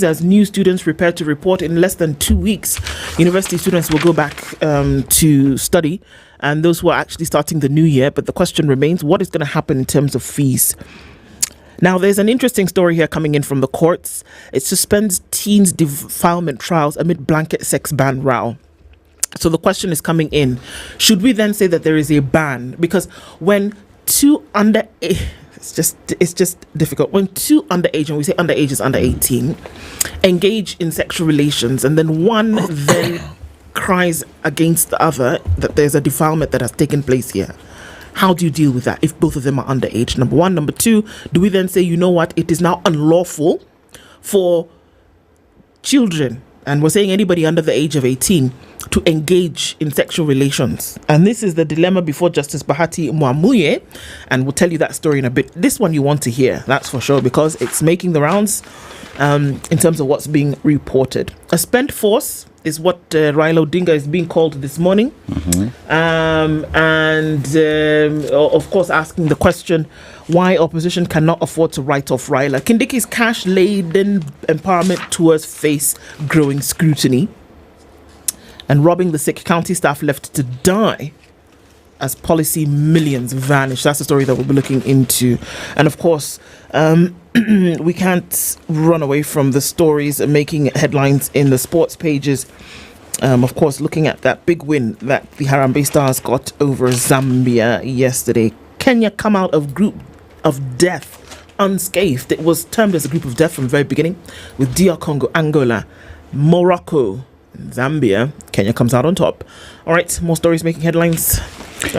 As new students prepare to report in less than 2 weeks, university students will go back to study, and those who are actually starting the new year. But the question remains, what is going to happen in terms of fees? Now, there's an interesting story here coming in from the courts. It suspends teens' defilement trials amid blanket sex ban row. So the question is coming in, should we then say that there is a ban? Because when two under... It's just difficult. When two underage, and we say underage is under 18, engage in sexual relations, and then one then cries against the other that there's a defilement that has taken place here. How do you deal with that if both of them are underage? Number one. Number two, do we then say, you know what, it is now unlawful for children, and we're saying anybody under the age of 18, to engage in sexual relations? And this is the dilemma before Justice Bahati Mwamuye, and we'll tell you that story in a bit. This one you want to hear, that's for sure, because it's making the rounds in terms of what's being reported. A spent force is what Raila Odinga is being called this morning. Of course, asking the question why opposition cannot afford to write off Raila. Kindiki's cash-laden empowerment tours face growing scrutiny. And robbing the sick, county staff left to die as policy millions vanish. That's the story that we'll be looking into. And of course, we can't run away from the stories making headlines in the sports pages. Of course, looking at that big win that the Harambee Stars got over Zambia yesterday. Kenya come out of group of death unscathed. It was termed as a group of death from the very beginning, with DR Congo, Angola, Morocco, Zambia. Kenya comes out on top. All right, more stories making headlines.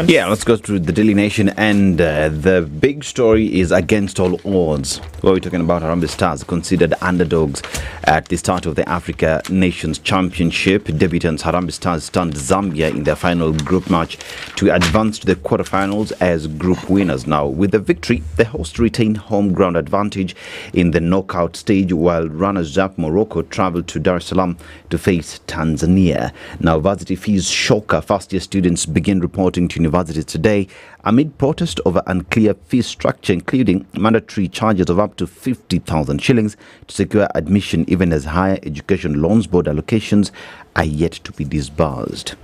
Yeah, let's go through the Daily Nation, and the big story is against all odds. We're talking about Harambee Stars, considered underdogs at the start of the Africa Nations Championship. Debutants Harambee Stars stunned Zambia in their final group match to advance to the quarterfinals as group winners. Now, with the victory, the hosts retain home ground advantage in the knockout stage, while runners-up Morocco traveled to Dar es Salaam to face Tanzania. Now, varsity fees shocker. First-year students begin reporting to universities today amid protest over unclear fee structure, including mandatory charges of up to 50,000 shillings to secure admission, even as higher education loans board allocations are yet to be disbursed.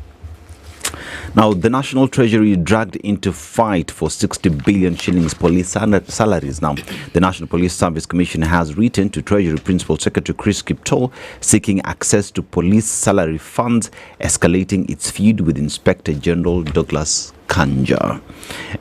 Now, the National Treasury dragged into fight for 60 billion shillings police salaries. Now, the National Police Service Commission has written to Treasury Principal Secretary Chris Kiptoo seeking access to police salary funds, escalating its feud with Inspector General Douglas Kanja.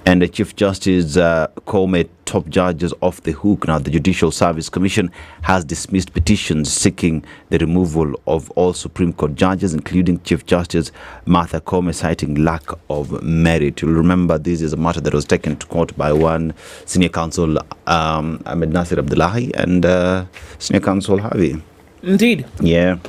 And the Chief Justice Kome top judges off the hook. Now, the Judicial Service Commission has dismissed petitions seeking the removal of all Supreme Court judges, including Chief Justice Martha Kome, citing lack of merit. You'll remember this is a matter that was taken to court by one Senior Counsel Ahmed Nasir Abdullahi and Senior Counsel Harvey. Indeed. Yeah.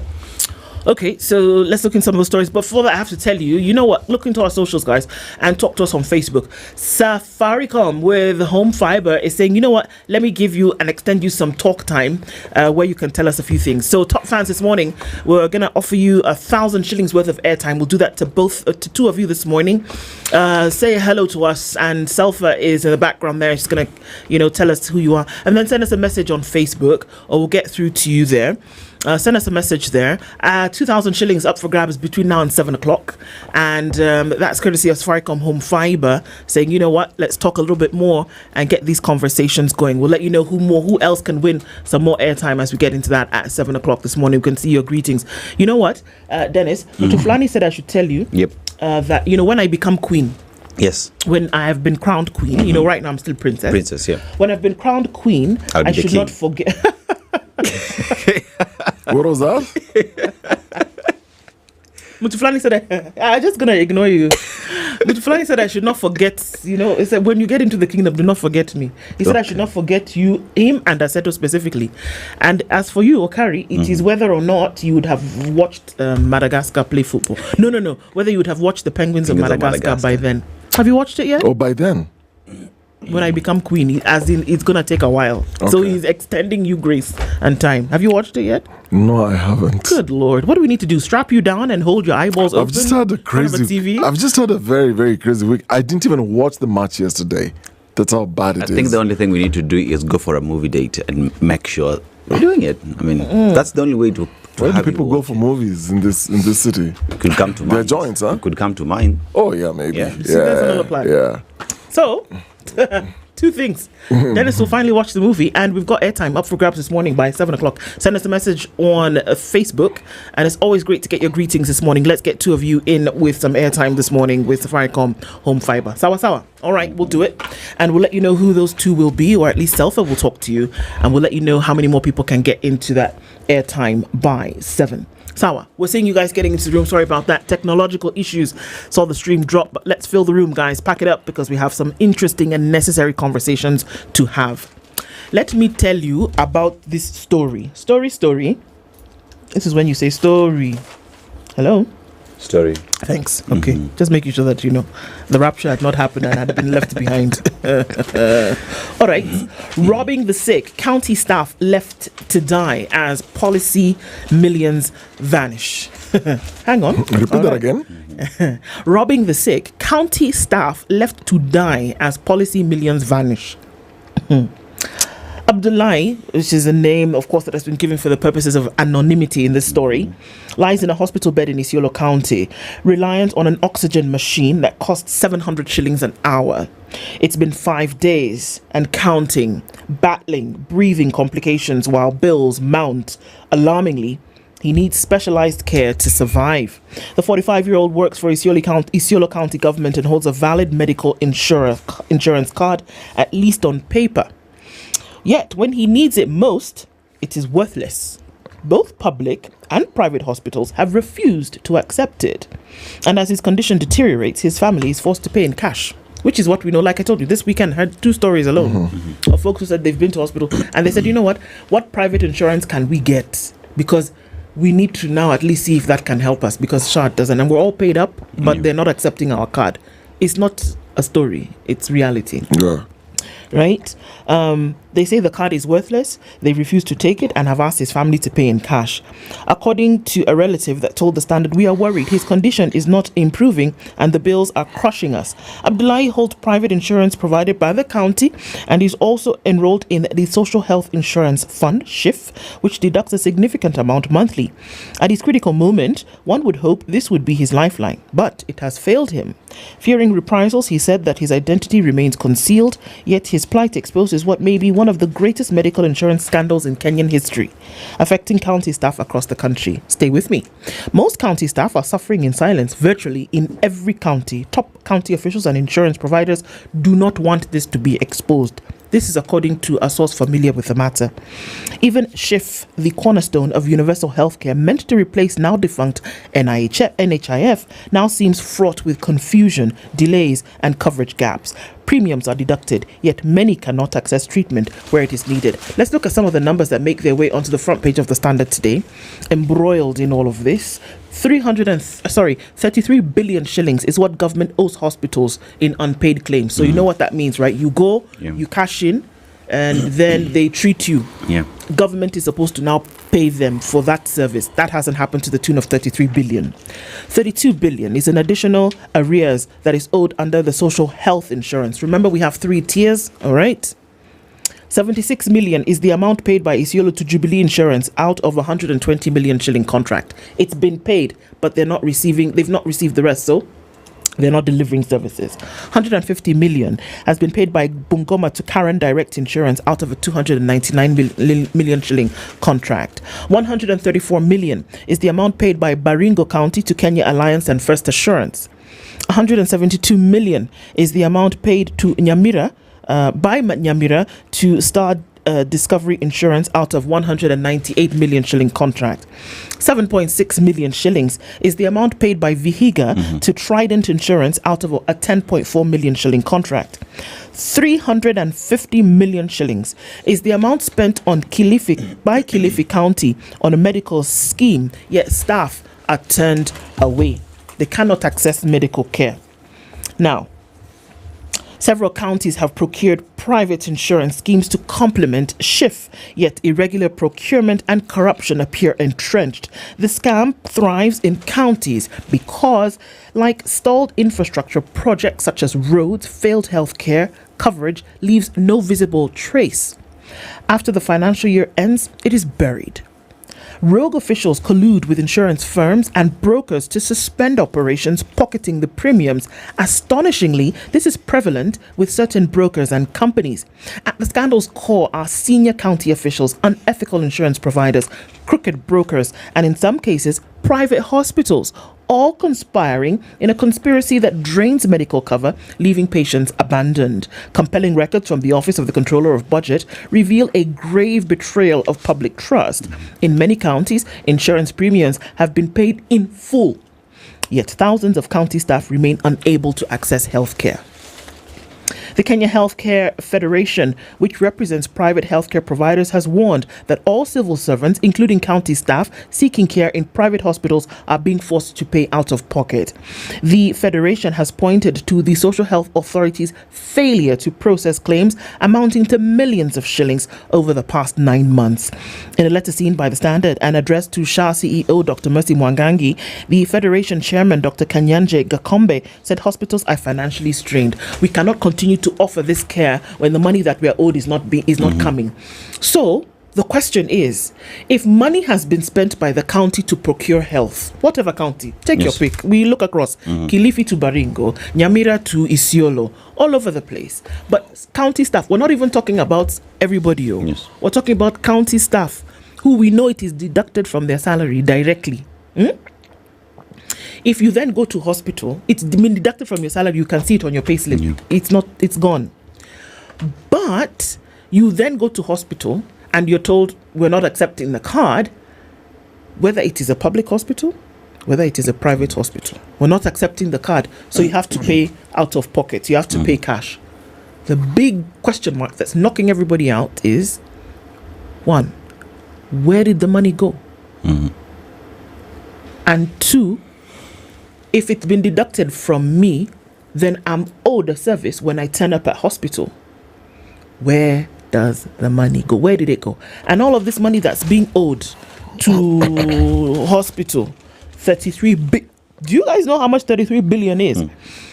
Okay, so let's look in some of the stories. But before that, I have to tell you, you know what? Look into our socials, guys, and talk to us on Facebook. Safaricom with Home Fiber is saying, you know what? Let me give you and extend you some talk time where you can tell us a few things. So, top fans, this morning, we're going to offer you 1,000 shillings worth of airtime. We'll do that to two of you this morning. Say hello to us, and Selfa is in the background there. She's going to, tell us who you are, and then send us a message on Facebook, or we'll get through to you there. Send us a message there. 2,000 shillings up for grabs between now and 7 o'clock. And that's courtesy of Safaricom Home Fiber saying, you know what, let's talk a little bit more and get these conversations going. We'll let you know who else can win some more airtime as we get into that at 7 o'clock this morning. We can see your greetings. You know what, Dennis? Mutuflani said I should tell you that, when I become queen, yes. When I have been crowned queen, right now I'm still princess. Princess, yeah. When I've been crowned queen, I should not forget... What was that? Mutuflani said, I'm just going to ignore you. Mutuflani said I should not forget, he said, when you get into the kingdom, do not forget me. He said I should not forget him and Aseto specifically. And as for you, Okari, it is whether or not you would have watched Madagascar play football. No. Whether you would have watched the Penguins of Madagascar by then. Have you watched it yet? Oh, by then? When I become queen, as in it's gonna take a while. Okay. So he's extending you grace and time. Have you watched it yet? No, I haven't. Good Lord. What do we need to do? Strap you down and hold your eyeballs open? I've just had a very, very crazy week. I didn't even watch the match yesterday. That's how bad it is. I think the only thing we need to do is go for a movie date and make sure We're doing it. I mean, that's the only way to Where do have people you go watch for it. movies in this city? Could come to Their mine. joints, huh? Could come to mine. Oh yeah, maybe. Yeah. Yeah, See, there's another plan. yeah. So, two things. Dennis will finally watch the movie, and we've got airtime up for grabs this morning by 7 o'clock. Send us a message on Facebook, and it's always great to get your greetings this morning. Let's get two of you in with some airtime this morning with Safaricom Home Fiber. Sawa. All right, we'll do it, and we'll let you know who those two will be, or at least Selfa will talk to you, and we'll let you know how many more people can get into that airtime by 7. Sawa, we're seeing you guys getting into the room. Sorry about that. Technological issues. Saw the stream drop, but let's fill the room, guys. Pack it up because we have some interesting and necessary conversations to have. Let me tell you about this story. Story. This is when you say story. Hello? Story. Thanks. Okay. Just making sure that the rapture had not happened and had been left behind. All right. Robbing the sick. County staff left to die as policy millions vanish. Hang on. Repeat that again. Robbing the sick. County staff left to die as policy millions vanish. Abdullahi, which is a name, of course, that has been given for the purposes of anonymity in this story, lies in a hospital bed in Isiolo County, reliant on an oxygen machine that costs 700 shillings an hour. It's been 5 days and counting, battling breathing complications while bills mount. Alarmingly, he needs specialized care to survive. The 45-year-old works for Isiolo County government and holds a valid medical insurance card, at least on paper. Yet, when he needs it most, it is worthless. Both public and private hospitals have refused to accept it. And as his condition deteriorates, his family is forced to pay in cash, which is what we know. Like I told you, this weekend I heard 2 stories alone of folks who said they've been to hospital and they said, you know what private insurance can we get? Because we need to now at least see if that can help us, because SHA doesn't. And we're all paid up, but they're not accepting our card. It's not a story, it's reality. Yeah. Right? They say the card is worthless. They refuse to take it and have asked his family to pay in cash. According to a relative that told the Standard, we are worried his condition is not improving and the bills are crushing us. Abdullahi holds private insurance provided by the county and is also enrolled in the Social Health Insurance Fund, SHIF, which deducts a significant amount monthly. At his critical moment, one would hope this would be his lifeline, but it has failed him. Fearing reprisals, he said that his identity remains concealed, yet his plight exposes what may be one of the greatest medical insurance scandals in Kenyan history, affecting county staff across the country. Stay with me. Most county staff are suffering in silence virtually in every county. Top county officials and insurance providers do not want this to be exposed. This is according to a source familiar with the matter. Even SHIF, the cornerstone of universal healthcare meant to replace now defunct NHIF, now seems fraught with confusion, delays, and coverage gaps. Premiums are deducted, yet many cannot access treatment where it is needed. Let's look at some of the numbers that make their way onto the front page of the Standard today. Embroiled in all of this, 33 billion shillings is what government owes hospitals in unpaid claims. So you know what that means, right? You go, you cash in, and then they treat you. Yeah. Government is supposed to now pay them for that service. That hasn't happened to the tune of 33 billion. 32 billion is an additional arrears that is owed under the social health insurance. Remember, we have 3 tiers, all right? 76 million is the amount paid by Isiolo to Jubilee Insurance out of a 120 million shilling contract. It's been paid, but they've not received the rest, so they're not delivering services. 150 million has been paid by Bungoma to Karen Direct Insurance out of a 299 million shilling contract. 134 million is the amount paid by Baringo County to Kenya Alliance and First Assurance. 172 million is the amount paid to Nyamira by Nyamira to Star Discovery Insurance out of 198 million shilling contract. 7.6 million shillings is the amount paid by Vihiga to Trident Insurance out of a 10.4 million shilling contract. 350 million shillings is the amount spent on Kilifi County on a medical scheme, yet staff are turned away. They cannot access medical care. Now, several counties have procured private insurance schemes to complement SHIF, yet irregular procurement and corruption appear entrenched. The scam thrives in counties because, like stalled infrastructure projects such as roads, failed healthcare coverage leaves no visible trace. After the financial year ends, it is buried. Rogue officials collude with insurance firms and brokers to suspend operations, pocketing the premiums. Astonishingly, this is prevalent with certain brokers and companies. At the scandal's core are senior county officials, unethical insurance providers, crooked brokers, and in some cases, private hospitals, all conspiring in a conspiracy that drains medical cover, leaving patients abandoned. Compelling records from the Office of the Controller of Budget reveal a grave betrayal of public trust. In many counties, insurance premiums have been paid in full, yet thousands of county staff remain unable to access health care. The Kenya Healthcare Federation, which represents private healthcare providers, has warned that all civil servants, including county staff seeking care in private hospitals, are being forced to pay out of pocket. The federation has pointed to the Social Health Authority's failure to process claims amounting to millions of shillings over the past 9 months. In a letter seen by The Standard and addressed to SHA CEO Dr. Mercy Mwangangi, the federation chairman Dr. Kanyanje Gakombe said hospitals are financially strained. We cannot continue to offer this care when the money that we are owed is not coming. So the question is, if money has been spent by the county to procure health, whatever county, take your pick. We look across Kilifi to Baringo, Nyamira to Isiolo, all over the place. But county staff, we're not even talking about everybody. We're talking about county staff who we know it is deducted from their salary directly. If you then go to hospital, it's been deducted from your salary. You can see it on your payslip. It's gone. But you then go to hospital and you're told we're not accepting the card, whether it is a public hospital, whether it is a private hospital. We're not accepting the card. So you have to pay out of pocket. You have to pay cash. The big question mark that's knocking everybody out is, one, where did the money go? And two, if it's been deducted from me, then I'm owed a service when I turn up at hospital. Where does the money go? Where did it go? And all of this money that's being owed to hospital, 33 billion. Do you guys know how much 33 billion is?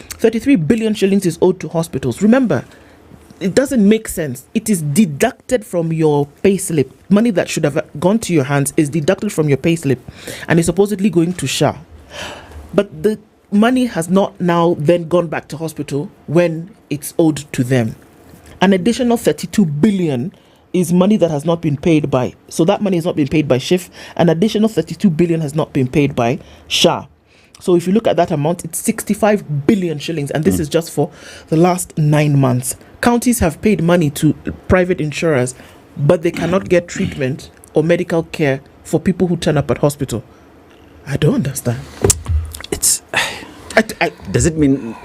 33 billion shillings is owed to hospitals. Remember, it doesn't make sense. It is deducted from your payslip. Money that should have gone to your hands is deducted from your payslip and is supposedly going to SHA. But the money has not now then gone back to hospital when it's owed to them. An additional 32 billion is money that has not been paid by. So that money has not been paid by SHIF. An additional 32 billion has not been paid by SHA. So if you look at that amount, it's 65 billion shillings. And this is just for the last 9 months. Counties have paid money to private insurers, but they cannot get treatment or medical care for people who turn up at hospital. I don't understand. Does it mean,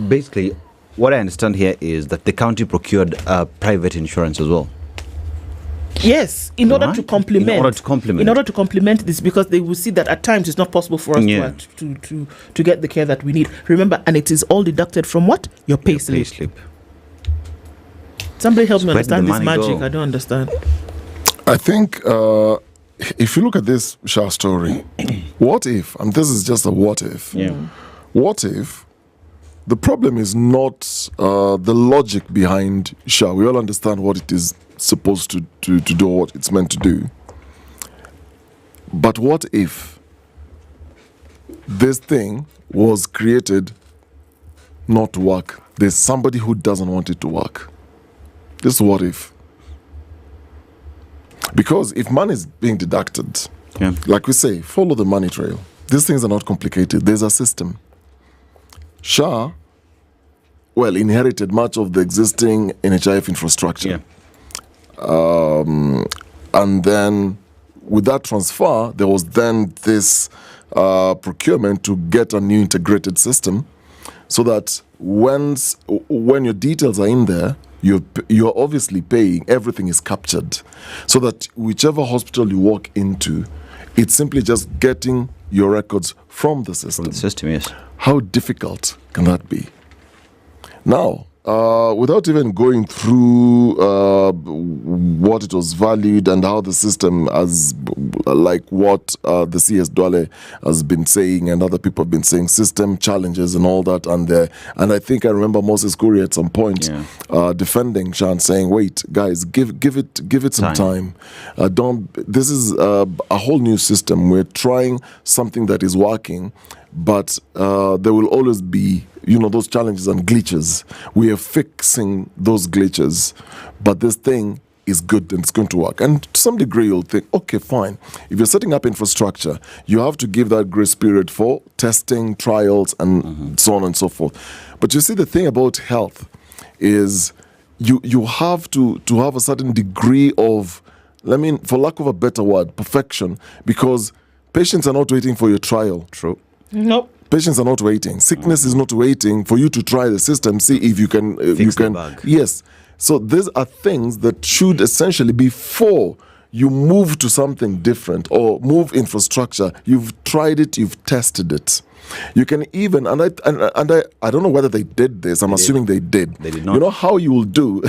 basically, what I understand here is that the county procured private insurance as well? Yes, in order to complement. In order to complement this, because they will see that at times it's not possible for us to get the care that we need. Remember, and it is all deducted from what? Your pay slip. Somebody help me understand this magic. I don't understand. I think if you look at this SHA story, what if, and this is just a what if, what if the problem is not the logic behind SHA? We all understand what it is supposed to do, what it's meant to do. But what if this thing was created not to work? There's somebody who doesn't want it to work. This is what if. Because if money is being deducted, like we say, follow the money trail. These things are not complicated. There's a system. SHA, inherited much of the existing NHIF infrastructure. And then with that transfer, there was then this procurement to get a new integrated system so that when your details are in there, you're obviously paying, everything is captured. So that whichever hospital you walk into, it's simply just getting your records from the system. From the system, yes. How difficult can that be? Now, without even going through what it was valued and how the system has, like what the CS Dwale has been saying and other people have been saying, system challenges and all that. And I think I remember Moses Kuri at some point defending Shan, saying, "Wait, guys, give it some time. This is a whole new system. We're trying something that is working, but there will always be, those challenges and glitches. We are fixing those glitches, but this thing is good and it's going to work." And to some degree, you'll think, okay, fine. If you're setting up infrastructure, you have to give that grace period for testing, trials, and so on and so forth. But you see, the thing about health is you have to have a certain degree of, for lack of a better word, perfection, because patients are not waiting for your trial. True. Nope. Patients are not waiting. Sickness is not waiting for you to try the system, see if you can. Fix the bug. Yes. So these are things that should essentially, before you move to something different or move infrastructure, you've tried it, you've tested it. You can even, and I don't know whether they did this. I'm assuming they did. They did not. You know how you will do.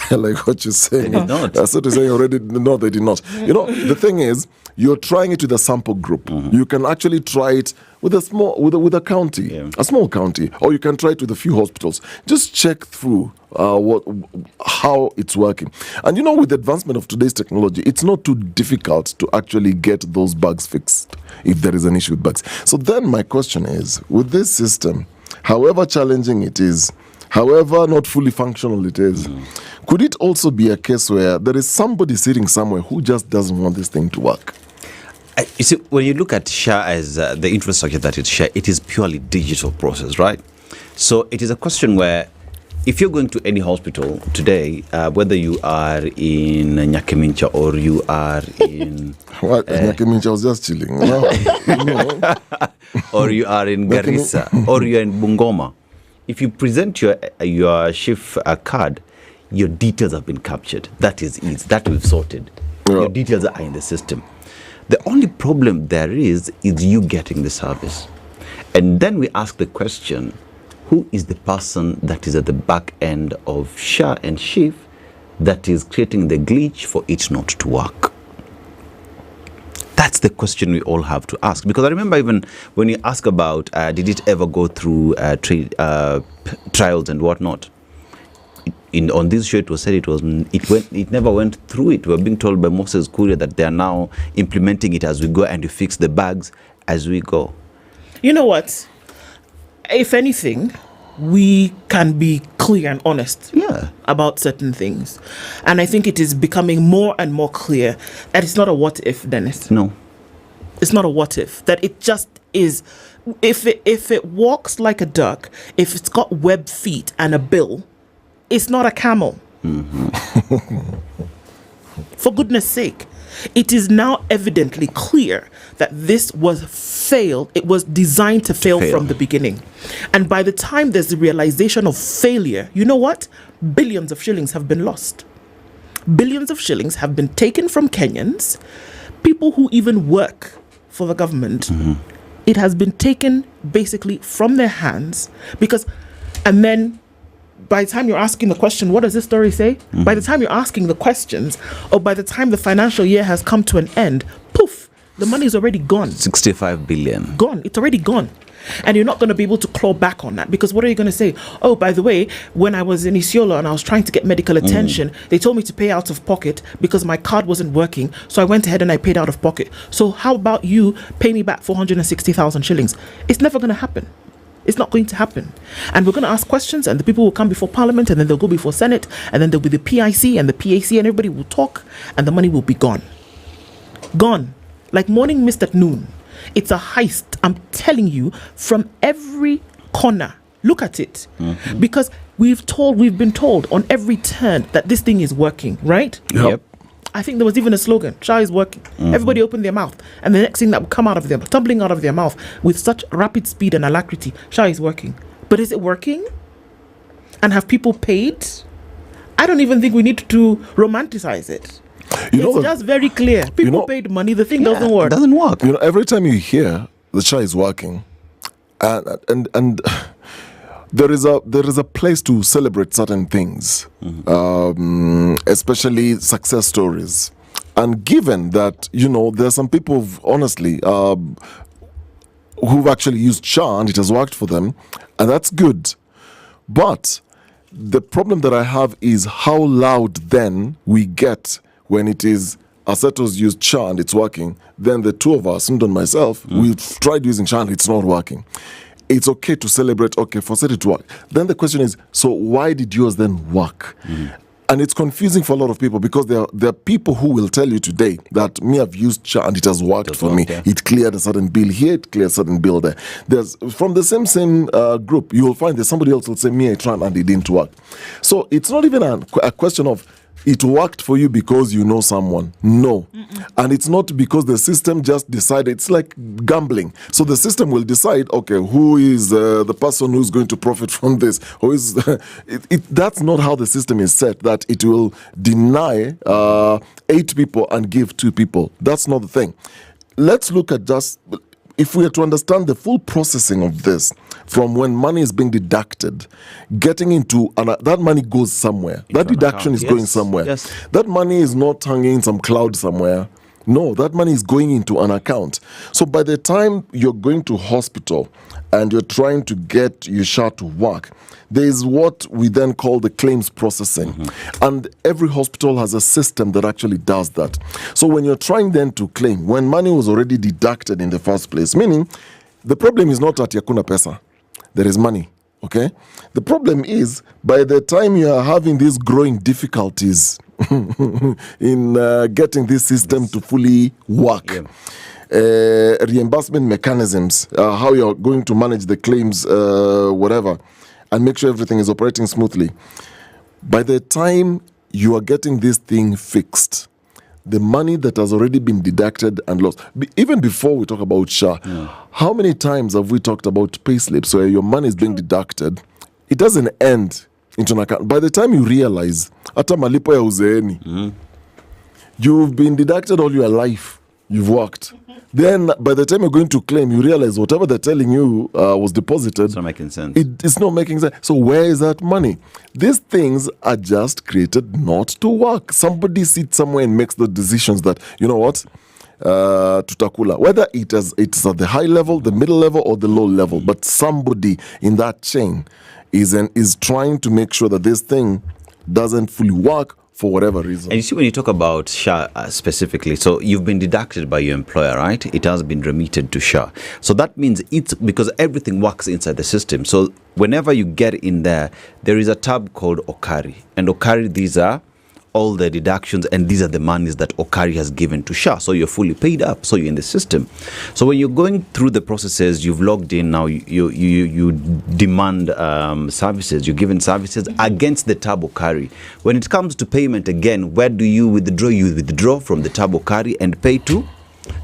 I like what you're saying. They did not. Aseto saying already. No, they did not. The thing is, you're trying it with a sample group. You can actually try it with a small county, a small county, or you can try it with a few hospitals. Just check through how it's working. And with the advancement of today's technology, it's not too difficult to actually get those bugs fixed if there is an issue with bugs. So then my question is, with this system, however challenging it is, however not fully functional it is, could it also be a case where there is somebody sitting somewhere who just doesn't want this thing to work? You see, when you look at SHA as the infrastructure that it's SHA, it is purely digital process, right? So it is a question where if you're going to any hospital today, whether you are in Nyakemincha or you are in... What? Nyakemincha was just chilling. Or you are in Garissa, or you're in Bungoma. If you present your shift card, your details have been captured. That is easy. That we've sorted. Yeah. Your details are in the system. The only problem there is you getting the service. And then we ask the question, who is the person that is at the back end of SHA and SHIF that is creating the glitch for it not to work? That's the question we all have to ask. Because I remember even when you ask about, did it ever go through trials and whatnot? On this show, it was said it never went through it. We're being told by Moses Kuria that they are now implementing it as we go and we fix the bugs as we go. You know what? If anything, we can be clear and honest about certain things. And I think it is becoming more and more clear that it's not a what if, Dennis. No. It's not a what if. That it just is. If it walks like a duck, if it's got web feet and a bill, it's not a camel. For goodness sake. It is now evidently clear that this was failed. It was designed to fail from the beginning. And by the time there's the realization of failure, you know what? Billions of shillings have been lost. Billions of shillings have been taken from Kenyans, people who even work for the government. It has been taken basically from their hands and then by the time you're asking the question, what does this story say? By the time you're asking the questions, or by the time the financial year has come to an end, poof, the money is already gone. 65 billion. Gone. It's already gone. And you're not going to be able to claw back on that, because what are you going to say? Oh, by the way, when I was in Isiolo and I was trying to get medical attention, they told me to pay out of pocket because my card wasn't working. So I went ahead and I paid out of pocket. So how about you pay me back 460,000 shillings? It's never going to happen. It's not going to happen. And we're going to ask questions, and the people will come before Parliament, and then they'll go before Senate, and then there'll be the PIC and the PAC, and everybody will talk, and the money will be gone. Gone. Like morning mist at noon. It's a heist, I'm telling you, from every corner. Look at it. Because we've been told on every turn that this thing is working, right? Yep. I think there was even a slogan, SHA is working. Everybody opened their mouth. And the next thing that would come out of them, tumbling out of their mouth with such rapid speed and alacrity, SHA is working. But is it working? And have people paid? I don't even think we need to romanticize it. It's just very clear. People paid money, the thing doesn't work. It doesn't work. Every time you hear the SHA is working, and there is a place to celebrate certain things, especially success stories. And given that, there are some people honestly who've actually used SHA and it has worked for them, and that's good. But the problem that I have is how loud then we get when it is Aseto's used SHA and it's working. Then the two of us, and myself, we've tried using SHA and it's not working. It's okay to celebrate, okay, for Aseto to work. Then the question is, so why did yours then work? And it's confusing for a lot of people because there are people who will tell you today that me, I've used SHA and it has worked for me. Yeah. It cleared a certain bill here, it cleared a certain bill there. There's from the same group, you will find that somebody else will say, me, I tried and it didn't work. So it's not even a question of it worked for you because you know someone. No. And it's not because the system just decided. It's like gambling. So the system will decide, okay, who is the person who's going to profit from this? Who is that's not how the system is set, that it will deny 8 people and give 2 people. That's not the thing. Let's look at just, if we are to understand the full processing of this, from when money is being deducted, getting into, that money goes somewhere. That deduction is going somewhere. Yes. That money is not hanging in some cloud somewhere. No, that money is going into an account. So by the time you're going to hospital and you're trying to get your SHA to work, there is what we then call the claims processing. And every hospital has a system that actually does that. So when you're trying then to claim, when money was already deducted in the first place, meaning the problem is not at Yakuna Pesa, there is money, okay? The problem is, by the time you are having these growing difficulties in getting this system to fully work, reimbursement mechanisms, how you're going to manage the claims, whatever, and make sure everything is operating smoothly. By the time you are getting this thing fixed, the money that has already been deducted and lost, even before we talk about SHA, how many times have we talked about pay slips where your money is being deducted? It doesn't end into an account. By the time you realize, hata malipo ya uzeeni, you've been deducted all your life, you've worked. Then by the time you're going to claim, you realize whatever they're telling you was deposited. It's not making sense. It's not making sense. So where is that money? These things are just created not to work. Somebody sits somewhere and makes the decisions that, you know what, tutakula. Whether it's at the high level, the middle level, or the low level, but somebody in that chain is trying to make sure that this thing doesn't fully work for whatever reason. And you see, when you talk about SHA specifically, so you've been deducted by your employer, right? It has been remitted to SHA. So that means it's because everything works inside the system. So whenever you get in there, there is a tab called Okari. And Okari, these are all the deductions, and these are the monies that Okari has given to SHA. So you're fully paid up, so you're in the system. So when you're going through the processes, you've logged in now, you demand services, you're given services against the tab Okari. When it comes to payment again, where do you withdraw? You withdraw from the tab Okari and pay to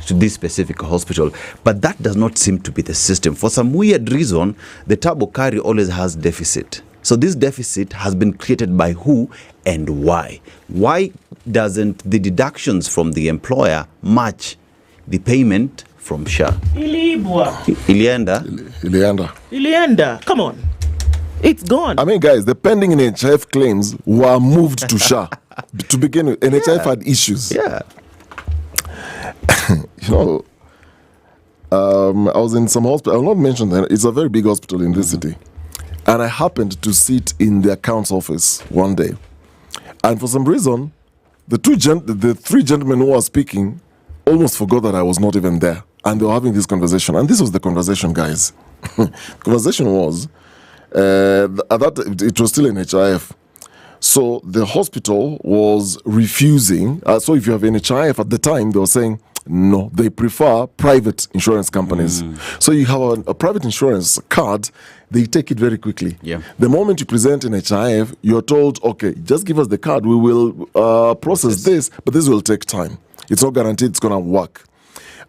this specific hospital. But that does not seem to be the system. For some weird reason, the tab Okari always has deficit. So this deficit has been created by who and why? Why doesn't the deductions from the employer match the payment from SHA? Ilienda. Come on. It's gone. I mean, guys, the pending NHIF claims were moved to SHA to begin with. NHIF had issues. Yeah. I was in some hospital. I'll not mention that. It's a very big hospital in this city. And I happened to sit in the accounts office one day. And for some reason, the 3 gentlemen who were speaking almost forgot that I was not even there. And they were having this conversation. And this was the conversation, guys. The conversation was, it was still in HIF. So the hospital was refusing. So if you have NHIF at the time, they were saying, no, they prefer private insurance companies. So you have a private insurance card, they take it very quickly. Yeah. The moment you present an HIF, you're told, okay, just give us the card, we will process this, but this will take time. It's not guaranteed it's going to work.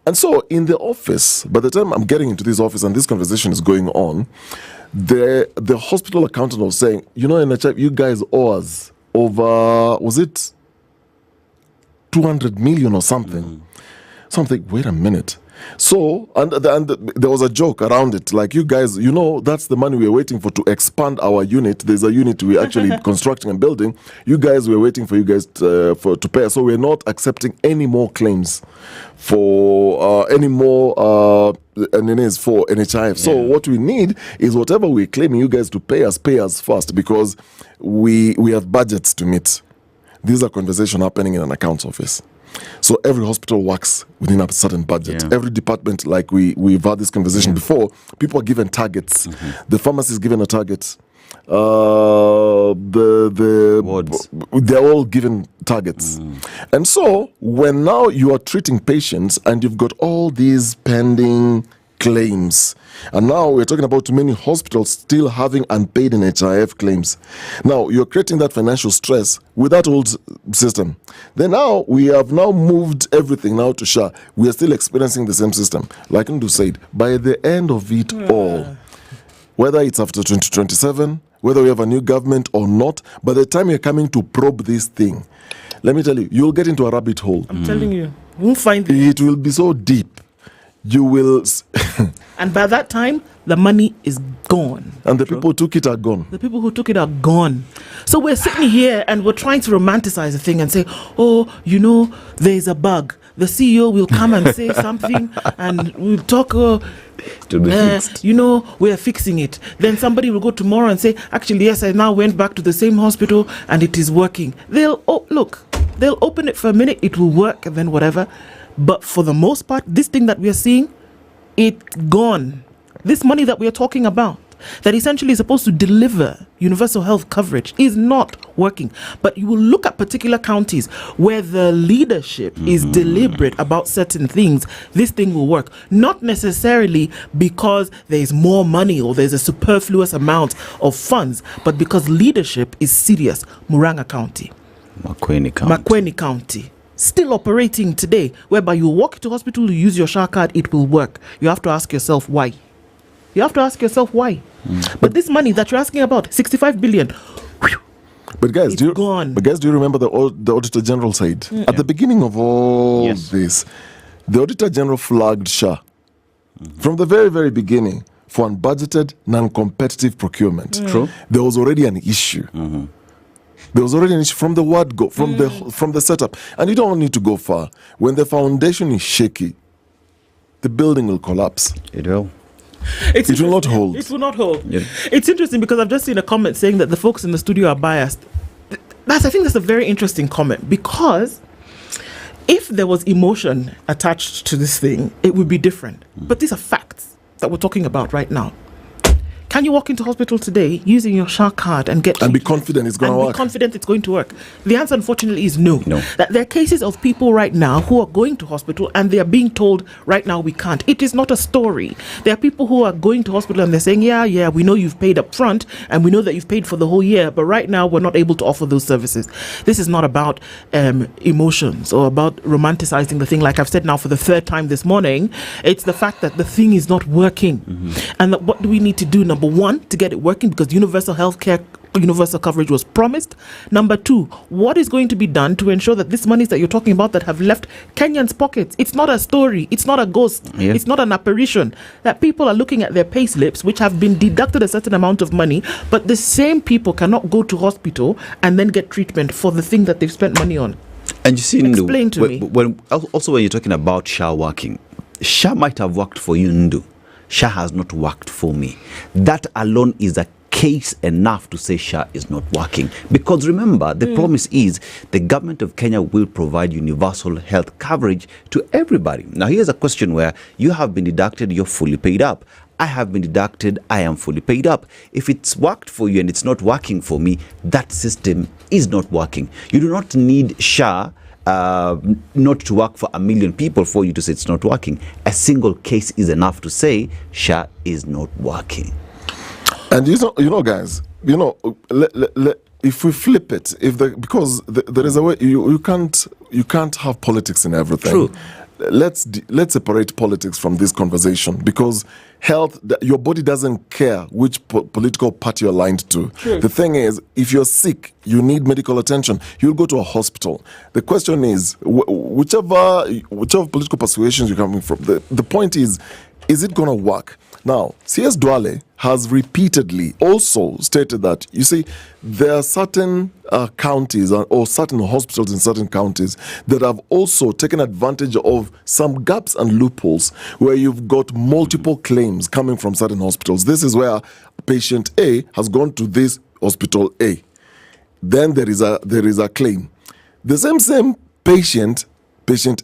And so in the office, by the time I'm getting into this office and this conversation is going on, the hospital accountant was saying, NHIF, you guys owe us over, was it 200 million or something? So I'm thinking, wait a minute. So, and there was a joke around it. Like, you guys, that's the money we're waiting for to expand our unit. There's a unit we're actually constructing and building. You guys, we're waiting for you guys to pay us. So we're not accepting any more claims for any more NNAs for NHIF. So what we need is whatever we're claiming you guys to pay us fast, because we have budgets to meet. These are conversations happening in an accounts office. So every hospital works within a certain budget. Every department, like we've had this conversation before, people are given targets. The pharmacy is given a target. The wards, they're all given targets. And so when now you are treating patients and you've got all these pending claims, and now we're talking about many hospitals still having unpaid NHIF claims. Now you're creating that financial stress with that old system. Then now we have now moved everything now to SHA. We are still experiencing the same system. Like Ndu said, by the end of it all, whether it's after 2027, whether we have a new government or not, by the time you're coming to probe this thing, let me tell you, you'll get into a rabbit hole. I'm telling you, you won't find it. It will be so deep. You will... And by that time, the money is gone. And the people who took it are gone. The people who took it are gone. So we're sitting here and we're trying to romanticize the thing and say, oh, there's a bug. The CEO will come and say something and we'll talk... to be fixed. We're fixing it. Then somebody will go tomorrow and say, actually, yes, I now went back to the same hospital and it is working. They'll open it for a minute, it will work, and then whatever. But for the most part, this thing that we are seeing, it's gone. This money that we are talking about, that essentially is supposed to deliver universal health coverage, is not working. But you will look at particular counties where the leadership is deliberate about certain things, this thing will work. Not necessarily because there's more money or there's a superfluous amount of funds, but because leadership is serious. Muranga County. Makueni County. Still operating today, whereby you walk to hospital, you use your SHA card, it will work. You have to ask yourself why. But this money that you're asking about, 65 billion, but guys, do you remember the Auditor General said at the beginning of all this, the Auditor General flagged SHA from the very, very beginning for unbudgeted, non-competitive procurement. True. There was already an issue. There was already an issue from the word go, from the setup. And you don't need to go far. When the foundation is shaky, the building will collapse. It will. It will not hold. It will not hold. Yeah. It's interesting because I've just seen a comment saying that the folks in the studio are biased. I think that's a very interesting comment, because if there was emotion attached to this thing, it would be different. But these are facts that we're talking about right now. Can you walk into hospital today using your SHA card and be confident it's going to work? Be confident it's going to work. The answer, unfortunately, is no. That there are cases of people right now who are going to hospital and they are being told right now we can't. It is not a story. There are people who are going to hospital and they're saying, yeah, we know you've paid up front and we know that you've paid for the whole year, but right now we're not able to offer those services. This is not about emotions or about romanticizing the thing. Like I've said now for the third time this morning, it's the fact that the thing is not working. And that what do we need to do? Number one, to get it working, because universal coverage was promised. Number two, what is going to be done to ensure that this money that you're talking about that have left Kenyans' pockets, it's not a story, it's not a ghost, it's not an apparition, that people are looking at their pay slips which have been deducted a certain amount of money, but the same people cannot go to hospital and then get treatment for the thing that they've spent money on. And you see, explain to me. When you're talking about SHA working, SHA might have worked for you, Ndu. SHA has not worked for me. That alone is a case enough to say SHA is not working. Because remember, the promise is the government of Kenya will provide universal health coverage to everybody. Now, here's a question where you have been deducted, you're fully paid up. I have been deducted, I am fully paid up. If it's worked for you and it's not working for me, that system is not working. You do not need SHA not to work for 1 million people for you to say it's not working. A single case is enough to say SHA is not working. And guys, if we flip it, because there is a way you can't have politics in everything. True. let's separate politics from this conversation, because health, your body doesn't care which political party you're aligned to. True. The thing is, if you're sick, you need medical attention, you'll go to a hospital. The question is, whichever political persuasions you're coming from, the point is it going to work? Now, CS Duale has repeatedly also stated that, you see, there are certain counties or certain hospitals in certain counties that have also taken advantage of some gaps and loopholes where you've got multiple claims coming from certain hospitals. This is where patient A has gone to this hospital A. Then there is a claim. The same patient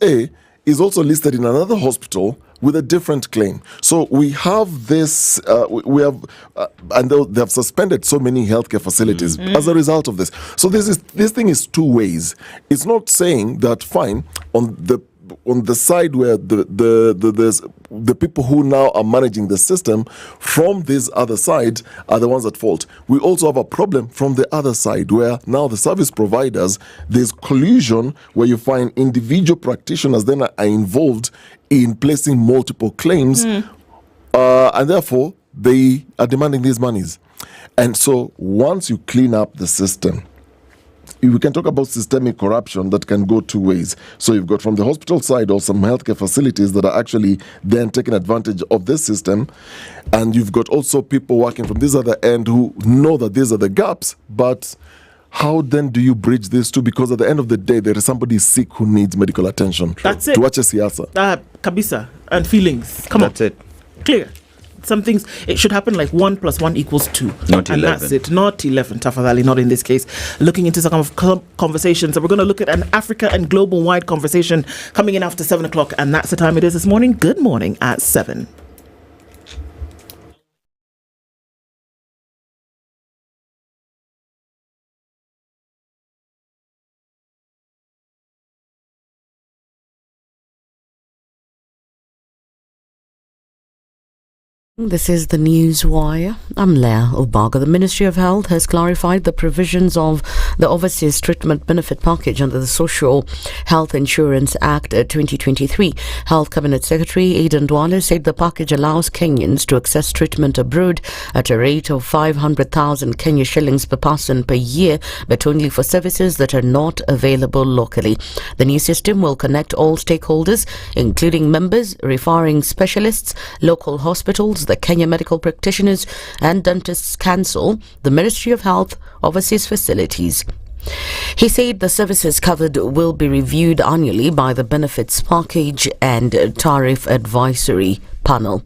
A, is also listed in another hospital with a different claim. So we have this, and they have suspended so many healthcare facilities as a result of this. So this thing is two ways. It's not saying that fine on the side where the people who now are managing the system from this other side are the ones at fault. We also have a problem from the other side where now the service providers, there's collusion where you find individual practitioners then are involved in placing multiple claims, and therefore they are demanding these monies. And so once you clean up the system, we can talk about systemic corruption that can go two ways. So you've got from the hospital side or some healthcare facilities that are actually then taking advantage of this system. And you've got also people working from this other end who know that these are the gaps, but how then do you bridge these two? Because at the end of the day, there is somebody sick who needs medical attention. That's it. To watch a siasa. Kabisa and feelings. Come on. That's it. Clear. Some things, it should happen like 1 + 1 = 2. Not and 11. That's it. Not 11, Tafadhali, not in this case. Looking into some conversations. So we're going to look at an Africa and global-wide conversation coming in after 7 o'clock. And that's the time it is this morning. Good morning at 7. This is the News Wire. I'm Leah Obaga. The Ministry of Health has clarified the provisions of the Overseas Treatment Benefit Package under the Social Health Insurance Act 2023. Health Cabinet Secretary Aidan Duale said the package allows Kenyans to access treatment abroad at a rate of 500,000 Kenya shillings per person per year, but only for services that are not available locally. The new system will connect all stakeholders, including members, referring specialists, local hospitals, the Kenya Medical Practitioners and Dentists Council, the Ministry of Health, overseas facilities. He said the services covered will be reviewed annually by the Benefits Package and Tariff Advisory Panel.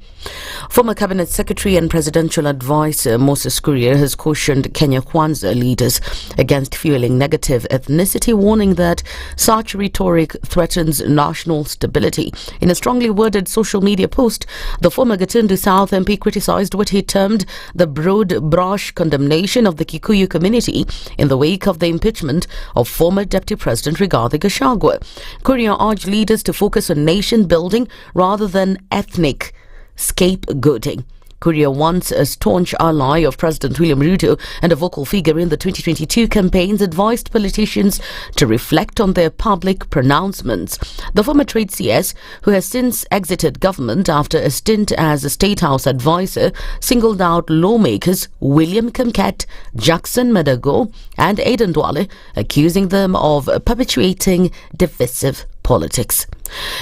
Former Cabinet Secretary and Presidential Advisor Moses Kuria has cautioned Kenya Kwanza leaders against fueling negative ethnicity, warning that such rhetoric threatens national stability. In a strongly worded social media post, the former Gatundu South MP criticized what he termed the broad brush condemnation of the Kikuyu community in the wake of the impeachment of former Deputy President Rigathi Gachagua. Kuria urged leaders to focus on nation building rather than ethnic scapegoating. Kuria, once a staunch ally of President William Ruto and a vocal figure in the 2022 campaigns, advised politicians to reflect on their public pronouncements. The former trade CS, who has since exited government after a stint as a State House advisor, singled out lawmakers William Kamket, Jackson Medago and Aidan Duale, accusing them of perpetuating divisive politics.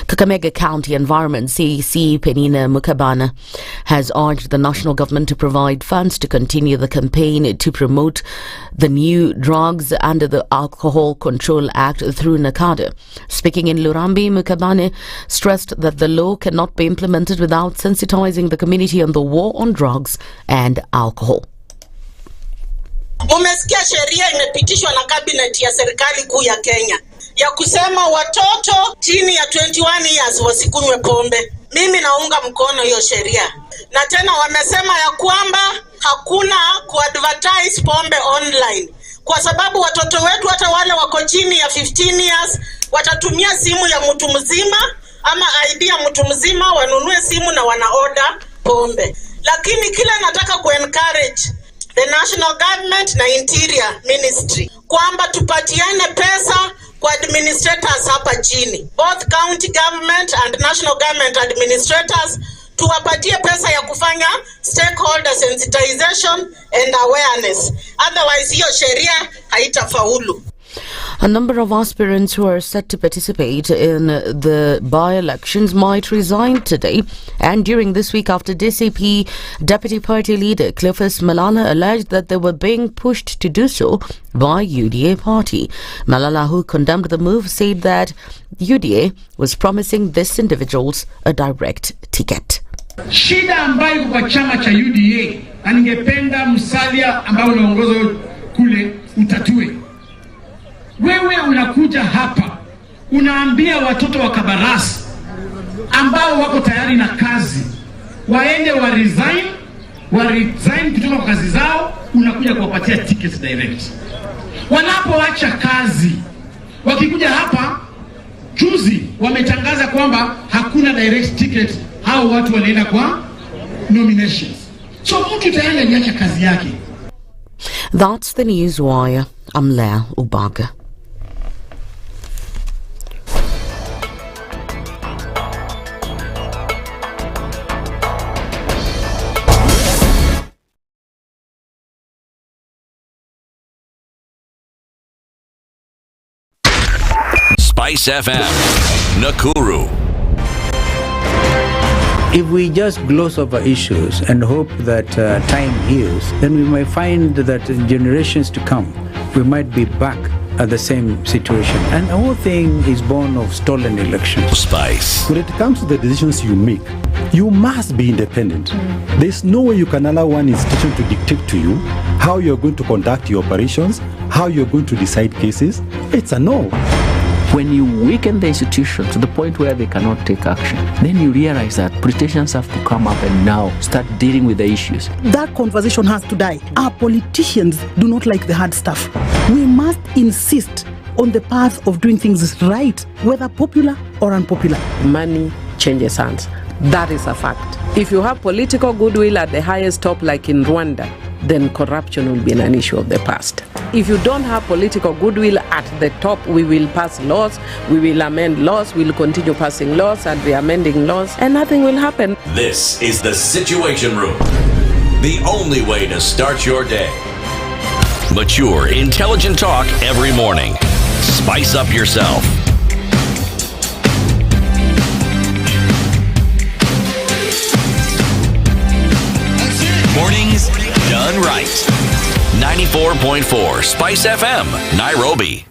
Kakamega County Environment CEC Penina Mukabana has urged the national government to provide funds to continue the campaign to promote the new drugs under the Alcohol Control Act through NACADA. Speaking in Lurambi, Mukabane stressed that the law cannot be implemented without sensitizing the community on the war on drugs and alcohol. Mumesikia sheria imepitishwa na cabinet ya serikali kuu ya Kenya ya kusema watoto chini ya 21 years wasikunywe pombe. Mimi naunga mkono hiyo sheria. Na tena wamesema ya kwamba hakuna kuadvertise pombe online, kwa sababu watoto wetu hata wale wako chini ya 15 years watatumia simu ya mtu mzima ama ID ya mtu mzima wanunue simu na wanaorder pombe. Lakini kila nataka encourage the national government na interior ministry kwamba tupatiane pesa kwa administrators hapa chini, both county government and national government administrators, tuwapatie pesa ya kufanya stakeholder sensitization and awareness. Otherwise hiyo sheria haitafaulu. A number of aspirants who are set to participate in the by-elections might resign today. And during this week, after DCP Deputy Party Leader Cleophas Malala alleged that they were being pushed to do so by UDA party. Malala, who condemned the move, said that UDA was promising these individuals a direct ticket. Shida ambayo kwa chama cha UDA na ningependa Musalia ambao unaongoza kule utatue. Wewe unakuja hapa unaambia watoto wa Kabarasi ambao wako tayari na kazi waende wa resign kutoka kwa kazi zao, unakuja kuwapatia tickets direct. Wanapoacha kazi wakikuja hapa, juzi wametangaza kwamba hakuna direct ticket, hao watu wanaenda kwa nominations. So mtu tayari aliacha kazi yake. That's the news wire. I'm Leah Ubaga. SpiceFM, Nakuru. If we just gloss over issues and hope that time heals, then we might find that in generations to come, we might be back at the same situation. And the whole thing is born of stolen elections. Spice. When it comes to the decisions you make, you must be independent. There's no way you can allow one institution to dictate to you how you're going to conduct your operations, how you're going to decide cases. It's a no. When you weaken the institution to the point where they cannot take action, then you realize that politicians have to come up and now start dealing with the issues. That conversation has to die. Our politicians do not like the hard stuff. We must insist on the path of doing things right, whether popular or unpopular. Money changes hands. That is a fact. If you have political goodwill at the highest top, like in Rwanda, then corruption will be an issue of the past. If you don't have political goodwill at the top, we will pass laws, we will amend laws, we will continue passing laws and re-amending laws, and nothing will happen. This is the Situation Room, the only way to start your day. Mature, intelligent talk every morning. Spice up yourself. Mornings done right. 94.4 Spice FM, Nairobi.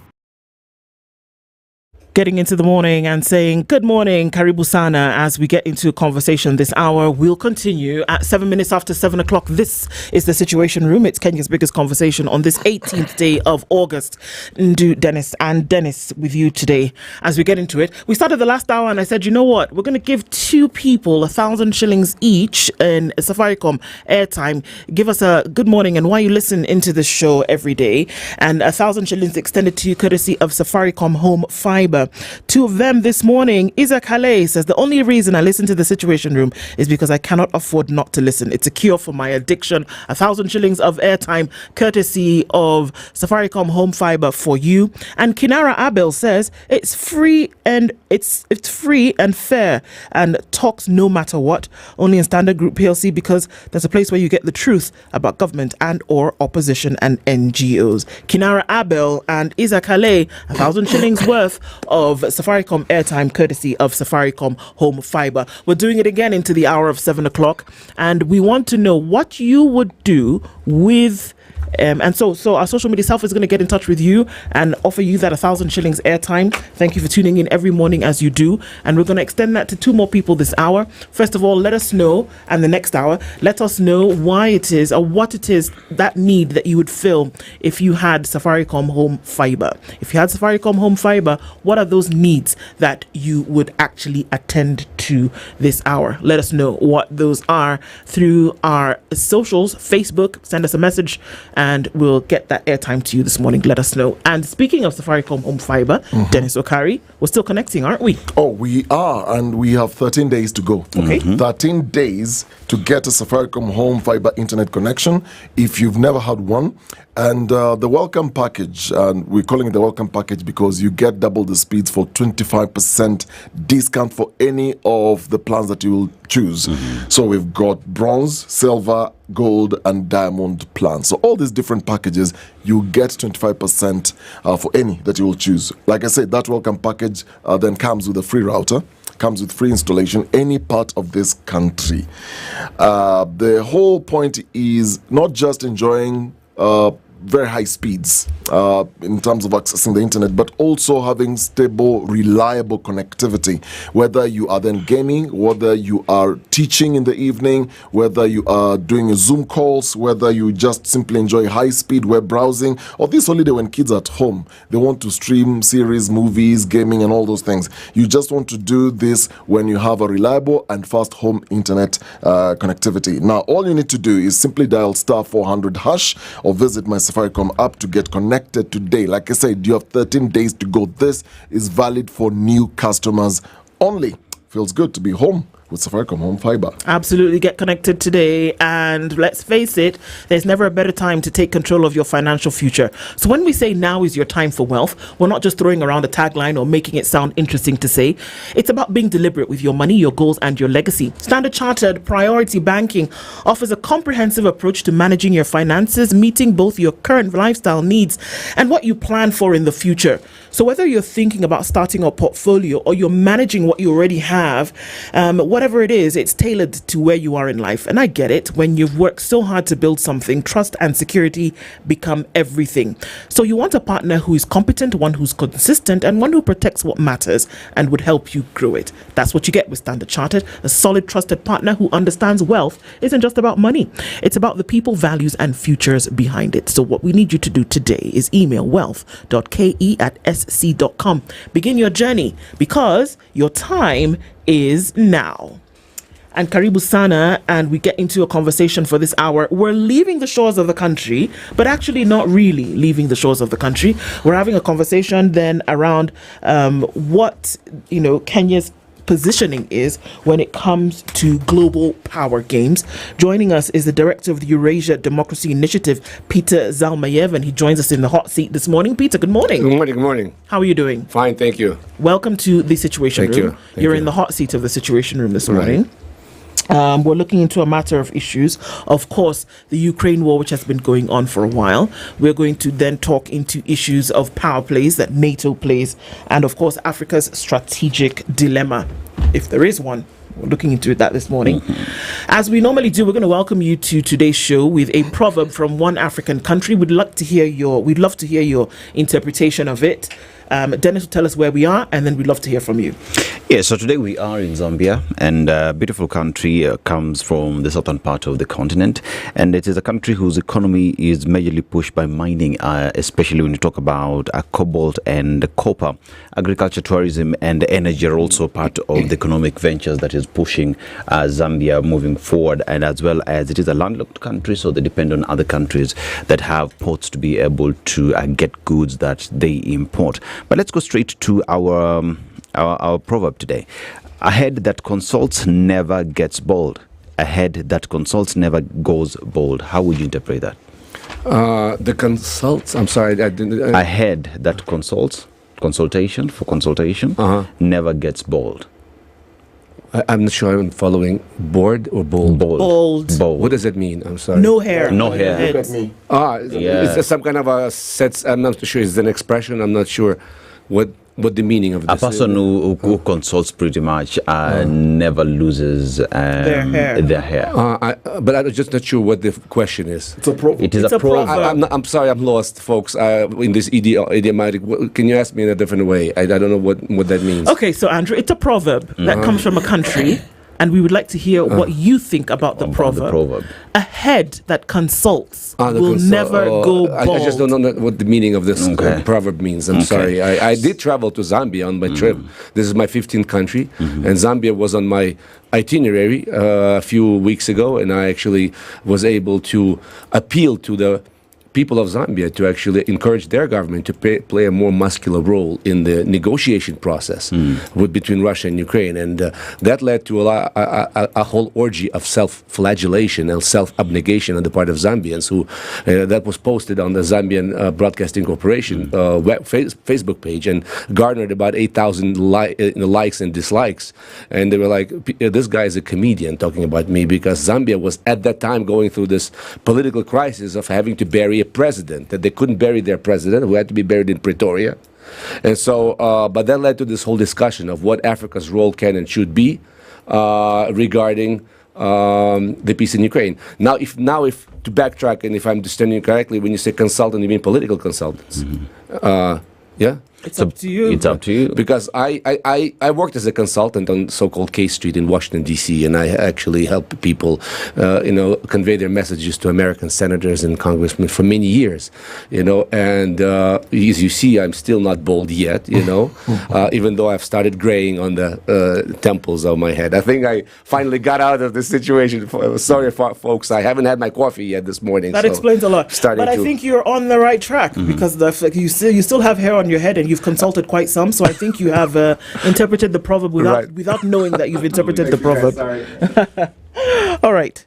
Getting into the morning and saying good morning, Karibu Sana, as we get into a conversation this hour. We'll continue at 7 minutes after 7 o'clock. This is the Situation Room. It's Kenya's biggest conversation on this 18th day of August. Ndu, Dennis, and Dennis with you today as we get into it. We started the last hour and I said, you know what? We're going to give two people 1,000 shillings each in Safaricom airtime. Give us a good morning and why you listen into the show every day. And 1,000 shillings extended to you courtesy of Safaricom Home Fiber. Two of them this morning. Isaac Haley says, the only reason I listen to the Situation Room is because I cannot afford not to listen. It's a cure for my addiction. 1,000 shillings of airtime courtesy of Safaricom Home Fiber for you. And Kinara Abel says, it's free and it's free and fair and talks no matter what. Only in Standard Group PLC because there's a place where you get the truth about government and or opposition and NGOs. Kinara Abel and Isaac Haley, 1,000 shillings worth of Safaricom airtime courtesy of Safaricom Home Fiber. We're doing it again into the hour of 7 o'clock and we want to know what you would do with and so our social media Selfa is going to get in touch with you and offer you that 1,000 shillings airtime. Thank you for tuning in every morning as you do, and we're going to extend that to two more people this hour. First of all, let us know, and the next hour let us know why it is or what it is, that need that you would fill if you had Safaricom Home Fiber. If you had Safaricom Home Fiber, what are those needs that you would actually attend to this hour? Let us know what those are through our socials. Facebook, send us a message and we'll get that airtime to you this morning. Let us know. And speaking of Safaricom Home Fiber, Dennis Okari, we're still connecting, aren't we? Oh, we are, and we have 13 days to go. Okay. 13 days to get a Safaricom Home Fiber internet connection if you've never had one. And the welcome package, and we're calling it the welcome package because you get double the speeds for 25% discount for any of the plans that you will choose. So we've got bronze, silver, gold, and diamond plans. So all these different packages, you get 25% for any that you will choose. Like I said, that welcome package then comes with a free router, comes with free installation any part of this country. The whole point is not just enjoying very high speeds in terms of accessing the internet, but also having stable, reliable connectivity. Whether you are then gaming, whether you are teaching in the evening, whether you are doing Zoom calls, whether you just simply enjoy high-speed web browsing, or this holiday when kids are at home, they want to stream series, movies, gaming, and all those things. You just want to do this when you have a reliable and fast home internet connectivity. Now, all you need to do is simply dial *400# or visit my Safaricom app to get connected today. Like I said, you have 13 days to go. This is valid for new customers only. Feels good to be home with Safaricom Home Fiber. Absolutely. Get connected today. And let's face it, there's never a better time to take control of your financial future. So when we say now is your time for wealth, we're not just throwing around a tagline or making it sound interesting to say. It's about being deliberate with your money, your goals, and your legacy. Standard Chartered Priority Banking offers a comprehensive approach to managing your finances, meeting both your current lifestyle needs and what you plan for in the future. So whether you're thinking about starting a portfolio or you're managing what you already have, whatever it is, it's tailored to where you are in life. And I get it. When you've worked so hard to build something, trust and security become everything. So you want a partner who is competent, one who's consistent, and one who protects what matters and would help you grow it. That's what you get with Standard Chartered, a solid, trusted partner who understands wealth isn't just about money. It's about the people, values, and futures behind it. So what we need you to do today is email wealth.ke@sc.com. Begin your journey because your time is now. And Karibu Sana, and we get into a conversation for this hour. We're leaving the shores of the country, but actually not really leaving the shores of the country. We're having a conversation then around what Kenya's positioning is when it comes to global power games. Joining us is the director of the Eurasia Democracy Initiative, Peter Zalmayev, and he joins us in the hot seat this morning. Peter, good morning. Good morning. Good morning. How are you doing? Fine, thank you. Welcome to the Situation Thank Room. you. Thank You're you. in the hot seat of the Situation Room this morning. We're looking into a matter of issues. Of course, the Ukraine war, which has been going on for a while. We're going to then talk into issues of power plays that NATO plays, and of course, Africa's strategic dilemma, if there is one. We're looking into that this morning. As we normally do, we're going to welcome you to today's show with a proverb from one African country. We'd love to hear your interpretation of it. Dennis will tell us where we are, and then we'd love to hear from you. Yeah, so today we are in Zambia, and a beautiful country comes from the southern part of the continent, and it is a country whose economy is majorly pushed by mining, especially when you talk about cobalt and copper. Agriculture, tourism, and energy are also part of the economic ventures that is pushing Zambia moving forward, and as well as it is a landlocked country, so they depend on other countries that have ports to be able to get goods that they import. But let's go straight to our proverb today. A head that consults never gets bold. A head that consults never goes bold. How would you interpret that? The consults, I'm sorry, I didn't... A head that consultation, never gets bold. I'm not sure I'm following. Bored or bold? Bold. What does that mean? I'm sorry. No hair. No hair. Look at me. Is there some kind of a set? I'm not sure. It's an expression. I'm not sure what the meaning of this A person who consults pretty much never loses their hair. But I'm just not sure what the question is. It's a proverb. It is a proverb. I'm sorry, I'm lost, folks. In this idiomatic, can you ask me in a different way? I don't know what that means. Okay, so Andrew, it's a proverb that comes from a country, and we would like to hear what you think about the proverb. A head that consults will never go bald. I just don't know what the meaning of this proverb means. I'm sorry. I did travel to Zambia on my trip. This is my 15th country, and Zambia was on my itinerary a few weeks ago, and I actually was able to appeal to the people of Zambia to actually encourage their government to play a more muscular role in the negotiation process between Russia and Ukraine. And that led to a whole orgy of self-flagellation and self-abnegation on the part of Zambians who that was posted on the Zambian Broadcasting Corporation Facebook page and garnered about 8,000 likes and dislikes. And they were like, this guy is a comedian talking about me, because Zambia was at that time going through this political crisis of having to bury a president, that they couldn't bury their president, who had to be buried in Pretoria. And so, but that led to this whole discussion of what Africa's role can and should be regarding the peace in Ukraine. Now, if to backtrack, and if I'm understanding you correctly, when you say consultant, you mean political consultants? Yeah? It's up to you. It's up to you. Because I worked as a consultant on so-called K Street in Washington, D.C., and I actually helped people, convey their messages to American senators and congressmen for many years, and as you see, I'm still not bald yet, even though I've started graying on the temples of my head. I think I finally got out of this situation. Sorry, folks, I haven't had my coffee yet this morning. That explains a lot. But I think you're on the right track, because you still have hair on your head, and you've consulted quite some, so I think you have interpreted the proverb without knowing that you've interpreted the proverb. All right.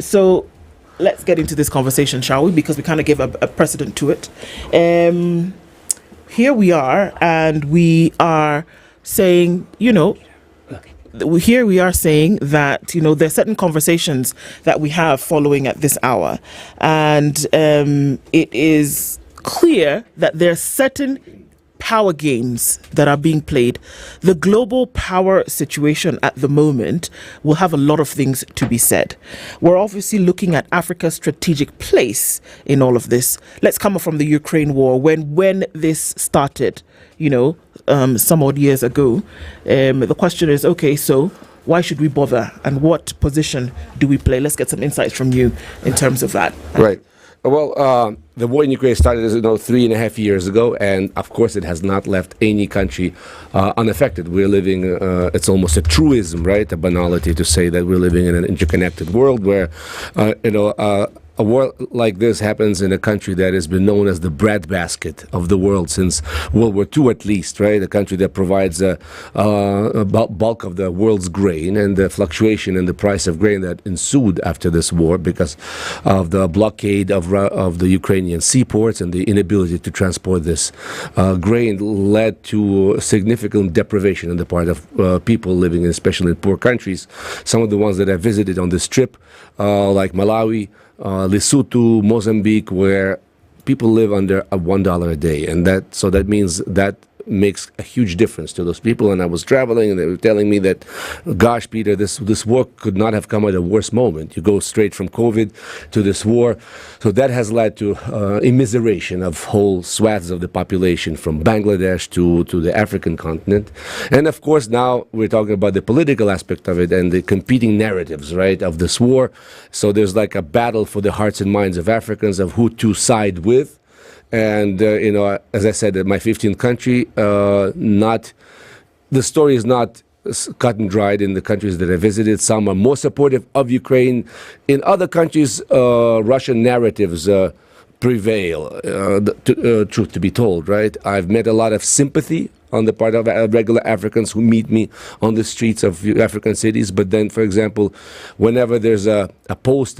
So let's get into this conversation, shall we? Because we kind of gave a precedent to it. Here we are, and we are saying, that, there are certain conversations that we have following at this hour, and it is clear that there are certain power games that are being played. The global power situation at the moment will have a lot of things to be said. We're obviously looking at Africa's strategic place in all of this. Let's come from the Ukraine war. When this started, some odd years ago, the question is, okay, so why should we bother, and what position do we play? Let's get some insights from you in terms of that. Right. Well, the war in Ukraine started, 3.5 years ago, and of course it has not left any country unaffected. We're living, it's almost a truism, right? A banality to say that we're living in an interconnected world where, a war like this happens in a country that has been known as the breadbasket of the world since World War II, at least, right? A country that provides a bulk of the world's grain, and the fluctuation in the price of grain that ensued after this war because of the blockade of the Ukrainian seaports and the inability to transport this grain led to significant deprivation on the part of people living, especially in poor countries. Some of the ones that I visited on this trip, like Malawi, Lesotho, Mozambique, where people live under $1 a day, and that means that makes a huge difference to those people. And I was traveling, and they were telling me that, gosh, Peter, this war could not have come at a worse moment. You go straight from COVID to this war. So that has led to immiseration of whole swaths of the population from Bangladesh to the African continent. And of course, now we're talking about the political aspect of it and the competing narratives, right, of this war. So there's like a battle for the hearts and minds of Africans of who to side with. And, as I said, my 15th country, the story is not cut and dried in the countries that I visited. Some are more supportive of Ukraine. In other countries, Russian narratives prevail, truth to be told, right? I've met a lot of sympathy on the part of regular Africans who meet me on the streets of African cities. But then, for example, whenever there's a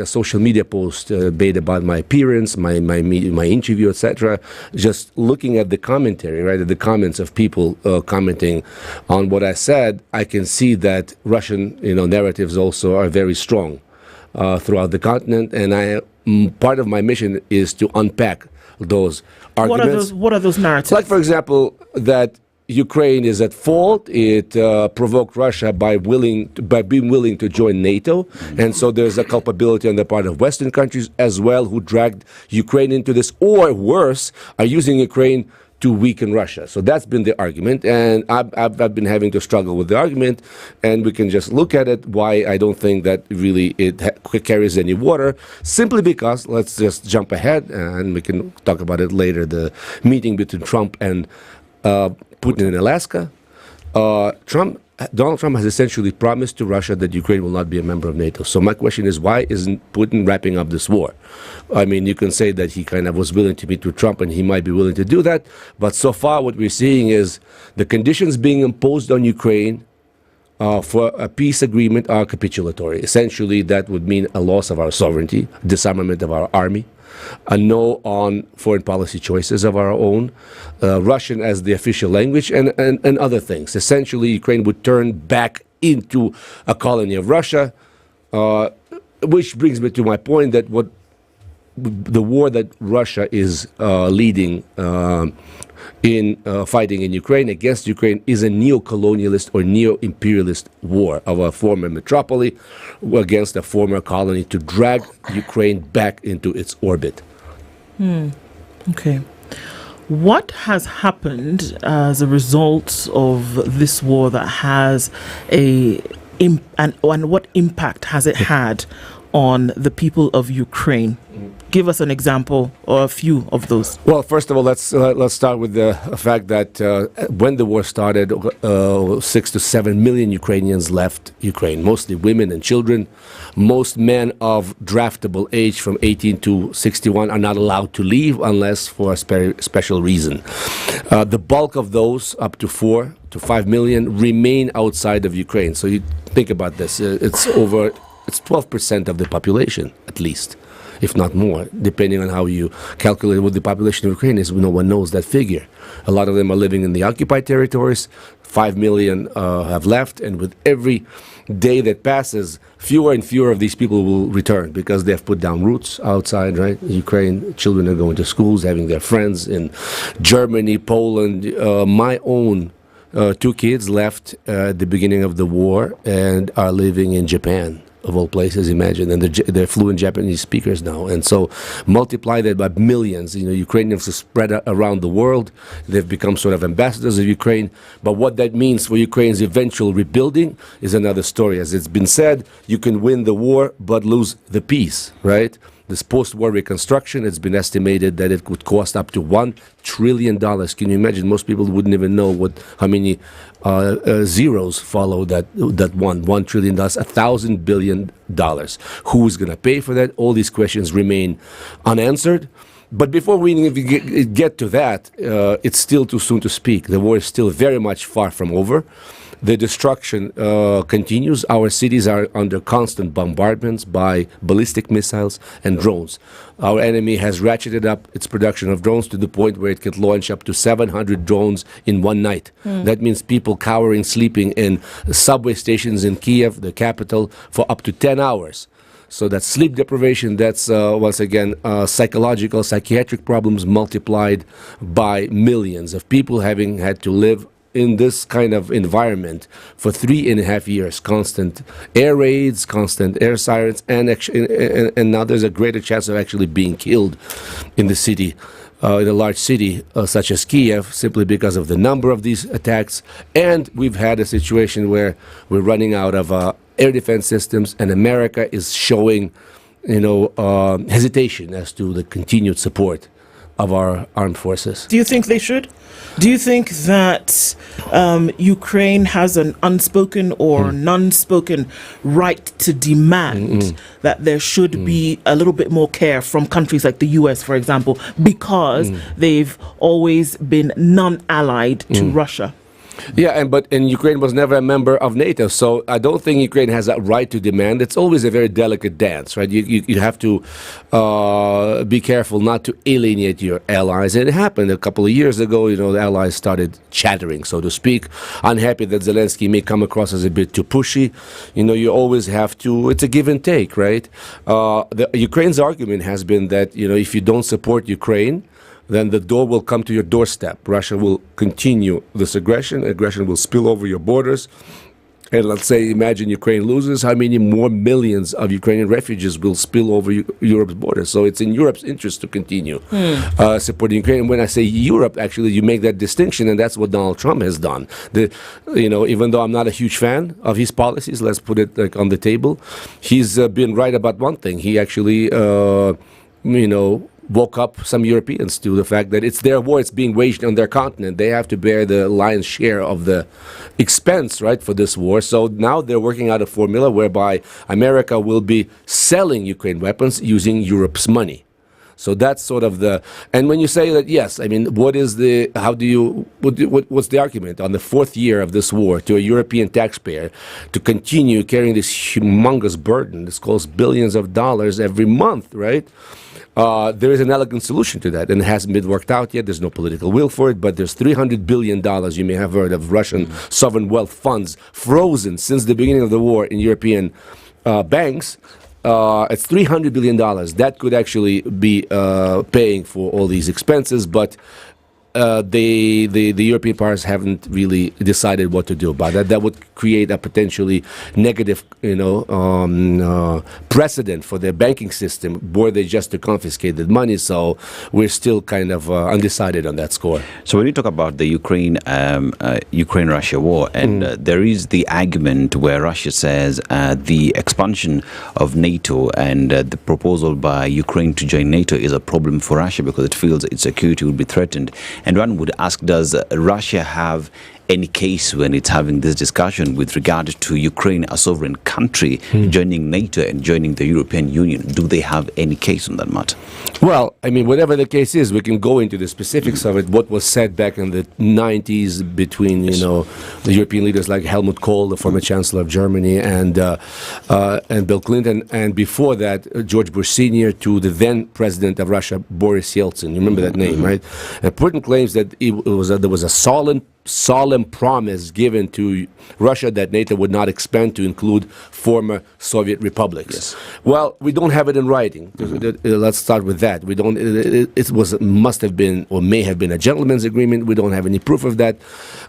social media post made about my appearance, my interview, etc., just looking at the commentary, right, at the comments of people commenting on what I said, I can see that Russian, narratives also are very strong throughout the continent. And part of my mission is to unpack those arguments. What are those narratives? Like, for example, that Ukraine is at fault. It provoked Russia by being willing to join NATO. And so there's a culpability on the part of Western countries as well, who dragged Ukraine into this, or worse, are using Ukraine to weaken Russia. So that's been the argument, and I've been having to struggle with the argument, and we can just look at it, why I don't think that really it carries any water, simply because, let's just jump ahead, and we can talk about it later, the meeting between Trump and Putin in Alaska. Donald Trump has essentially promised to Russia that Ukraine will not be a member of NATO. So my question is, why isn't Putin wrapping up this war? I mean, you can say that he kind of was willing to meet with Trump and he might be willing to do that. But so far what we're seeing is the conditions being imposed on Ukraine for a peace agreement are capitulatory. Essentially, that would mean a loss of our sovereignty, disarmament of our army, a no on foreign policy choices of our own, Russian as the official language, and other things. Essentially, Ukraine would turn back into a colony of Russia, which brings me to my point that the war that Russia is leading in fighting in Ukraine against Ukraine is a neo-colonialist or neo-imperialist war of a former metropoly against a former colony to drag Ukraine back into its orbit. Okay. What has happened as a result of this war that has and what impact has it had on the people of Ukraine? Give us an example or a few of those. Well, first of all, let's start with the fact that when the war started, 6 to 7 million Ukrainians left Ukraine, mostly women and children. Most men of draftable age from 18 to 61 are not allowed to leave unless for a special reason. The bulk of those, up to 4 to 5 million, remain outside of Ukraine. So you think about this. It's 12% of the population, at least, if not more, depending on how you calculate what the population of Ukraine is. No one knows that figure. A lot of them are living in the occupied territories. 5 million have left, and with every day that passes, fewer and fewer of these people will return because they have put down roots outside, right? Ukraine, children are going to schools, having their friends in Germany, Poland. My own 2 kids left at the beginning of the war and are living in Japan, of all places, imagine, and they're fluent Japanese speakers now, and so multiply that by millions. Ukrainians are spread around the world. They've become sort of ambassadors of Ukraine, but what that means for Ukraine's eventual rebuilding is another story. As it's been said, you can win the war but lose the peace, right? This post-war reconstruction, it's been estimated that it could cost up to $1 trillion. Can you imagine? Most people wouldn't even know how many zeros follow that $1 trillion, $1,000 billion. Who's going to pay for that? All these questions remain unanswered. But before we even get to that, it's still too soon to speak. The war is still very much far from over. The destruction continues. Our cities are under constant bombardments by ballistic missiles and drones. Our enemy has ratcheted up its production of drones to the point where it can launch up to 700 drones in one night. That means people cowering, sleeping in subway stations in Kiev, the capital, for up to 10 hours. So that's sleep deprivation, that's once again psychological, psychiatric problems multiplied by millions of people having had to live in this kind of environment for 3.5 years. Constant air raids, constant air sirens, and now there's a greater chance of actually being killed in the city, in a large city such as Kiev, simply because of the number of these attacks. And we've had a situation where we're running out of air defense systems, and America is showing, hesitation as to the continued support of our armed forces. Do you think they should? Do you think that Ukraine has an unspoken or non-spoken right to demand that there should be a little bit more care from countries like the US, for example, because they've always been non-allied to Russia? Yeah, and Ukraine was never a member of NATO, so I don't think Ukraine has that right to demand. It's always a very delicate dance, right? You have to be careful not to alienate your allies. And it happened a couple of years ago. The allies started chattering, so to speak. Unhappy that Zelensky may come across as a bit too pushy. You always have to. It's a give and take, right? Ukraine's argument has been that if you don't support Ukraine, then the door will come to your doorstep. Russia will continue this aggression. Aggression will spill over your borders. And let's say, imagine Ukraine loses, how many more millions of Ukrainian refugees will spill over Europe's borders? So it's in Europe's interest to continue supporting Ukraine. And when I say Europe, actually, you make that distinction, and that's what Donald Trump has done. Even though I'm not a huge fan of his policies, let's put it on the table, he's been right about one thing. He actually, woke up some Europeans to the fact that it's their war, it's being waged on their continent. They have to bear the lion's share of the expense, right, for this war. So now they're working out a formula whereby America will be selling Ukraine weapons using Europe's money. So that's sort of and when you say that, yes, I mean, what's the argument on the fourth year of this war to a European taxpayer to continue carrying this humongous burden? This costs billions of dollars every month, right? There is an elegant solution to that, and it hasn't been worked out yet. There's no political will for it, but there's $300 billion, you may have heard of, Russian sovereign wealth funds frozen since the beginning of the war in European banks. It's $300 billion. That could actually be paying for all these expenses, but the European powers haven't really decided what to do about that. That would create a potentially negative, precedent for their banking system, were they just to confiscate the money. So we're still kind of undecided on that score. So when you talk about the Ukraine-Russia war, and there is the argument where Russia says the expansion of NATO and the proposal by Ukraine to join NATO is a problem for Russia because it feels its security will be threatened. And one would ask, does Russia have any case when it's having this discussion with regard to Ukraine, a sovereign country, joining NATO and joining the European Union? Do they have any case on that matter? Well, I mean, whatever the case is, we can go into the specifics of it, what was said back in the 90s between, the European leaders like Helmut Kohl, the former Chancellor of Germany, and Bill Clinton, and before that, George Bush Sr. to the then President of Russia, Boris Yeltsin. You remember that name, right? And Putin claims that there was a solemn promise given to Russia that NATO would not expand to include former Soviet republics. Yes. Well, we don't have it in writing. Let's start with that. We don't. It must have been or may have been a gentleman's agreement. We don't have any proof of that.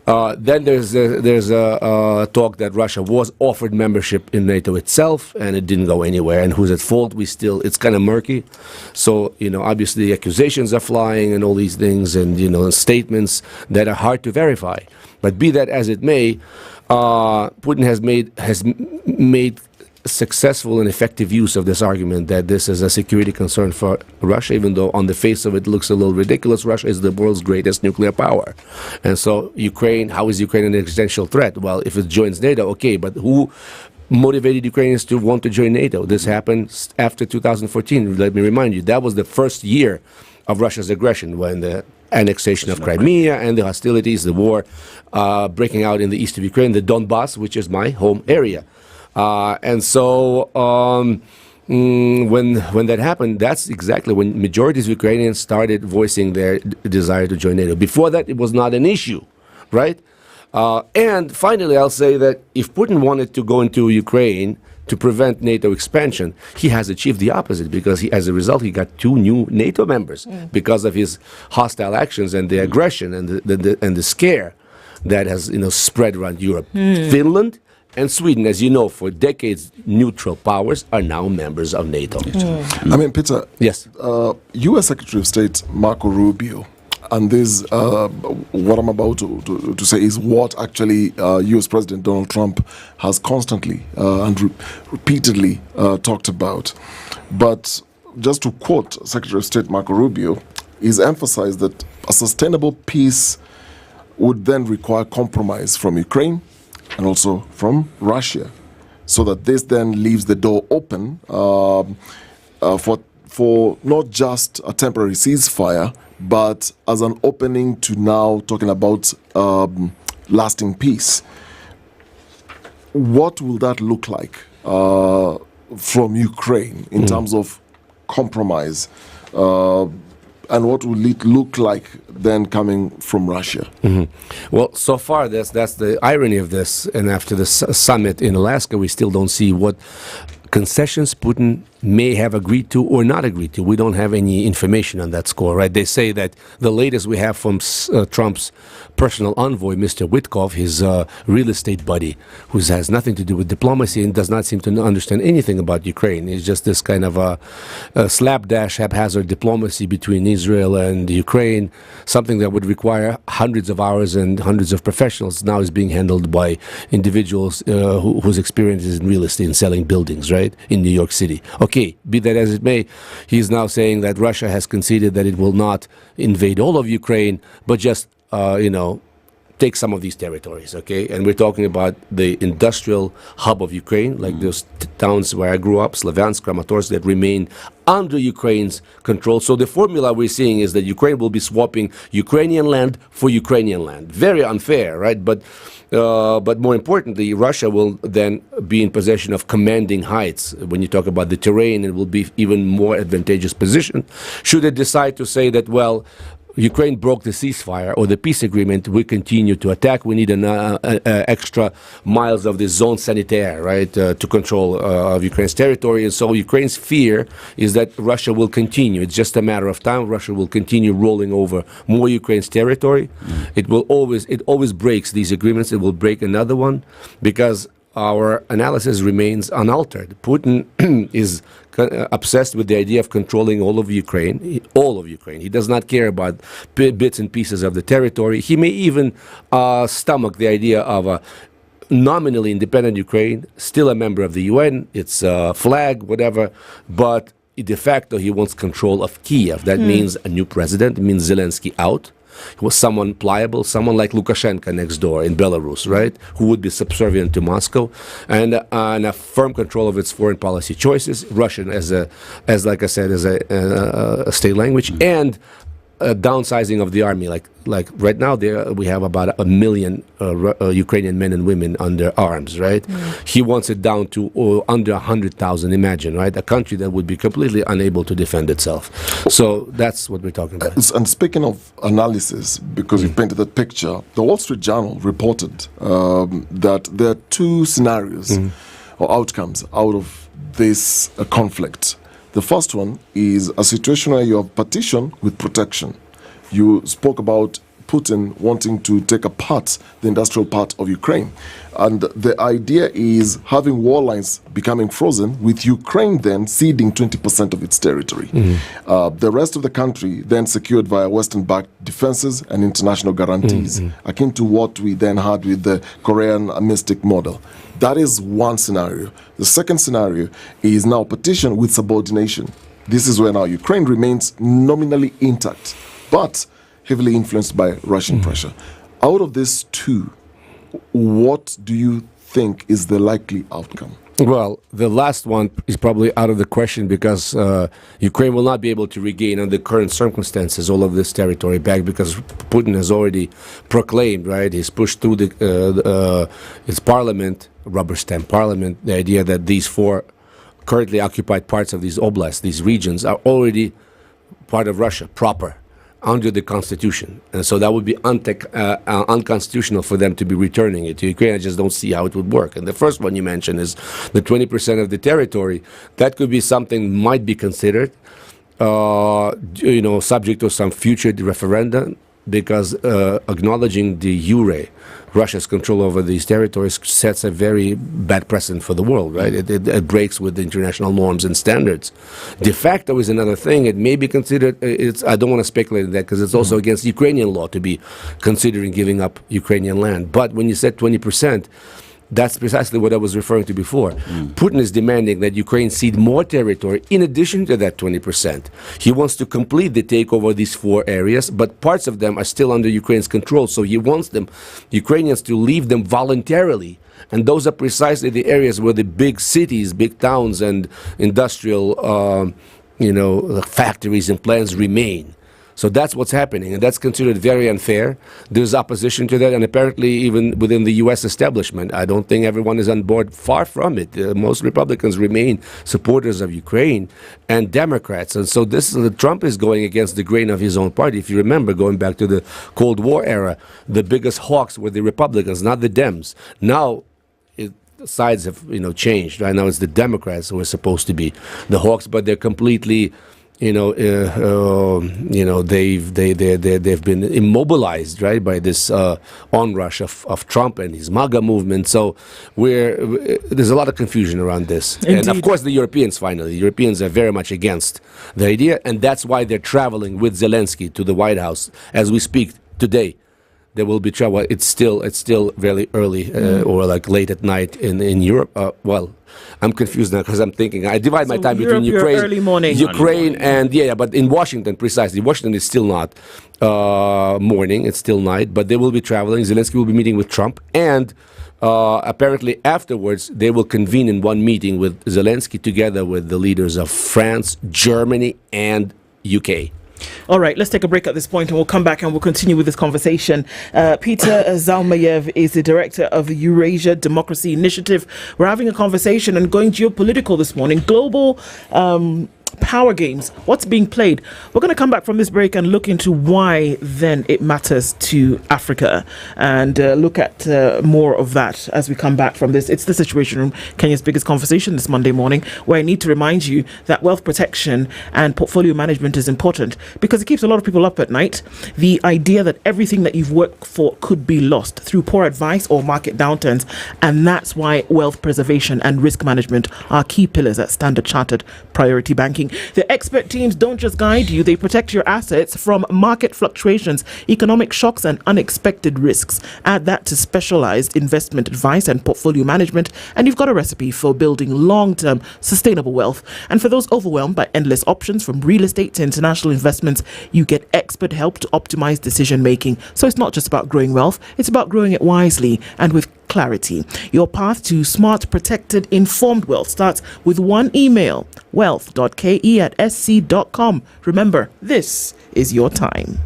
Then there's a talk that Russia was offered membership in NATO itself, and it didn't go anywhere. And who's at fault? It's kind of murky. So obviously accusations are flying and all these things, and statements that are hard to verify. But be that as it may, Putin has made successful and effective use of this argument that this is a security concern for Russia, even though on the face of it looks a little ridiculous. Russia is the world's greatest nuclear power. And so how is Ukraine an existential threat? Well, if it joins NATO, okay, but who motivated Ukrainians to want to join NATO? This happened after 2014. Let me remind you, that was the first year of Russia's aggression, when the annexation of Crimea and the hostilities, the war breaking out in the east of Ukraine, the Donbass, which is my home area. And so when that happened, that's exactly when majorities of Ukrainians started voicing their desire to join NATO. Before that, it was not an issue, right? And finally, I'll say that if Putin wanted to go into Ukraine to prevent NATO expansion, he has achieved the opposite, because as a result, he got 2 new NATO members because of his hostile actions and the aggression and the scare that has spread around Europe. Finland and Sweden, as you know, for decades, neutral powers are now members of NATO. I mean, Peter. Yes. U.S. Secretary of State Marco Rubio, and this, what I'm about to say is what actually U.S. President Donald Trump has constantly and repeatedly talked about. But just to quote Secretary of State Marco Rubio, he's emphasized that a sustainable peace would then require compromise from Ukraine and also from Russia, so that this then leaves the door open for not just a temporary ceasefire, but as an opening to now talking about lasting peace. What will that look like from Ukraine in terms of compromise? And what will it look like then coming from Russia? Well, so far, that's the irony of this. And after the summit in Alaska, we still don't see what concessions Putin may have agreed to or not agreed to. We don't have any information on that score, right? They say that the latest we have from Trump's personal envoy, Mr. Witkoff, his real estate buddy, who has nothing to do with diplomacy and does not seem to understand anything about Ukraine. It's just this kind of a slapdash, haphazard diplomacy between Israel and Ukraine, something that would require hundreds of hours and hundreds of professionals, now is being handled by individuals whose experience is in real estate and selling buildings, right, in New York City. Okay. Okay, be that as it may, he's now saying that Russia has conceded that it will not invade all of Ukraine, but just, take some of these territories, okay? And we're talking about the industrial hub of Ukraine, like those towns where I grew up, Slavyansk, Kramatorsk, that remain under Ukraine's control. So the formula we're seeing is that Ukraine will be swapping Ukrainian land for Ukrainian land. Very unfair, right? But more importantly, Russia will then be in possession of commanding heights. When you talk about the terrain, it will be even more advantageous position. Should it decide to say that, well, Ukraine broke the ceasefire or the peace agreement, we continue to attack. We need an extra miles of the zone sanitaire, right, to control of Ukraine's territory. And so Ukraine's fear is that Russia will continue. It's just a matter of time. Russia will continue rolling over more Ukraine's territory. It always breaks these agreements. It will break another one because our analysis remains unaltered. Putin is obsessed with the idea of controlling all of Ukraine. He does not care about bits and pieces of the territory. He may even stomach the idea of a nominally independent Ukraine, still a member of the UN, its flag, whatever, but de facto he wants control of Kiev. That means a new president. It means Zelensky out. He was someone pliable, someone like Lukashenko next door in Belarus, right, who would be subservient to Moscow, and a firm control of its foreign policy choices, Russian as a state language, and downsizing of the army. Like right now, we have about 1 million Ukrainian men and women under arms, right? He wants it down to under 100,000. Imagine, right? A country that would be completely unable to defend itself. So that's what we're talking about. And speaking of analysis, because you painted that picture, the Wall Street Journal reported that there are two scenarios or outcomes out of this conflict. The first one is a situation where you have partition with protection. You spoke about Putin wanting to take apart the industrial part of Ukraine. And the idea is having war lines becoming frozen, with Ukraine then ceding 20% of its territory. The rest of the country then secured via Western-backed defenses and international guarantees, akin to what we then had with the Korean mystic model. That is one scenario. The second scenario is now partition with subordination. This is where now Ukraine remains nominally intact, but heavily influenced by Russian pressure. Out of these two, what do you think is the likely outcome? Well, the last one is probably out of the question because Ukraine will not be able to regain under current circumstances all of this territory back because Putin has already proclaimed, right, he's pushed through his parliament, rubber stamp parliament, the idea that these four currently occupied parts of these oblasts, these regions, are already part of Russia proper, under the constitution, and so that would be unconstitutional for them to be returning it to Ukraine. I just don't see how it would work. And the first one you mentioned is the 20% of the territory. That could be something might be considered, subject to some future referendum, because acknowledging de jure Russia's control over these territories sets a very bad precedent for the world, right? It breaks with the international norms and standards. De facto is another thing. It may be considered, I don't want to speculate on that because it's also against Ukrainian law to be considering giving up Ukrainian land. But when you said 20%, that's precisely what I was referring to before. Putin is demanding that Ukraine cede more territory in addition to that 20%. He wants to complete the takeover of these four areas, but parts of them are still under Ukraine's control. So he wants Ukrainians to leave them voluntarily. And those are precisely the areas where the big cities, big towns, and industrial, factories and plants remain. So that's what's happening, and that's considered very unfair. There's opposition to that, and apparently even within the U.S. establishment. I don't think everyone is on board. Far from it. Most Republicans remain supporters of Ukraine and Democrats. And so Trump is going against the grain of his own party. If you remember, going back to the Cold War era, the biggest hawks were the Republicans, not the Dems. Now, sides have changed. Right now it's the Democrats who are supposed to be the hawks, but they're completely they've been immobilized, right, by this onrush of Trump and his MAGA movement. So there's a lot of confusion around this. Indeed. And of course the Europeans are very much against the idea, and that's why they're traveling with Zelensky to the White House as we speak today. there will be travel. It's still very early or like late at night in Europe. I'm confused now because I'm thinking I divide my time between Ukraine, early morning. And but in Washington precisely. Washington is still not morning; it's still night. But they will be traveling. Zelensky will be meeting with Trump, and apparently afterwards they will convene in one meeting with Zelensky together with the leaders of France, Germany, and UK. All right, let's take a break at this point and we'll come back and we'll continue with this conversation. Peter Zalmayev is the director of the Eurasia Democracy Initiative. We're having a conversation and going geopolitical this morning. Global power games, what's being played? We're going to come back from this break and look into why then it matters to Africa and look at more of that as we come back from this. It's the Situation Room, Kenya's biggest conversation this Monday morning, where I need to remind you that wealth protection and portfolio management is important because it keeps a lot of people up at night. The idea that everything that you've worked for could be lost through poor advice or market downturns, and that's why wealth preservation and risk management are key pillars at Standard Chartered Priority Banking. The expert teams don't just guide you, they protect your assets from market fluctuations, economic shocks and unexpected risks. Add that to specialized investment advice and portfolio management, and you've got a recipe for building long-term sustainable wealth. And for those overwhelmed by endless options from real estate to international investments, you get expert help to optimize decision making. So it's not just about growing wealth, it's about growing it wisely and with clarity. Your path to smart, protected, informed wealth starts with one email: wealth.ke@sc.com. Remember, this is your time.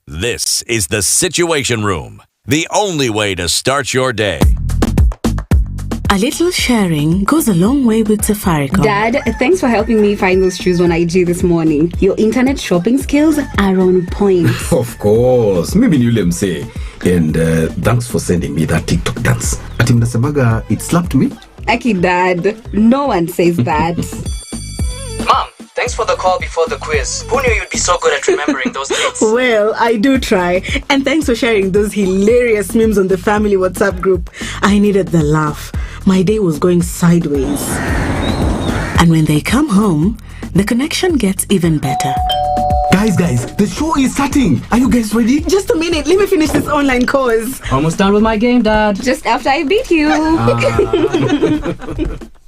This is the Situation Room, the only way to start your day. A little sharing goes a long way with Safaricom. Dad, thanks for helping me find those shoes on IG this morning. Your internet shopping skills are on point. Of course. Maybe you say. And thanks for sending me that TikTok dance. Atim Nasemaga, it slapped me. Aki, Dad, no one says that. Mom, thanks for the call before the quiz. Who knew you'd be so good at remembering those dates? Well, I do try. And thanks for sharing those hilarious memes on the family WhatsApp group. I needed the laugh. My day was going sideways. And when they come home, the connection gets even better. Guys, the show is starting. Are you guys ready? Just a minute. Let me finish this online course. Almost done with my game, Dad. Just after I beat you.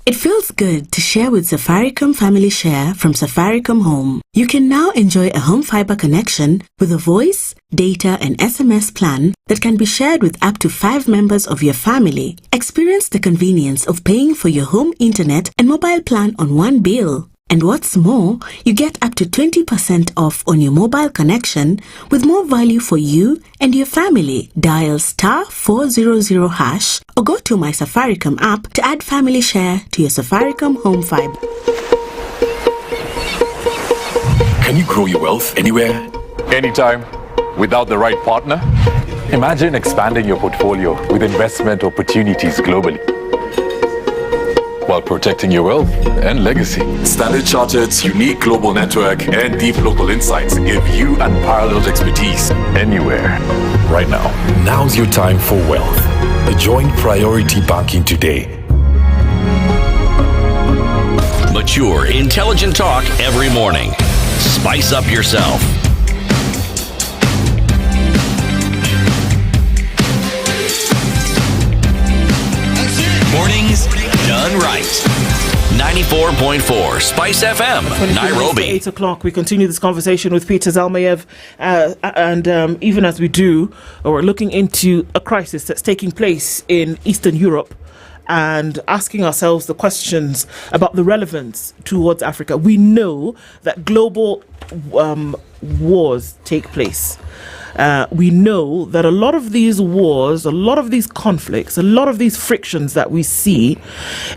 It feels good to share with Safaricom Family Share from Safaricom Home. You can now enjoy a home fiber connection with a voice, data and SMS plan that can be shared with up to 5 members of your family. Experience the convenience of paying for your home internet and mobile plan on one bill. And what's more, you get up to 20% off on your mobile connection with more value for you and your family. Dial *400# or go to My Safaricom app to add Family Share to your Safaricom Home Fiber. Can you grow your wealth anywhere? Anytime, without the right partner? Imagine expanding your portfolio with investment opportunities globally, while protecting your wealth and legacy. Standard Chartered's unique global network and deep local insights give you unparalleled expertise anywhere, right now. Now's your time for wealth. Join Priority Banking today. Mature, intelligent talk every morning. Spice up yourself. Mornings done right. 94.4 Spice FM, Nairobi. 8 o'clock. We continue this conversation with Peter Zalmayev. And even as we do, we're looking into a crisis that's taking place in Eastern Europe and asking ourselves the questions about the relevance towards Africa. We know that global wars take place. We know that a lot of these wars, a lot of these conflicts, a lot of these frictions that we see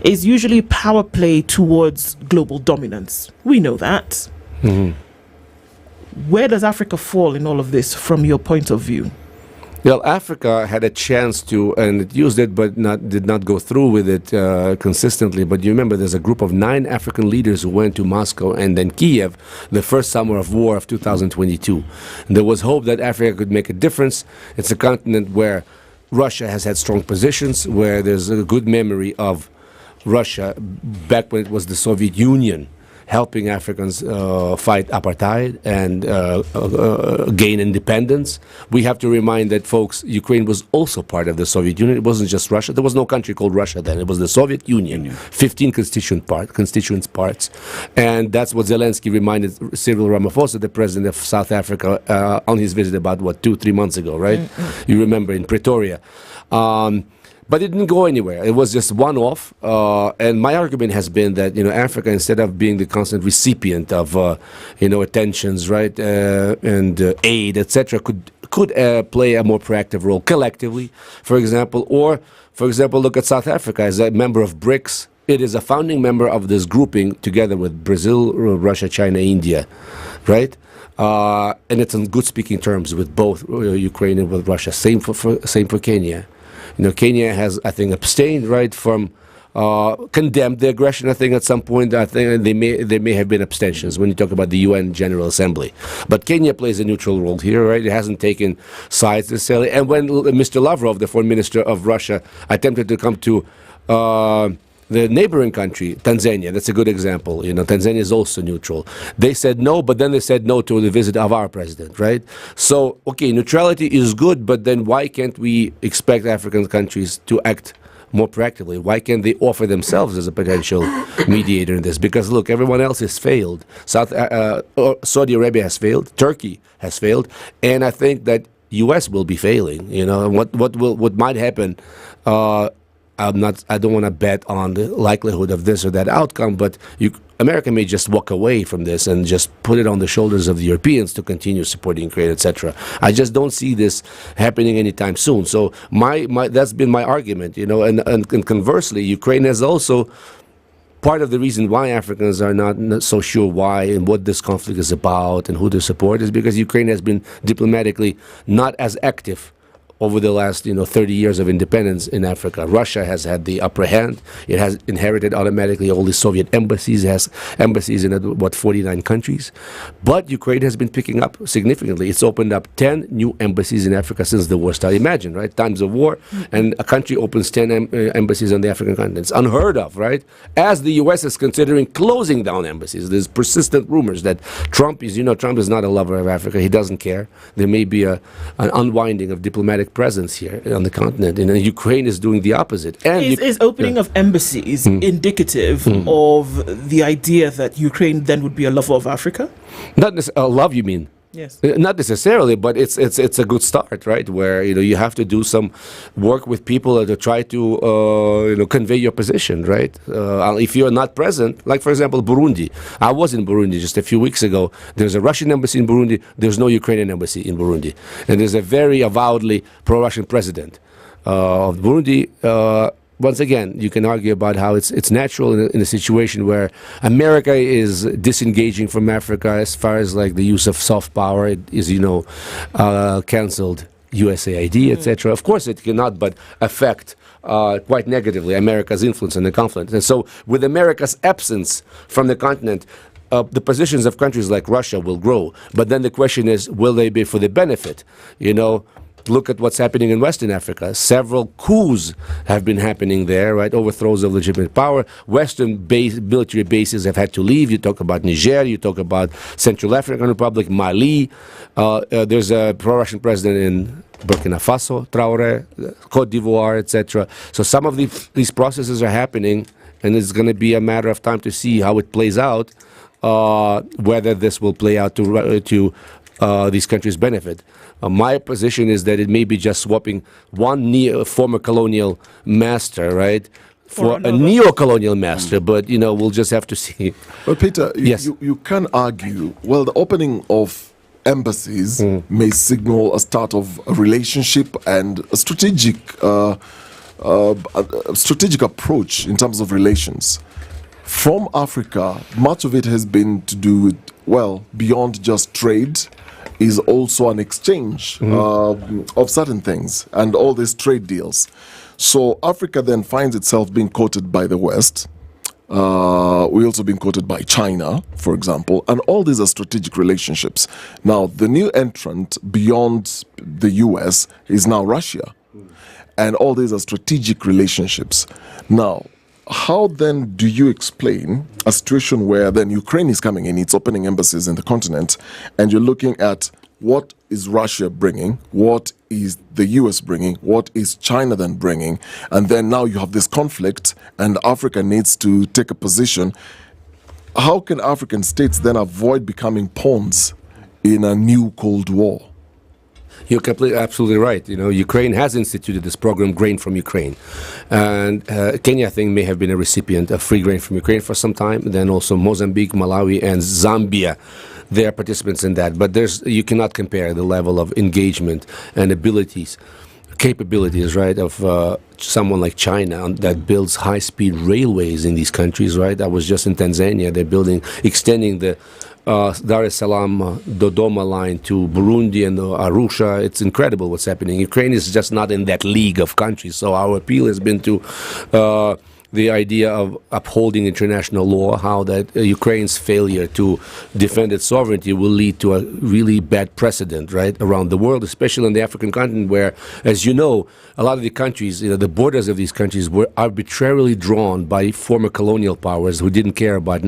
is usually power play towards global dominance. We know that. Mm-hmm. Where does Africa fall in all of this from your point of view? Well, Africa had a chance to, and it used it, but did not go through with it consistently. But you remember, there's a group of 9 African leaders who went to Moscow and then Kiev the first summer of war of 2022. And there was hope that Africa could make a difference. It's a continent where Russia has had strong positions, where there's a good memory of Russia back when it was the Soviet Union. helping Africans fight apartheid and gain independence. We have to remind that, folks, Ukraine was also part of the Soviet Union. It wasn't just Russia. There was no country called Russia then. It was the Soviet Union, 15 constituent parts. And that's what Zelensky reminded Cyril Ramaphosa, the president of South Africa, on his visit about, 2-3 months ago, right? You remember, in Pretoria. But it didn't go anywhere. It was just one-off. And my argument has been that, Africa, instead of being the constant recipient of, attentions, right, and aid, etc., could play a more proactive role collectively, for example. Or, for example, look at South Africa as a member of BRICS. It is a founding member of this grouping together with Brazil, Russia, China, India, right? And it's on good speaking terms with both Ukraine and with Russia. Same for Kenya. Kenya has, I think, abstained, right, from condemned the aggression. I think at some point, I think there may have been abstentions when you talk about the UN General Assembly. But Kenya plays a neutral role here, right? It hasn't taken sides necessarily. And when Mr. Lavrov, the foreign minister of Russia, attempted to come to the neighboring country, Tanzania, that's a good example. Tanzania is also neutral. They said no, but then they said no to the visit of our president, right? So, okay, neutrality is good, but then why can't we expect African countries to act more proactively? Why can't they offer themselves as a potential mediator in this? Because, look, everyone else has failed. Saudi Arabia has failed. Turkey has failed. And I think that U.S. will be failing. What might happen, I don't want to bet on the likelihood of this or that outcome, but America may just walk away from this and just put it on the shoulders of the Europeans to continue supporting Ukraine, etc. I just don't see this happening anytime soon. So that's been my argument, and conversely, Ukraine has also part of the reason why Africans are not so sure why and what this conflict is about and who to support is because Ukraine has been diplomatically not as active over the last 30 years of independence in Africa. Russia has had the upper hand. It has inherited automatically all the Soviet embassies. It has embassies in 49 countries. But Ukraine has been picking up significantly. It's opened up 10 new embassies in Africa since the war started. Imagine, right? Times of war, and a country opens 10 embassies on the African continent. It's unheard of, right? As the U.S. is considering closing down embassies. There's persistent rumors that Trump is not a lover of Africa. He doesn't care. There may be an unwinding of diplomatic presence here on the continent, and Ukraine is doing the opposite. And is opening of embassies indicative of the idea that Ukraine then would be a lover of Africa? Not love, you mean? Yes. Not necessarily, but it's a good start, right? Where you have to do some work with people to try to convey your position, right? If you're not present, like for example Burundi. I was in Burundi just a few weeks ago. There's a Russian embassy in Burundi. There's no Ukrainian embassy in Burundi, and there's a very avowedly pro-Russian president of Burundi. Once again, you can argue about how it's natural in a situation where America is disengaging from Africa as far as like the use of soft power. It is, canceled USAID, etc. Of course, it cannot but affect quite negatively America's influence in the conflict. And so, with America's absence from the continent, the positions of countries like Russia will grow. But then the question is, will they be for the benefit? Look at what's happening in Western Africa. Several coups have been happening there, right? Overthrows of legitimate power. Western military bases have had to leave. You talk about Niger, you talk about Central African Republic, Mali. There's a pro-Russian president in Burkina Faso, Traoré, Côte d'Ivoire, etc. So some of these processes are happening, and it's going to be a matter of time to see how it plays out, whether this will play out to these countries' benefit. My position is that it may be just swapping one former colonial master, right, for a neo-colonial master, but we'll just have to see. Well, Peter, yes. you can argue, well, the opening of embassies may signal a start of a relationship and a strategic approach in terms of relations. From Africa, much of it has been to do with, well, beyond just trade, is also an exchange of certain things and all these trade deals. So Africa then finds itself being quoted by the West. We're also being quoted by China, for example, and all these are strategic relationships. Now, the new entrant beyond the US is now Russia, and all these are strategic relationships. Now, how then do you explain a situation where then Ukraine is coming in, it's opening embassies in the continent, and you're looking at what is Russia bringing, what is the US bringing, what is China then bringing, and then now you have this conflict and Africa needs to take a position. How can African states then avoid becoming pawns in a new Cold War? You're absolutely right. Ukraine has instituted this program, Grain from Ukraine. And Kenya, I think, may have been a recipient of free grain from Ukraine for some time. Then also Mozambique, Malawi, and Zambia. They are participants in that. But you cannot compare the level of engagement and capabilities, right, of someone like China that builds high-speed railways in these countries, right? I was just in Tanzania. They're extending the Dar es Salaam, Dodoma line to Burundi and Arusha. It's incredible what's happening. Ukraine is just not in that league of countries. So our appeal has been to the idea of upholding international law, how that Ukraine's failure to defend its sovereignty will lead to a really bad precedent, right, around the world, especially on the African continent, where, as you know, a lot of the countries, the borders of these countries were arbitrarily drawn by former colonial powers who didn't care about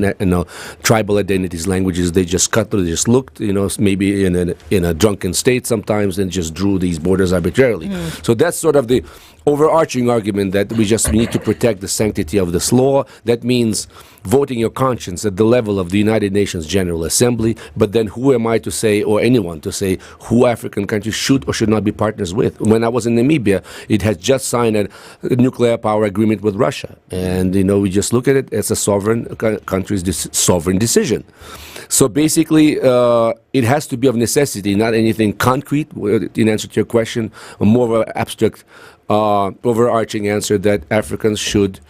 tribal identities, languages. They just cut through, they just looked, maybe in a drunken state sometimes, and just drew these borders arbitrarily. So that's sort of the overarching argument, that we need to protect the sanctity of this law. That means voting your conscience at the level of the United Nations General Assembly. But then who am I to say, or anyone to say, who African countries should or should not be partners with? When I was in Namibia, it had just signed a nuclear power agreement with Russia. And, we just look at it as a sovereign country's sovereign decision. So basically, it has to be of necessity, not anything concrete, in answer to your question, a more of an abstract overarching answer that Africans should,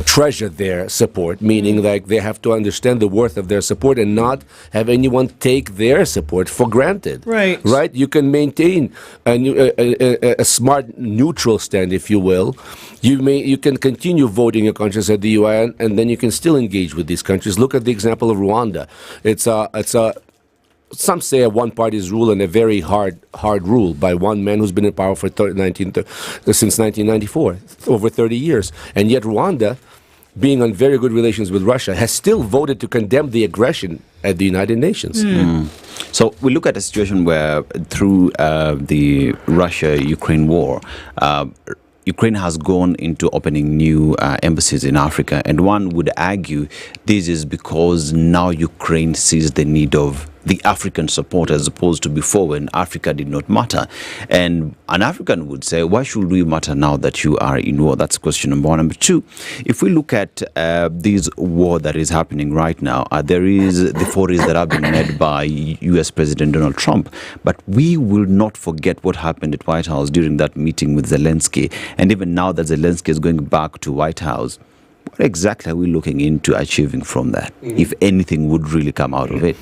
treasure their support, meaning like they have to understand the worth of their support and not have anyone take their support for granted. Right. Right? You can maintain a smart neutral stand, if you will. You can continue voting your conscience at the UN, and then you can still engage with these countries. Look at the example of Rwanda. It's some say a one-party's rule, and a very hard rule by one man who's been in power for since 1994, over 30 years. And yet Rwanda, being on very good relations with Russia, has still voted to condemn the aggression at the United Nations. So we look at a situation where through the Russia-Ukraine war, Ukraine has gone into opening new embassies in Africa, and one would argue this is because now Ukraine sees the need of the African support as opposed to before, when Africa did not matter. And an African would say, why should we matter now that you are in war? That's question number one. Number two, if we look at this war that is happening right now, there is the forays that have been made by US President Donald Trump, but we will not forget what happened at White House during that meeting with Zelensky. And even now that Zelensky is going back to White House, what exactly are we looking into achieving from that, if anything would really come out of it?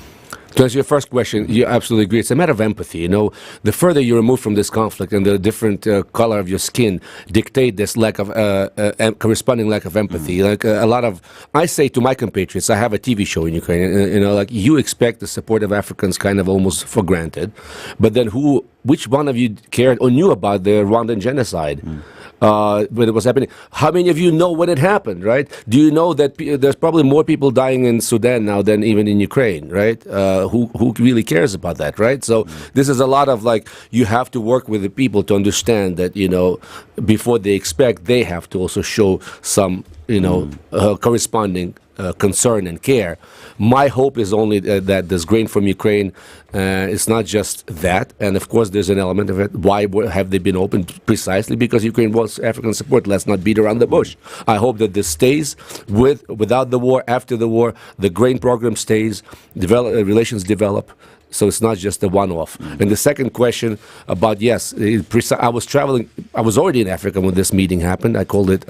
To answer your first question, you absolutely agree. It's a matter of empathy. The further you remove from this conflict, and the different color of your skin dictate this lack of corresponding lack of empathy. Like I say to my compatriots, I have a TV show in Ukraine. You expect the support of Africans kind of almost for granted, but then which one of you cared or knew about the Rwandan genocide? When it was happening? How many of you know when it happened, right? Do you know that there's probably more people dying in Sudan now than even in Ukraine, right? Who really cares about that, right? So this is a lot of you have to work with the people to understand that, before they expect, they have to also show some, corresponding concern and care. My hope is only that this grain from Ukraine, it's not just that, and of course there's an element of it. Why have they been opened? Precisely because Ukraine wants African support. Let's not beat around the bush. I hope that this stays without the war, after the war, the grain program stays, relations develop. So it's not just a one-off. And the second question about, I was already in Africa when this meeting happened. I called it,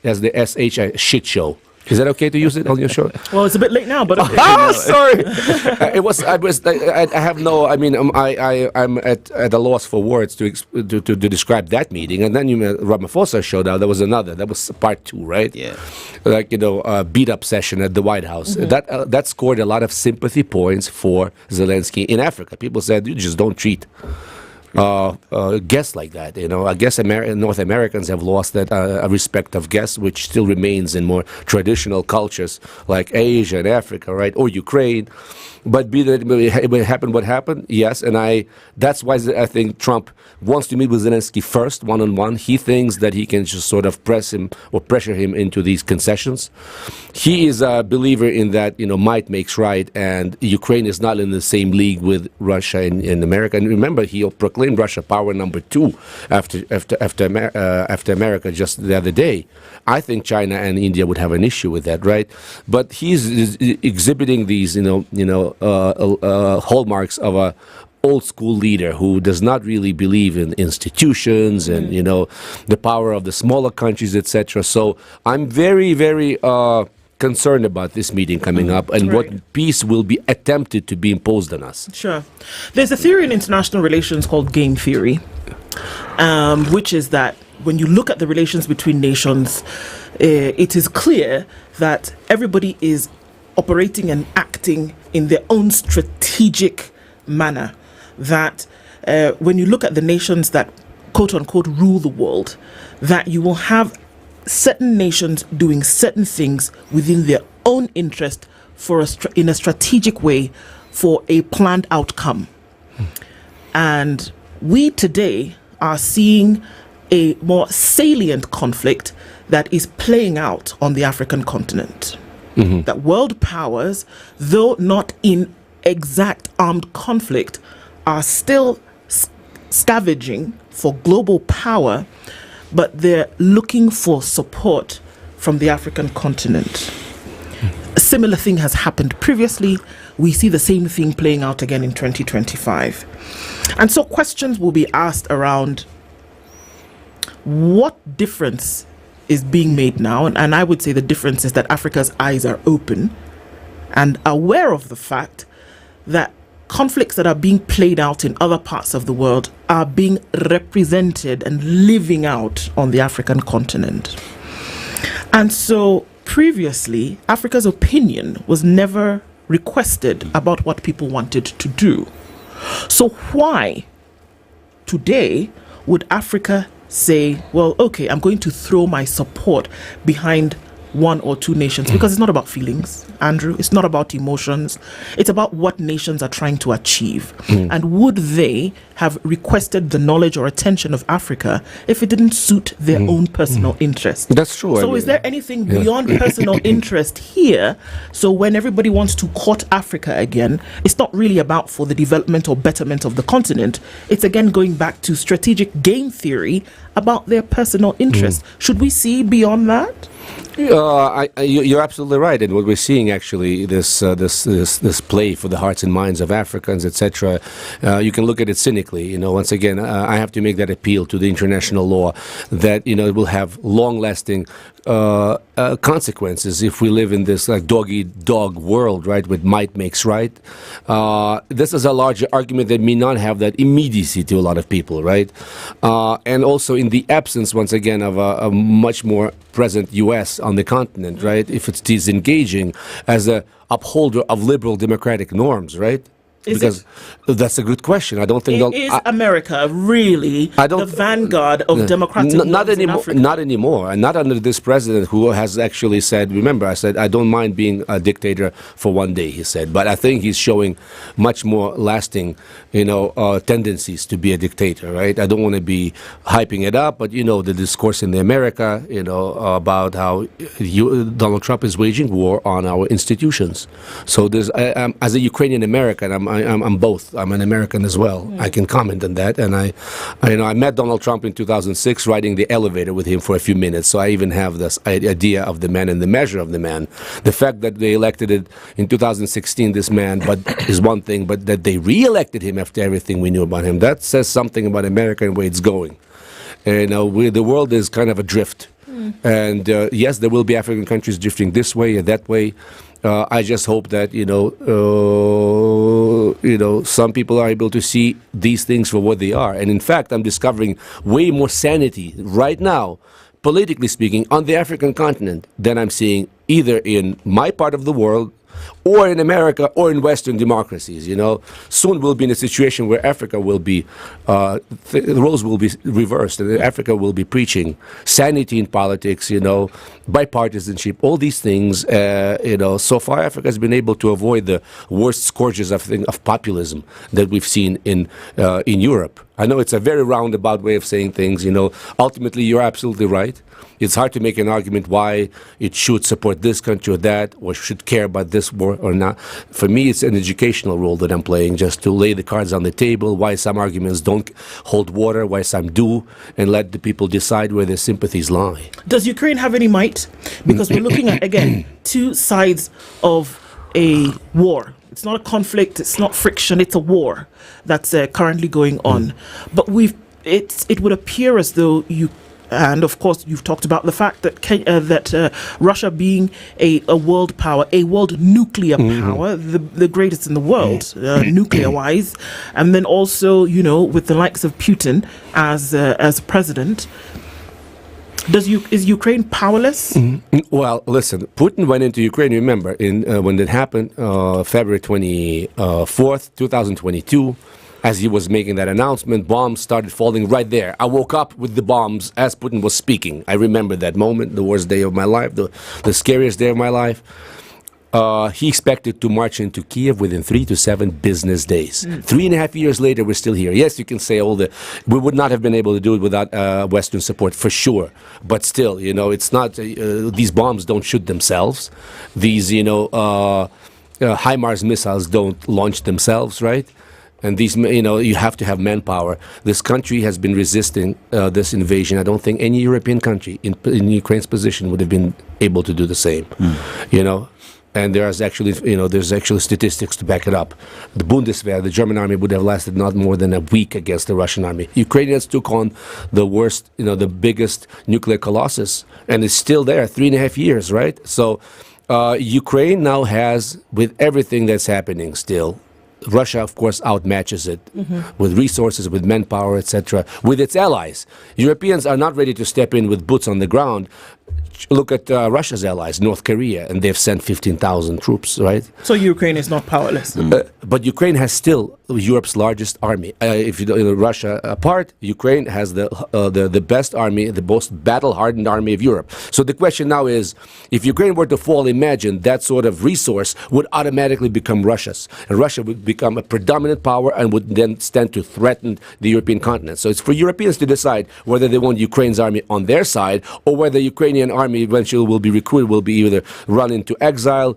as the SH shit show. Is that okay to use it on your show? Well, it's a bit late now, but okay. Sorry. I have no. I mean, I'm at a loss for words to describe that meeting. And then Ramaphosa showed up. There was another. That was part 2, right? Yeah. Beat up session at the White House. That scored a lot of sympathy points for Zelensky in Africa. People said, you just don't treat guests like that. I guess North Americans have lost that respect of guests, which still remains in more traditional cultures like Asia and Africa, right, or Ukraine. But be that it happened, what happened? Yes, and that's why I think Trump wants to meet with Zelensky first, one-on-one. He thinks that he can just sort of press him or pressure him into these concessions. He is a believer in that, might makes right, and Ukraine is not in the same league with Russia and America. And remember, he proclaimed Russia power number 2 after America just the other day. I think China and India would have an issue with that, right? But he's exhibiting these, hallmarks of a old school leader who does not really believe in institutions and the power of the smaller countries, etc. So I'm very, very concerned about this meeting coming up and what peace will be attempted to be imposed on us. Sure. There's a theory in international relations called game theory, which is that when you look at the relations between nations, it is clear that everybody is operating and acting in their own strategic manner. That when you look at the nations that quote unquote rule the world, that you will have certain nations doing certain things within their own interest in a strategic way for a planned outcome. And we today are seeing a more salient conflict that is playing out on the African continent. That world powers, though not in exact armed conflict, are still scavenging for global power, but they're looking for support from the African continent. A similar thing has happened previously. We see the same thing playing out again in 2025. And so questions will be asked around what difference is being made now. And I would say the difference is that Africa's eyes are open and aware of the fact that conflicts that are being played out in other parts of the world are being represented and living out on the African continent. And so previously, Africa's opinion was never requested about what people wanted to do. So why today would Africa say, well, okay, I'm going to throw my support behind one or two nations? Because it's not about feelings, Andrew. It's not about emotions. It's about what nations are trying to achieve. And would they have requested the knowledge or attention of Africa if it didn't suit their own personal interest? That's true. So is there anything beyond personal interest here? So when everybody wants to court Africa again, it's not really about for the development or betterment of the continent. It's again going back to strategic game theory about their personal interest. Should we see beyond that? You're absolutely right, and what we're seeing actually this play for the hearts and minds of Africans, etc. You can look at it cynically. Once again, I have to make that appeal to the international law that it will have long-lasting consequences if we live in this dog-eat-dog world, right? With might makes right. This is a larger argument that may not have that immediacy to a lot of people, right? And also in the absence, once again, of a much more present U.S. on the continent, right? If it's disengaging as a upholder of liberal democratic norms, right? Because that's a good question. I don't think is America really the vanguard of democratic not norms anymore. in Africa? Not anymore, and not under this president who has actually said. Remember, I said I don't mind being a dictator for one day. He said, but I think he's showing much more lasting, tendencies to be a dictator. Right? I don't want to be hyping it up, but the discourse in America, about how Donald Trump is waging war on our institutions. So there's, as a Ukrainian American, I'm both. I'm an American as well. I can comment on that. And I met Donald Trump in 2006, riding the elevator with him for a few minutes. So I even have this idea of the man and the measure of the man. The fact that they elected it in 2016, this man, but is one thing. But that they re-elected him after everything we knew about him, that says something about America and where it's going. And the world is kind of adrift. And yes, there will be African countries drifting this way or that way. I just hope that some people are able to see these things for what they are. And in fact, I'm discovering way more sanity right now, politically speaking, on the African continent than I'm seeing either in my part of the world or in America, or in Western democracies. Soon we'll be in a situation where Africa will be, the roles will be reversed, and Africa will be preaching sanity in politics, bipartisanship, all these things. So far Africa has been able to avoid the worst scourges of populism that we've seen in Europe. I know it's a very roundabout way of saying things. Ultimately, you're absolutely right. It's hard to make an argument why it should support this country or that, or should care about this war or not. For me, it's an educational role that I'm playing, just to lay the cards on the table, why some arguments don't hold water, why some do, and let the people decide where their sympathies lie. Does Ukraine have any might? Because we're looking at, again, two sides of a war. It's not a conflict, it's not friction, it's a war that's currently going on. But it would appear as though and of course you've talked about the fact that Russia being a world power, a world nuclear power, the greatest in the world, nuclear-wise, and then also, with the likes of Putin as president. Is Ukraine powerless? Well, listen, Putin went into Ukraine, remember, when it happened, February 24th, 2022, as he was making that announcement, bombs started falling right there. I woke up with the bombs as Putin was speaking. I remember that moment, the worst day of my life, the scariest day of my life. He expected to march into Kiev within 3 to 7 business days. 3.5 years later, we're still here. Yes, you can say we would not have been able to do it without Western support, for sure. But still, it's not, these bombs don't shoot themselves. These, HIMARS missiles don't launch themselves, right? And these, you have to have manpower. This country has been resisting this invasion. I don't think any European country in Ukraine's position would have been able to do the same, And there's actually statistics to back it up. The Bundeswehr, the German army, would have lasted not more than a week against the Russian army. Ukrainians took on the worst, the biggest nuclear colossus, and it's still there, 3.5 years, right? So Ukraine now has, with everything that's happening still, Russia, of course, outmatches it with resources, with manpower, etc., with its allies. Europeans are not ready to step in with boots on the ground. Look at Russia's allies, North Korea, and they've sent 15,000 troops, right? So Ukraine is not powerless. But Ukraine has still Europe's largest army. If Russia apart, Ukraine has the best army, the most battle-hardened army of Europe. So the question now is, if Ukraine were to fall, imagine that sort of resource would automatically become Russia's. And Russia would become a predominant power and would then stand to threaten the European continent. So it's for Europeans to decide whether they want Ukraine's army on their side, or whether the Ukrainian army eventually will be recruited, will be either run into exile,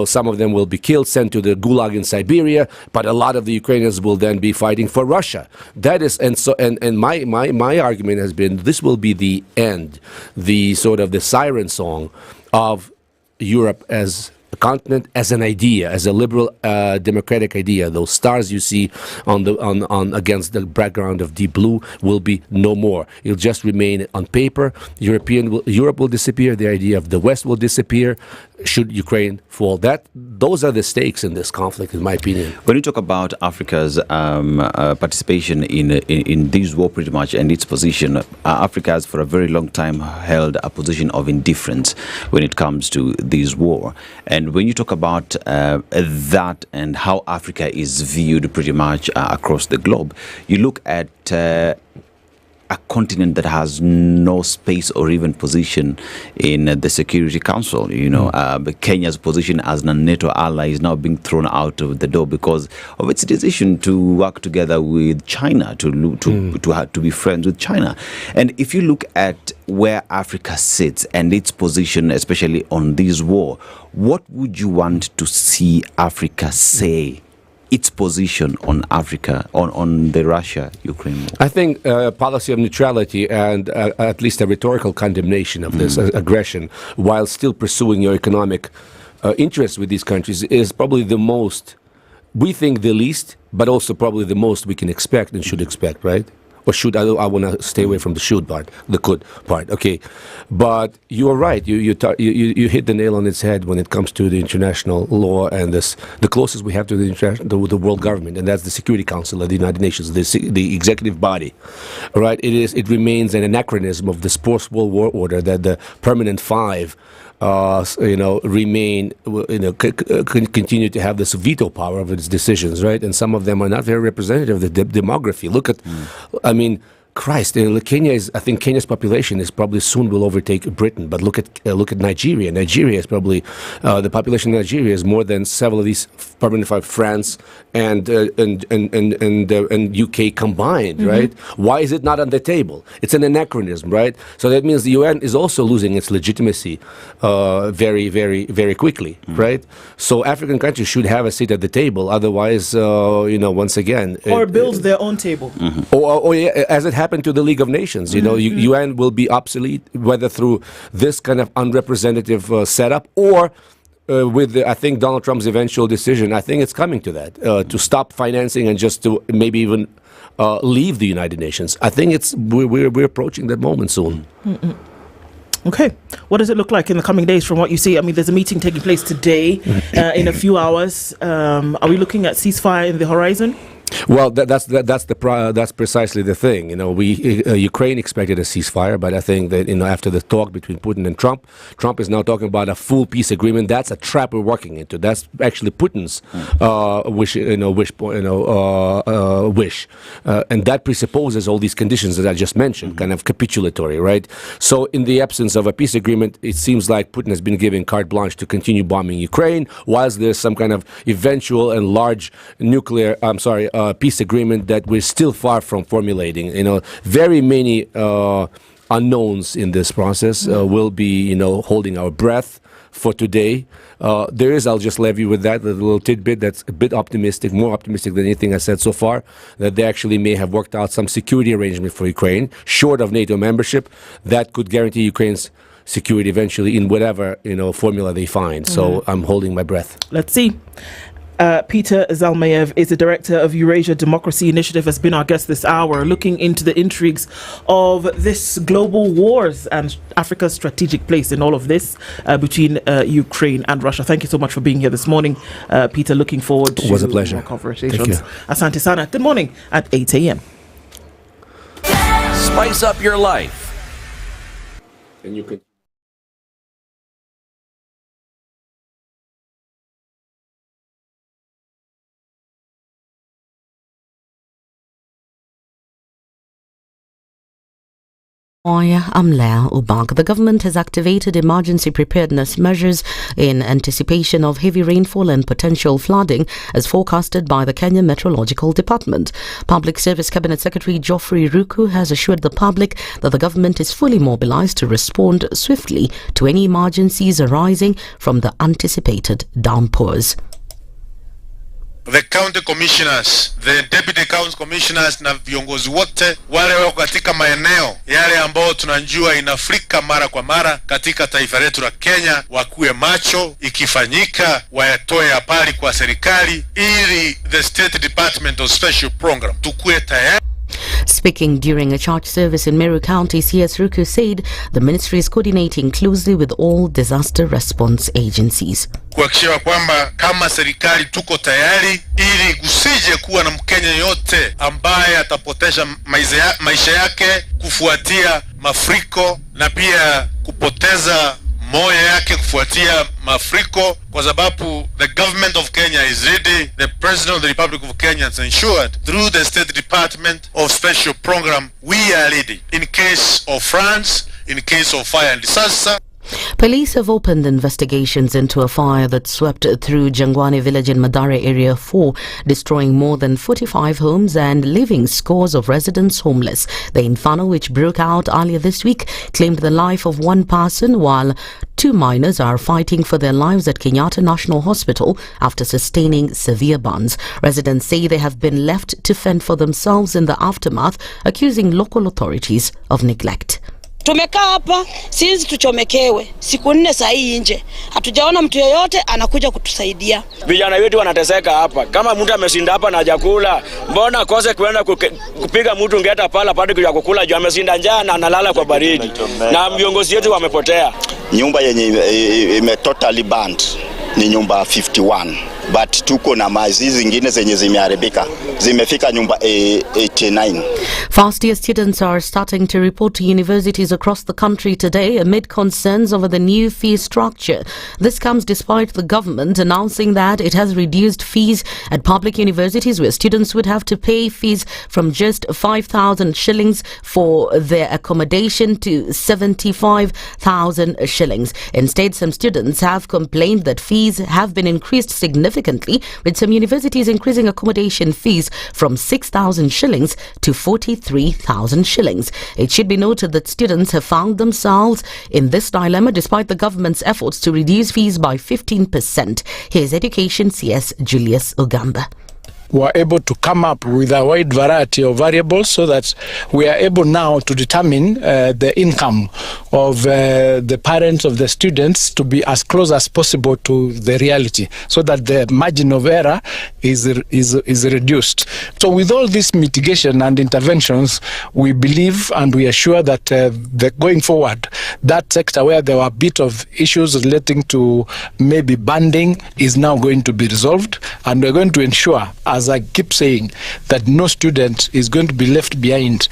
some of them will be killed, sent to the Gulag in Siberia, but a lot of the Ukrainians will then be fighting for Russia. That is, and my argument has been, this will be the end, the sort of the siren song of Europe as a continent, as an idea, as a liberal democratic idea. Those stars you see on against the background of deep blue will be no more. It'll just remain on paper. Europe will disappear. The idea of the West will disappear. Should Ukraine fall, those are the stakes in this conflict, in my opinion. When you talk about Africa's participation in this war, pretty much, and its position, Africa has for a very long time held a position of indifference when it comes to this war. And when you talk about that and how Africa is viewed pretty much across the globe, you look at a continent that has no space or even position in the Security Council. Kenya's position as a NATO ally is now being thrown out of the door because of its decision to work together with China, to be friends with China. And if you look at where Africa sits and its position, especially on this war, what would you want to see Africa say? Its position on Africa, on the Russia-Ukraine war? I think policy of neutrality and at least a rhetorical condemnation of this aggression, while still pursuing your economic interests with these countries, is probably the most, we think the least, but also probably the most we can expect and should expect, right? Or should, I want to stay away from the should part, the could part, okay. But you are right, you hit the nail on its head when it comes to the international law and the closest we have to the world government, and that's the Security Council of the United Nations, the executive body, right? It remains an anachronism of this post-World War order that the permanent five remain, continue to have this veto power of its decisions, right? And some of them are not very representative of the demography. Look at, Christ, I think Kenya's population is probably soon will overtake Britain. But look at Nigeria. Nigeria is probably the population of Nigeria is more than several of these permanent France and UK combined, right? Why is it not on the table? It's an anachronism, right? So that means the UN is also losing its legitimacy very, very, very quickly, right? So African countries should have a seat at the table. Otherwise, once again, or build their own table, or as it happened to the League of Nations, UN will be obsolete whether through this kind of unrepresentative setup or with I think Donald Trump's eventual decision. I think it's coming to that to stop financing and just to maybe even leave the United Nations. I think we're approaching that moment soon. Okay, what does it look like in the coming days from what you see? I mean, there's a meeting taking place today in a few hours. Are we looking at ceasefire in the horizon? Well, that's precisely the thing. Ukraine expected a ceasefire, but I think that after the talk between Putin and Trump is now talking about a full peace agreement. That's a trap we're working into. That's actually Putin's wish, and that presupposes all these conditions that I just mentioned, kind of capitulatory, right? So, in the absence of a peace agreement, it seems like Putin has been given carte blanche to continue bombing Ukraine, whilst there's some kind of eventual and large peace agreement that we're still far from formulating. Very many unknowns in this process. We'll be, holding our breath for today. There is, I'll just leave you with that, a little tidbit that's a bit optimistic, more optimistic than anything I said so far, that they actually may have worked out some security arrangement for Ukraine, short of NATO membership, that could guarantee Ukraine's security eventually in whatever, formula they find. So I'm holding my breath. Let's see. Peter Zalmayev is the director of Eurasia Democracy Initiative, has been our guest this hour, looking into the intrigues of this global wars and Africa's strategic place in all of this between Ukraine and Russia. Thank you so much for being here this morning, Peter. Looking forward to was a pleasure. More conversations. Asante Sana. Good morning at 8 a.m. Spice up your life. And you could. I'm Leah Ubag. The government has activated emergency preparedness measures in anticipation of heavy rainfall and potential flooding as forecasted by the Kenya Meteorological Department. Public Service Cabinet Secretary Geoffrey Ruku has assured the public that the government is fully mobilized to respond swiftly to any emergencies arising from the anticipated downpours. The county commissioners, the deputy county commissioners na viongozi wote wale wako katika maeneo yale ambao tunajua inafurika mara kwa mara katika taifa letu la Kenya, wakuwe macho, ikifanyika wayatoe habari kwa serikali ili the State Department of Special Program tukue tayari. Speaking during a church service in Meru County, CS Ruku said the ministry is coordinating closely with all disaster response agencies. Kuhakikisha kwamba kama serikali tuko tayari ili kusije kuwa na Mkenya yote ambaye atapoteza maisha yake kufuatia mafuriko na pia kupoteza moyo yake kufuatia mafuriko, kwa sababu the government of Kenya is ready. The President of the Republic of Kenya has ensured through the State Department of Special Program we are ready in case of floods, in case of fire and disaster. Police have opened investigations into a fire that swept through Jangwani village in Madare Area 4, destroying more than 45 homes and leaving scores of residents homeless. The inferno, which broke out earlier this week, claimed the life of one person, while 2 minors are fighting for their lives at Kenyatta National Hospital after sustaining severe burns. Residents say they have been left to fend for themselves in the aftermath, accusing local authorities of neglect. Tumekaa hapa sisi tuchomekewe siku 4 saa hii nje, hatujaona mtu yeyote anakuja kutusaidia. Vijana wetu wanateseka hapa. Kama mtu ameshinda hapa na hajakula, mbona kose kwenda kupiga mtu ngeta pala pale ya kukula juu ameshinda njaa na analala kwa baridi, na viongozi wetu wamepotea. Nyumba yenye ime totally burnt ni nyumba 51. but tuko na mazi zingine zenye zimeharibika, zimefika nyumba 89. First year students are starting to report to universities across the country today amid concerns over the new fee structure. This comes despite the government announcing that it has reduced fees at public universities, where students would have to pay fees from just 5,000 shillings for their accommodation to 75,000 shillings. Instead, some students have complained that fees have been increased significantly, with some universities increasing accommodation fees from 6,000 shillings to 43,000 shillings. It should be noted that students have found themselves in this dilemma despite the government's efforts to reduce fees by 15%. Here's Education CS Julius Ogamba. Were able to come up with a wide variety of variables so that we are able now to determine the income of the parents of the students to be as close as possible to the reality, so that the margin of error is reduced. So with all this mitigation and interventions, we believe and we are sure that going forward, that sector where there were a bit of issues relating to maybe banding is now going to be resolved, and we're going to ensure, as I keep saying, that no student is going to be left behind.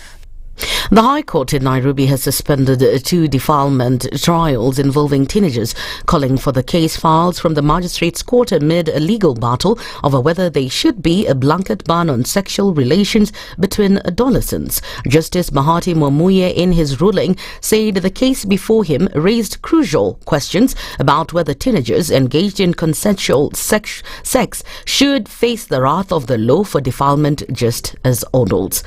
The High Court in Nairobi has suspended 2 defilement trials involving teenagers, calling for the case files from the Magistrates' Court amid a legal battle over whether there should be a blanket ban on sexual relations between adolescents. Justice Bahati Mwamuye, in his ruling, said the case before him raised crucial questions about whether teenagers engaged in consensual sex should face the wrath of the law for defilement just as adults.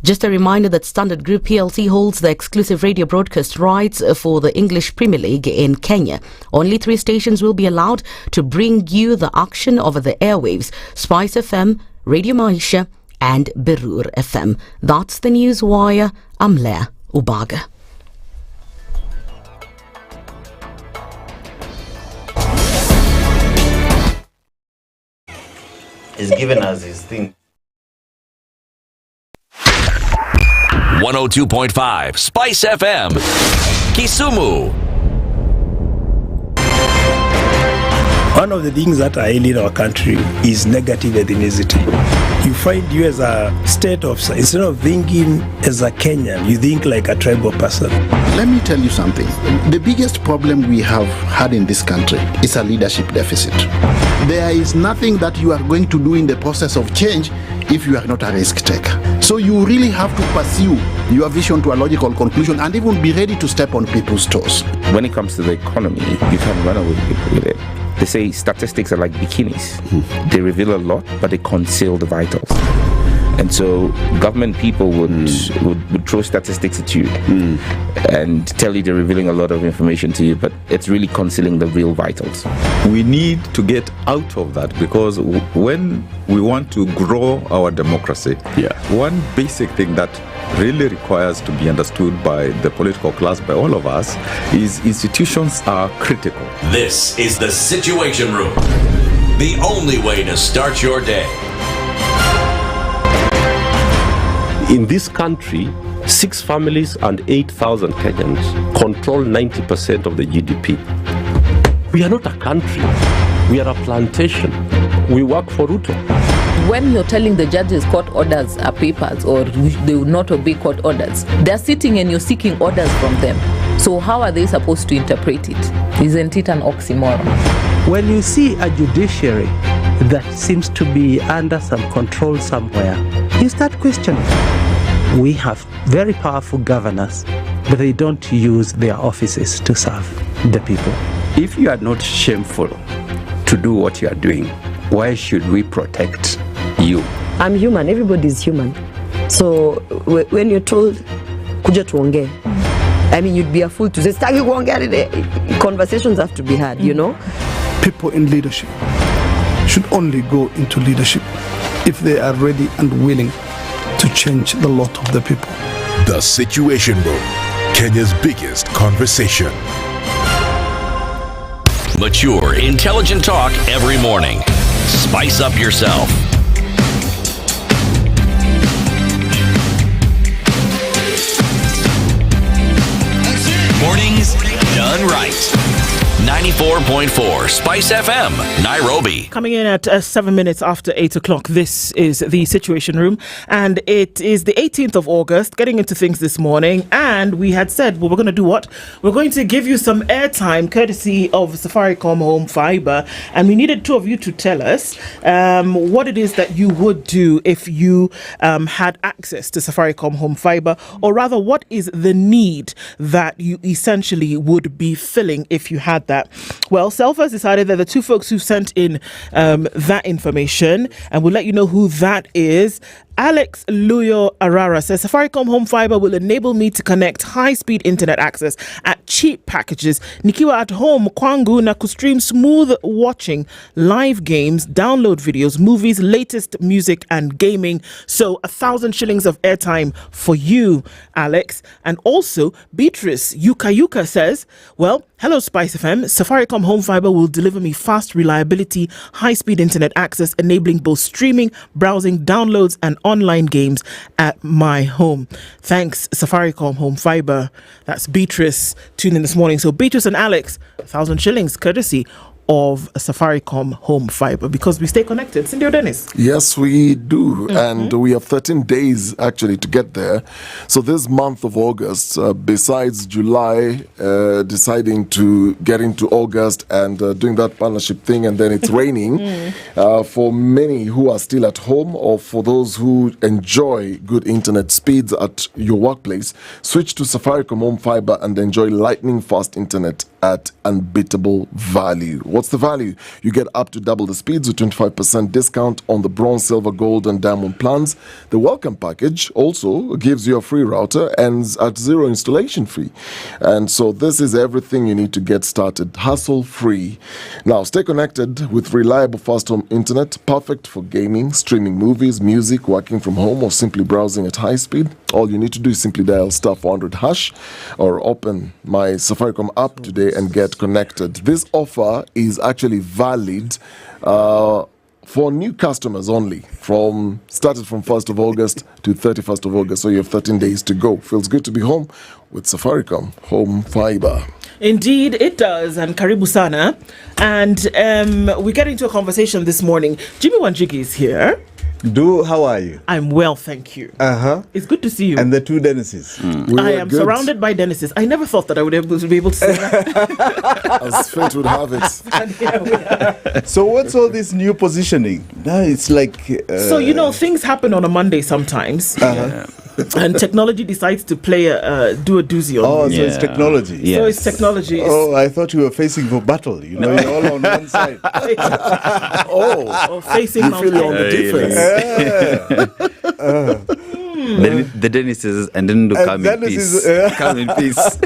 Just a reminder that Standard Group PLC holds the exclusive radio broadcast rights for the English Premier League in Kenya. Only 3 stations will be allowed to bring you the action over the airwaves: SpiceFM, Radio Maisha and Berur FM. That's the News Wire. I'm Leah Ubaga. He's given us his thing. 102.5 Spice FM, Kisumu. One of the things that are ailing our country is negative ethnicity. You find you as a state officer, instead of thinking as a Kenyan, you think like a tribal person. Let me tell you something. The biggest problem we have had in this country is a leadership deficit. There is nothing that you are going to do in the process of change if you are not a risk taker. So you really have to pursue your vision to a logical conclusion and even be ready to step on people's toes. When it comes to the economy, you can run away with it. They say statistics are like bikinis. They reveal a lot, but they conceal the vitals. And so government people would throw statistics at you and tell you they're revealing a lot of information to you, but it's really concealing the real vitals. We need to get out of that, because when we want to grow our democracy, one basic thing that really requires to be understood by the political class, by all of us, is institutions are critical. This is the Situation Room, the only way to start your day. In this country, 6 families and 8,000 Kenyans control 90% of the GDP. We are not a country. We are a plantation. We work for Ruto. When you're telling the judges court orders are papers or they will not obey court orders, they're sitting and you're seeking orders from them. So how are they supposed to interpret it? Isn't it an oxymoron? When you see a judiciary that seems to be under some control somewhere, you start questioning. We have very powerful governors, but they don't use their offices to serve the people. If you are not shameful to do what you are doing, why should we protect you? I'm human. Everybody's human. So when you're told, kuja tuongee, I mean, you'd be a fool to say, staki kuongea today. Conversations have to be had, you know? People in leadership should only go into leadership if they are ready and willing to change the lot of the people. The Situation Room, Kenya's biggest conversation. Mature, intelligent talk every morning. Spice up yourself. Mornings done right. 94.4 Spice FM, Nairobi. Coming in at 7 minutes after 8 o'clock, this is the Situation Room, and it is the 18th of August, getting into things this morning, and we had said, well, we're going to do what? We're going to give you some airtime courtesy of Safaricom Home Fiber, and we needed two of you to tell us what it is that you would do if you had access to Safaricom Home Fiber, or rather, what is the need that you essentially would be filling if you had that. Well, Selfa has decided that the two folks who sent in that information, and we'll let you know who that is. Alex Luyo Arara says Safaricom Home Fiber will enable me to connect high-speed internet access at cheap packages. Nikiwa at home kwangu na kustream smooth watching live games, download videos, movies, latest music and gaming. So 1,000 shillings of airtime for you, Alex. And also Beatrice Yuka says, well, hello Spice FM. Safaricom Home Fiber will deliver me fast reliability, high-speed internet access, enabling both streaming, browsing, downloads and online games at my home. Thanks, Safaricom Home Fiber. That's Beatrice tuning in this morning. So Beatrice and Alex, 1,000 shillings courtesy of Safaricom Home Fiber, because we stay connected. Cindy or Dennis? Yes, we do. And we have 13 days actually to get there. So this month of August, besides July, deciding to get into August and doing that partnership thing, and then it's raining, for many who are still at home, or for those who enjoy good internet speeds at your workplace, switch to Safaricom Home Fiber and enjoy lightning fast internet at unbeatable value. What's the value? You get up to double the speeds with 25% discount on the bronze, silver, gold and diamond plans. The welcome package also gives you a free router and at zero installation fee. And so this is everything you need to get started, hassle free. Now stay connected with reliable fast home internet, perfect for gaming, streaming movies, music, working from home or simply browsing at high speed. All you need to do is simply dial *400# or open my Safaricom app today and get connected. This offer is actually valid for new customers only, started from 1st of August to 31st of August. So you have 13 days to go. Feels good to be home with Safaricom Home Fiber. Indeed, it does. And karibu sana. And we get into a conversation this morning. Jimmy Wanjigi is here. How are you? I'm well, thank you. It's good to see you. And the two Dennises. I am surrounded by Dennises. I never thought that I would be able to say that. As fate would have it. So what's all this new positioning? Now it's like... So, things happen on a Monday sometimes. And technology decides to play do a doozy on so it's technology. Yes. So it's technology. I thought you were facing for battle. You're all on one side. Facing you feel on the defense. The Dennises and then come in peace. Come in peace.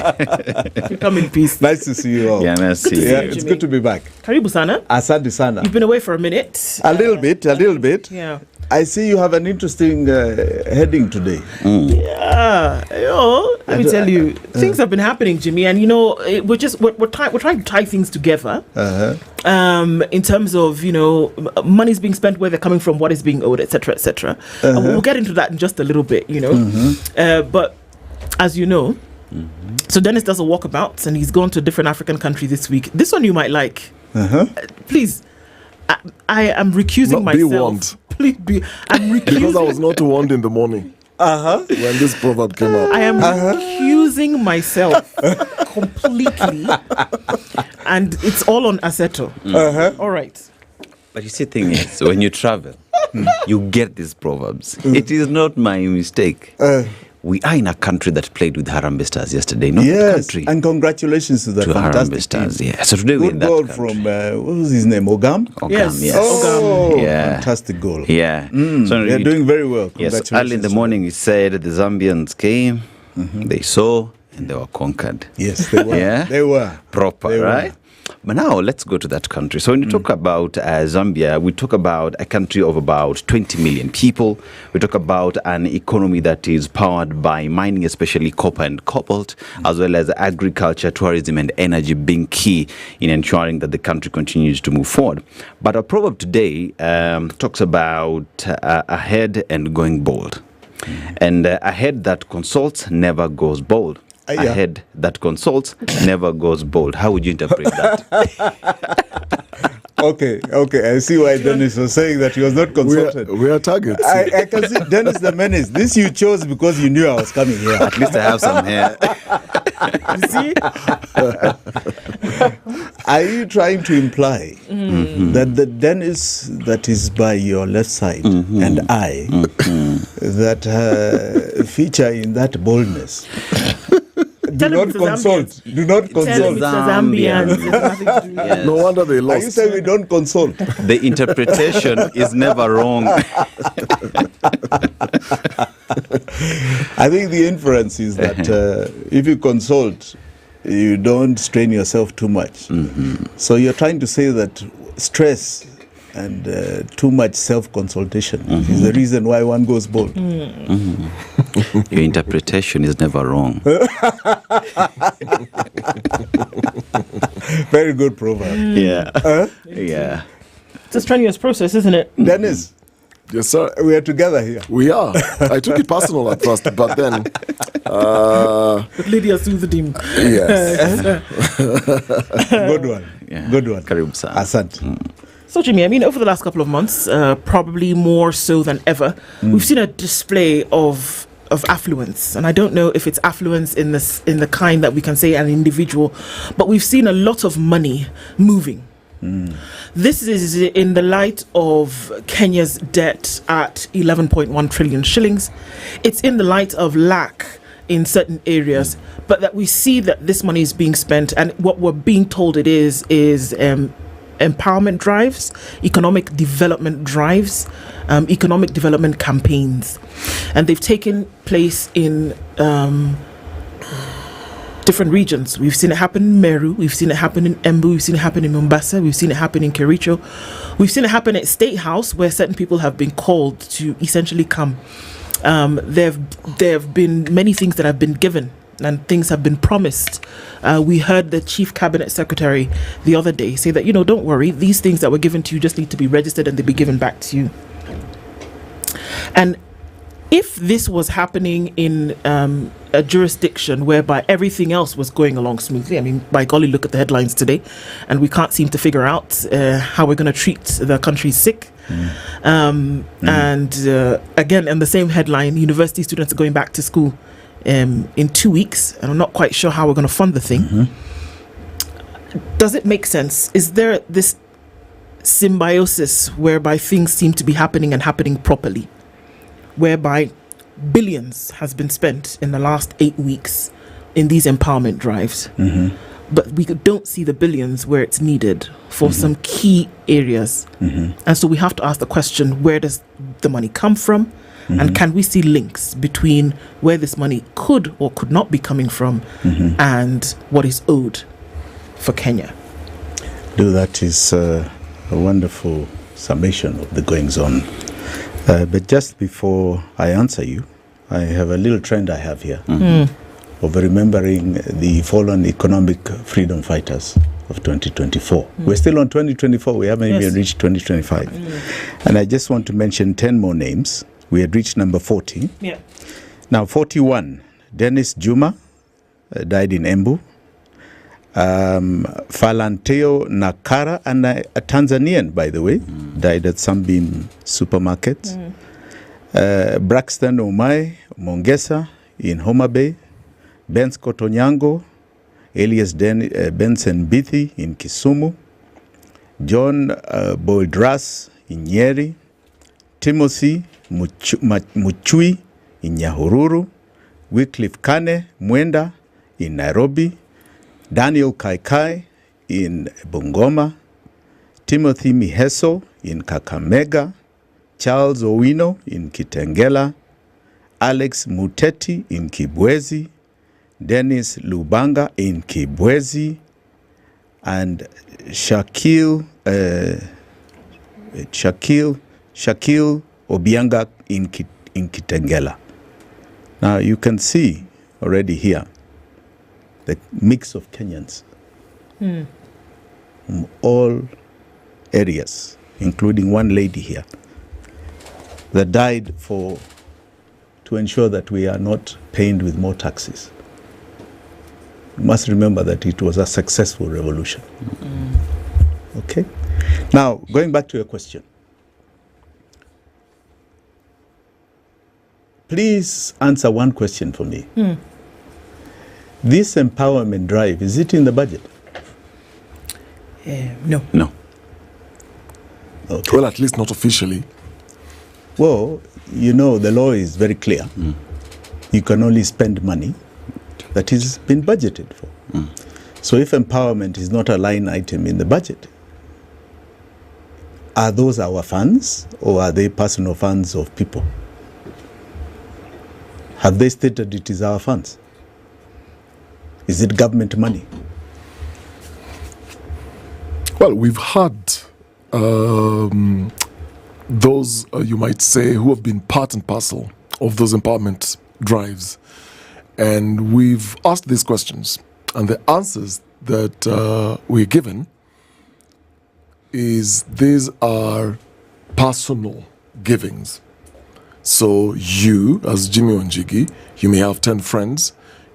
Come in peace. Nice to see you all. Yeah, nice to see you. It's good to be back. Karibu sana. Asante sana. You've been away for a minute. A little bit. Yeah. I see you have an interesting heading today. Yeah, let me tell you, things have been happening, Jimmy, and we're trying to tie things together. In terms of money's being spent, where they're coming from, what is being owed, etc., etc. And we'll get into that in just a little bit, But as you know, so Dennis does a walkabout, and he's gone to a different African country this week. This one you might like. Please, I am recusing myself. Be warned. Please be. I'm recusing. Because I was not warned in the morning. When this proverb came out. I am recusing myself completely. And it's all on Aseto. All right. But you see, the thing is, when you travel, you get these proverbs. It is not my mistake. We are in a country that played with Harambee Stars yesterday, not the country. And congratulations to the fantastic Harambee Stars. team. Yeah. So today we're in that goal country. from, what was his name, Ogam? Yes. Oh, yeah. Fantastic goal. Yeah. So they're doing very well. Yes. Early in the morning, it said the Zambians came, they saw, and they were conquered. Yes, they were. Yeah. They were. Proper, right? But now let's go to that country. So when you talk about Zambia, we talk about a country of about 20 million people. We talk about an economy that is powered by mining, especially copper and cobalt, as well as agriculture, tourism, and energy being key in ensuring that the country continues to move forward. But our proverb today talks about ahead and going bold. And a head that consults never goes bold. Yeah. A head that consults never goes bald. How would you interpret that? Okay. I see why Dennis was saying that he was not consulted. We are targets. I can see Dennis the Menace. This you chose because you knew I was coming here. At least I have some hair. You see? Are you trying to imply that the Dennis that is by your left side and I that feature in that boldness do not consult? Do not consult. No wonder they lost. Are you saying we don't consult? The interpretation is never wrong. I think the inference is that if you consult, you don't strain yourself too much. So you're trying to say that stress and too much self-consultation is the reason why one goes bald. Your interpretation is never wrong. Very good proverb. Yeah. Yeah. It's a strenuous process, isn't it? Dennis. Yes, sir. We are together here. We are. I took it personal at first, but then... But Lydiah soothed him. Yes. Good one. Yeah. Good one. Karibu sana. Asante. So, Jimmy, I mean, over the last couple of months, probably more so than ever, we've seen a display of affluence, and I don't know if it's affluence in the kind that we can say an individual, but we've seen a lot of money moving. This is in the light of Kenya's debt at 11.1 trillion shillings. It's in the light of lack in certain areas, but that we see that this money is being spent, and what we're being told it is empowerment drives, economic development drives, economic development campaigns, and they've taken place in different regions. We've seen it happen in Meru, we've seen it happen in Embu, we've seen it happen in Mombasa, we've seen it happen in Kericho, we've seen it happen at State House, where certain people have been called to essentially come. There have been many things that have been given and things have been promised. We heard the Chief Cabinet Secretary the other day say that, don't worry, these things that were given to you just need to be registered and they'll be given back to you. And if this was happening in a jurisdiction whereby everything else was going along smoothly, I mean, by golly, look at the headlines today, and we can't seem to figure out how we're going to treat the country's sick. And again, in the same headline, university students are going back to school in 2 weeks, and I'm not quite sure how we're going to fund the thing. Does it make sense? Is there this symbiosis whereby things seem to be happening and happening properly, whereby billions has been spent in the last 8 weeks in these empowerment drives, but we don't see the billions where it's needed for some key areas? And so we have to ask the question, where does the money come from? And can we see links between where this money could or could not be coming from and what is owed for Kenya? That is a wonderful summation of the goings on. But just before I answer you, I have a little trend I have here of remembering the fallen economic freedom fighters of 2024. We're still on 2024. We haven't even reached 2025. And I just want to mention 10 more names. We had reached number 40. Now, 41, Dennis Juma died in Embu. Falanteo Nakara, and a Tanzanian, by the way, died at Sunbeam Supermarket. Braxton Omai Mongesa in Homa Bay. Benz Kotonyango, Elias Benson Bithi in Kisumu. John Boydras in Nyeri. Timothy Muchui in Nyahururu. Wycliffe Kane Mwenda in Nairobi. Daniel Kaikai in Bungoma. Timothy Miheso in Kakamega. Charles Owino in Kitengela. Alex Muteti in Kibwezi. Dennis Lubanga in Kibwezi. And Shakil Obianga in Kitengela. Now you can see already here the mix of Kenyans from all areas, including one lady here that died to ensure that we are not pained with more taxes. You must remember that it was a successful revolution. Okay? Now, going back to your question. Please answer one question for me. This empowerment drive, is it in the budget? No. No. Okay. Well, at least not officially. Well, you know, the law is very clear. You can only spend money that has been budgeted for. So if empowerment is not a line item in the budget, are those our funds or are they personal funds of people? Have they stated it is our funds? Is it government money? Well, we've had those, you might say, who have been part and parcel of those empowerment drives. And we've asked these questions. And the answers that we're given is these are personal givings. So you, as Jimmy Wanjigi, you may have 10 friends.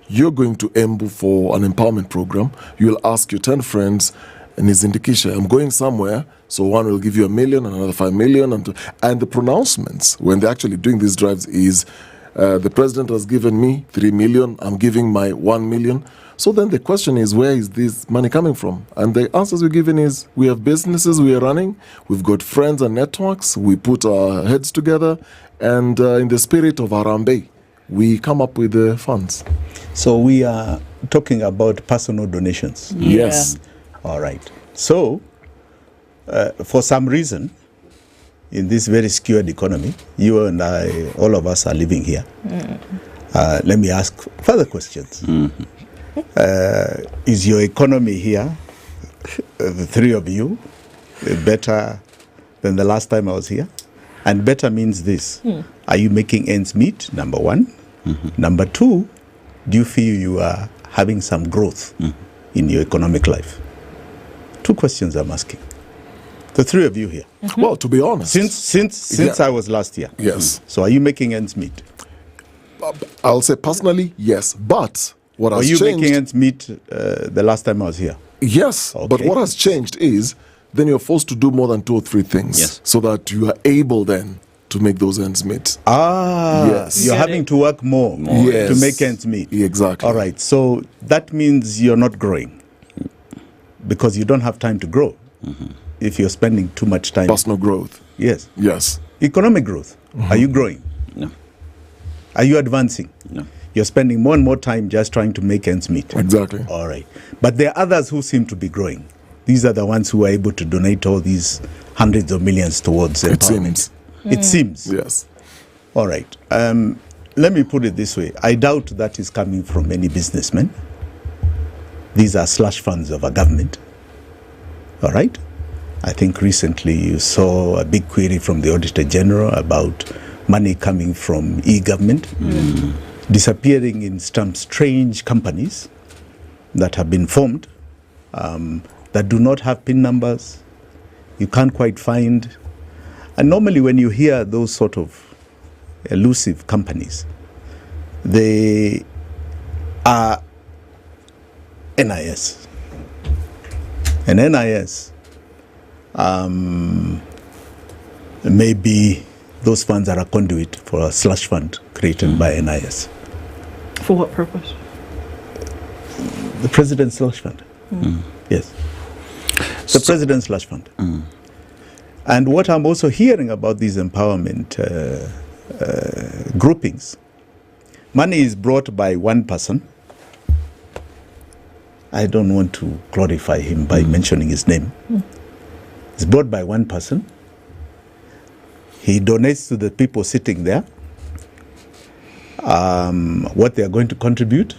You're going to Embu for an empowerment program. You'll ask your 10 friends, and it's indication, I'm going somewhere, so one will give you $1 million, another 5 million. And the pronouncements, when they're actually doing these drives, is the president has given me 3 million, I'm giving my 1 million. So then the question is, where is this money coming from? And the answers we're given is, we have businesses we are running, we've got friends and networks, we put our heads together, and in the spirit of Harambe, we come up with the funds. So we are talking about personal donations. Yes. All right. So, for some reason, in this very skewed economy, you and I, all of us are living here. Let me ask further questions. Is your economy here, the three of you, better than the last time I was here? And better means this. Are you making ends meet, number one? Number two, do you feel you are having some growth in your economic life? Two questions I'm asking. The three of you here. Well, to be honest. Since I was last year. Yes. So are you making ends meet? I'll say personally, yes. But what has changed... Were you changed, making ends meet the last time I was here? Yes. Okay. But what has changed is then you're forced to do more than 2 or 3 things so that you are able then to make those ends meet. Yes. You're having to work more to make ends meet. Exactly. All right. So that means you're not growing because you don't have time to grow if you're spending too much time. Personal growth. Yes. Yes. Economic growth. Are you growing? No. Are you advancing? No. You're spending more and more time just trying to make ends meet. Exactly. All right. But there are others who seem to be growing. These are the ones who are able to donate all these hundreds of millions towards empowerment. It seems. Yes. All right. Let me put it this way. I doubt that is coming from any businessman. These are slush funds of a government. All right. I think recently you saw a big query from the Auditor General about money coming from e-government disappearing in some strange companies that have been formed that do not have PIN numbers. You can't quite find. And normally when you hear those sort of elusive companies, they are NIS. And NIS, maybe those funds are a conduit for a slush fund created by NIS. For what purpose? The President's slush fund. Yes. The President's slush fund. And what I'm also hearing about these empowerment groupings, money is brought by one person. I don't want to glorify him by mentioning his name. It's brought by one person. He donates to the people sitting there what they are going to contribute.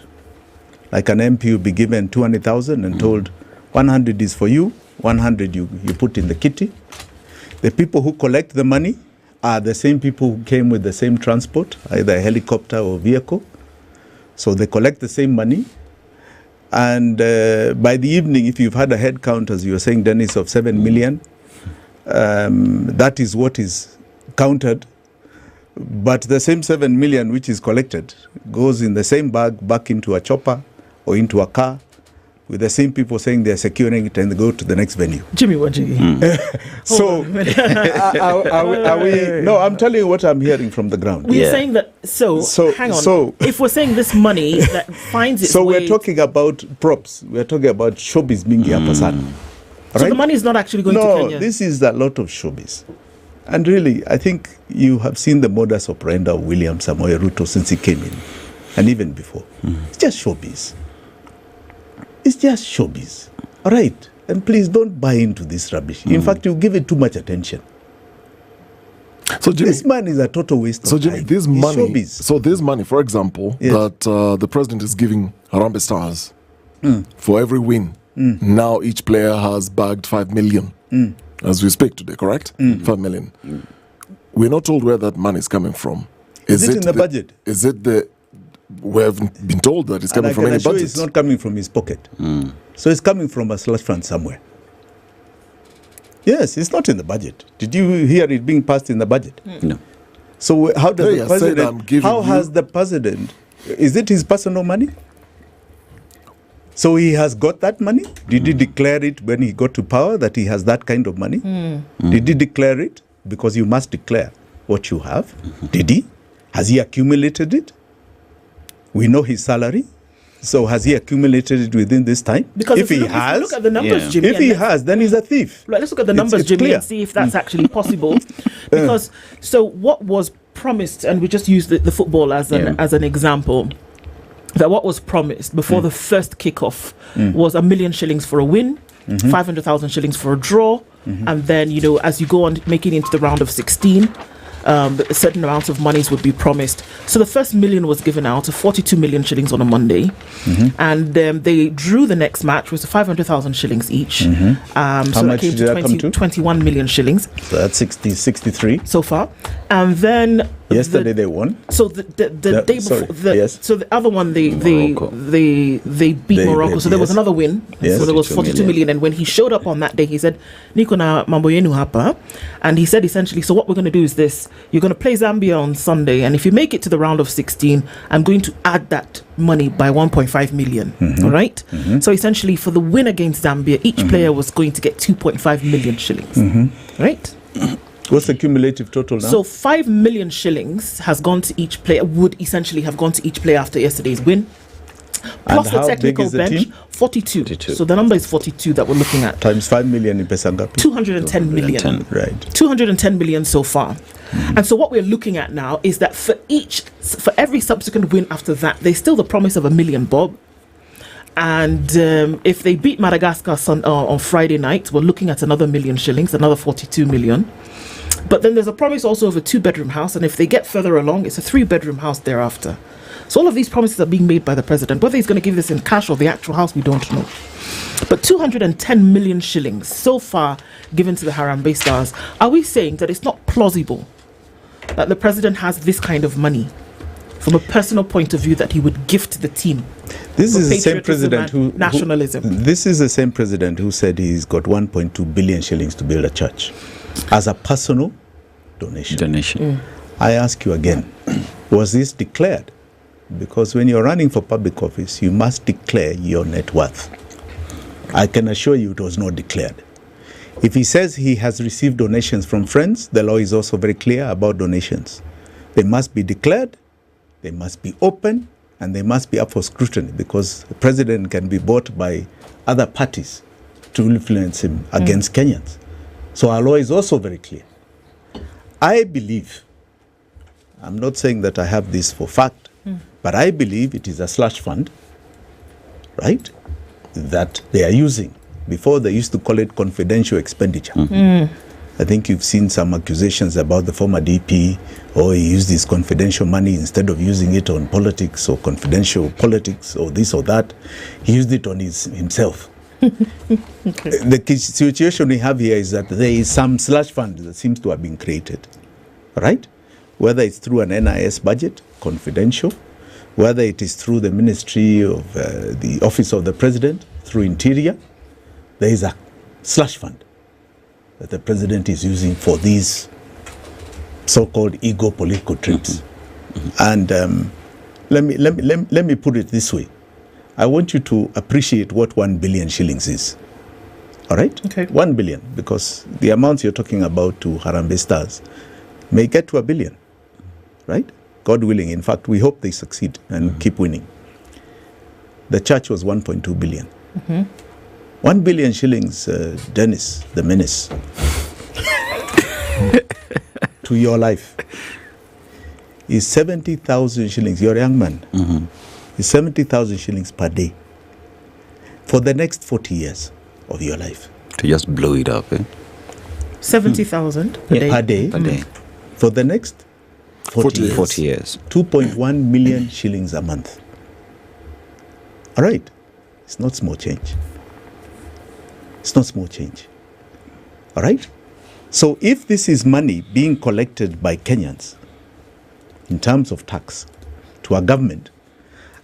Like an MP will be given 200,000 and told 100 is for you, 100 you put in the kitty. The people who collect the money are the same people who came with the same transport, either a helicopter or vehicle. So they collect the same money. And by the evening, if you've had a head count, as you were saying, Dennis, of 7 million, that is what is counted. But the same 7 million which is collected goes in the same bag back into a chopper or into a car with the same people saying they're securing it and they go to the next venue. Jimmy Wanjigi. So, are we? No, I'm telling you what I'm hearing from the ground. We're saying that. So hang on. So, if we're saying this money that finds its way, we're talking about props. We're talking about showbiz mingi hapa sana. So the money is not actually going to Kenya. No, this is a lot of showbiz. And really, I think you have seen the modus operandi of William Samoei Ruto since he came in, and even before. It's just showbiz. It's just showbiz. All right. And please don't buy into this rubbish. In fact, you give it too much attention. So Jimmy, this man is a total waste of time. This money, for example, that the president is giving Harambee Stars for every win. Now each player has bagged 5 million as we speak today, correct? 5 million. We're not told where that money is coming from. Is it in the budget? Is it we haven't been told that it's coming from any budget. It's not coming from his pocket. So it's coming from a slush fund somewhere. Yes, it's not in the budget. Did you hear it being passed in the budget? No. So how does the president? How has the president? Is it his personal money? So he has got that money? Did he declare it when he got to power that he has that kind of money? Did he declare it? Because you must declare what you have. Did he? Has he accumulated it? We know his salary. So has he accumulated it within this time? Because if he look at the numbers, Jimmy, if he has, then he's a thief. Right, let's look at the numbers, Jimmy, clear. and see if that's actually possible. Because so what was promised, and we just use the football as an example, that what was promised before the first kickoff was 1 million shillings for a win, 500,000 shillings for a draw, and then as you go on making it into the round of 16. Certain amounts of monies would be promised. So the first million was given out, 42 million shillings on a Monday, and they drew the next match, which was 500,000 shillings each. So that came to 21 million shillings. So that's 63 so far. And then yesterday they won. So the day before, so the other one they beat Morocco. So there was another win. So there was 42 million. And when he showed up on that day, he said, "Niko na mambo yenu hapa," and he said essentially, "So what we're going to do is this: you're going to play Zambia on Sunday, and if you make it to the round of 16, I'm going to add that money by 1.5 million. All right. So essentially, for the win against Zambia, each player was going to get 2.5 million shillings. Right." What's the cumulative total now? So 5 million shillings has gone to each player, would essentially have gone to each player after yesterday's win. Plus the technical bench, 42. So the number is 42 that we're looking at. Times 5 million in Pesangapi. 210 million. Right. 210 million so far. And so what we're looking at now is that for every subsequent win after that, there's still the promise of 1 million bob. And if they beat Madagascar on Friday night, we're looking at another 1 million shillings, another 42 million. But then there's a promise also of a 2-bedroom house, and if they get further along, it's a 3-bedroom house thereafter. So all of these promises are being made by the president. Whether he's going to give this in cash or the actual house, we don't know. But 210 million shillings so far given to the Harambee Stars. Are we saying that it's not plausible that the president has this kind of money from a personal point of view that he would gift the team? This is the same president who nationalism. This is the same president who said he's got 1.2 billion shillings to build a church as a personal donation. I ask you again, was this declared? Because when you're running for public office, you must declare your net worth. I can assure you it was not declared. If he says he has received donations from friends, the law is also very clear about donations. They must be declared, they must be open, and they must be up for scrutiny, because the president can be bought by other parties to influence him against Kenyans. So our law is also very clear. I believe, I'm not saying that I have this for fact, but I believe it is a slush fund, right, that they are using. Before they used to call it confidential expenditure. I think you've seen some accusations about the former DP, or he used his confidential money instead of using it on politics or confidential politics or this or that. He used it on himself. The situation we have here is that there is some slush fund that seems to have been created, right? Whether it's through an NIS budget, confidential, whether it is through the Ministry of the Office of the President, through Interior, there is a slush fund that the president is using for these so-called ego political trips. And let me put it this way. I want you to appreciate what 1 billion shillings is. All right? Okay. 1 billion, because the amounts you're talking about to Harambee Stars may get to 1 billion, right? God willing. In fact, we hope they succeed and keep winning. The church was 1.2 billion. 1 billion shillings, Dennis, the menace, to your life is 70,000 shillings. You're a young man. Is 70,000 shillings per day for the next 40 years of your life. To just blow it up, eh? 70,000 per day for the next 40 years. 2.1 million shillings a month. All right. It's not small change. It's not small change. All right? So if this is money being collected by Kenyans in terms of tax to our government,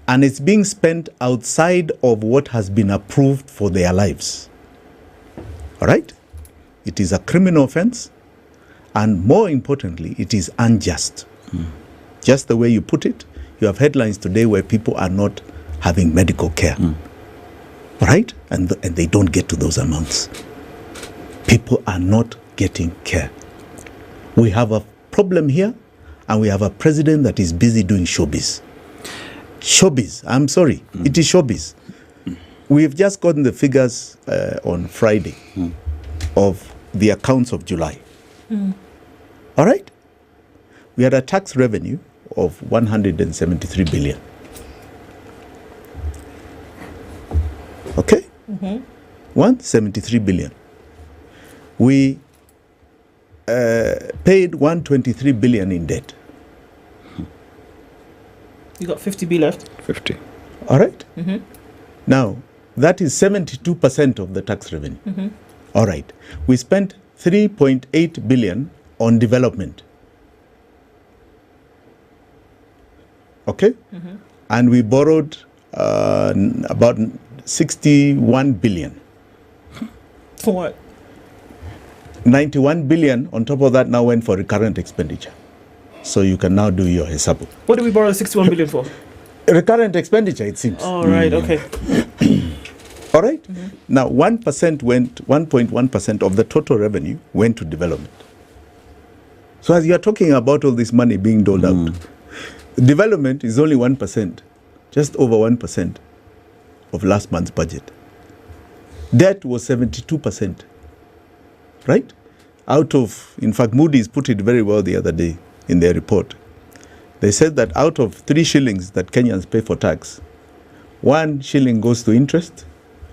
and it's being spent outside of what has been approved for their lives, all right? It is a criminal offense, and more importantly, it is unjust. Just the way you put it, you have headlines today where people are not having medical care, all right? And they don't get to those amounts. People are not getting care. We have a problem here, and we have a president that is busy doing showbiz. Showbiz, I'm sorry, it is showbiz. We've just gotten the figures on Friday of the accounts of July. All right? We had a tax revenue of 173 billion. Okay? 173 billion. We paid 123 billion in debt. You got 50B left? 50. All right? Now, that is 72% of the tax revenue. All right. We spent 3.8 billion on development. Okay? And we borrowed about 61 billion. For what? 91 billion on top of that now went for recurrent expenditure. So you can now do your hesabu. What did we borrow 61 billion for? Recurrent expenditure, it seems. All right, okay. All right? Now, 1.1% of the total revenue went to development. So as you are talking about all this money being doled out, development is only 1%, just over 1% of last month's budget. Debt was 72%, right? Out of, in fact, Moody's put it very well the other day in their report. They said that out of 3 shillings that Kenyans pay for tax, 1 shilling goes to interest,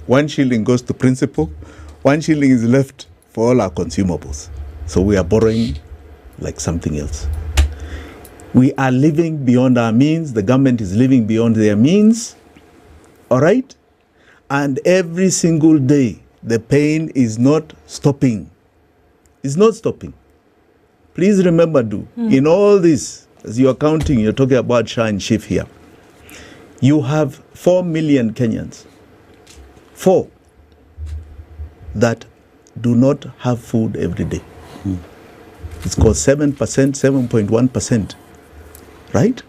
1 shilling goes to principal, 1 shilling is left for all our consumables. So we are borrowing like something else. We are living beyond our means. The government is living beyond their means. All right? And every single day, the pain is not stopping. It's not stopping. Please remember, in all this, as you are counting, you're talking about SHA and SHIF here. You have 4 million Kenyans, 4, that do not have food every day. It's called 7%, 7.1%, right?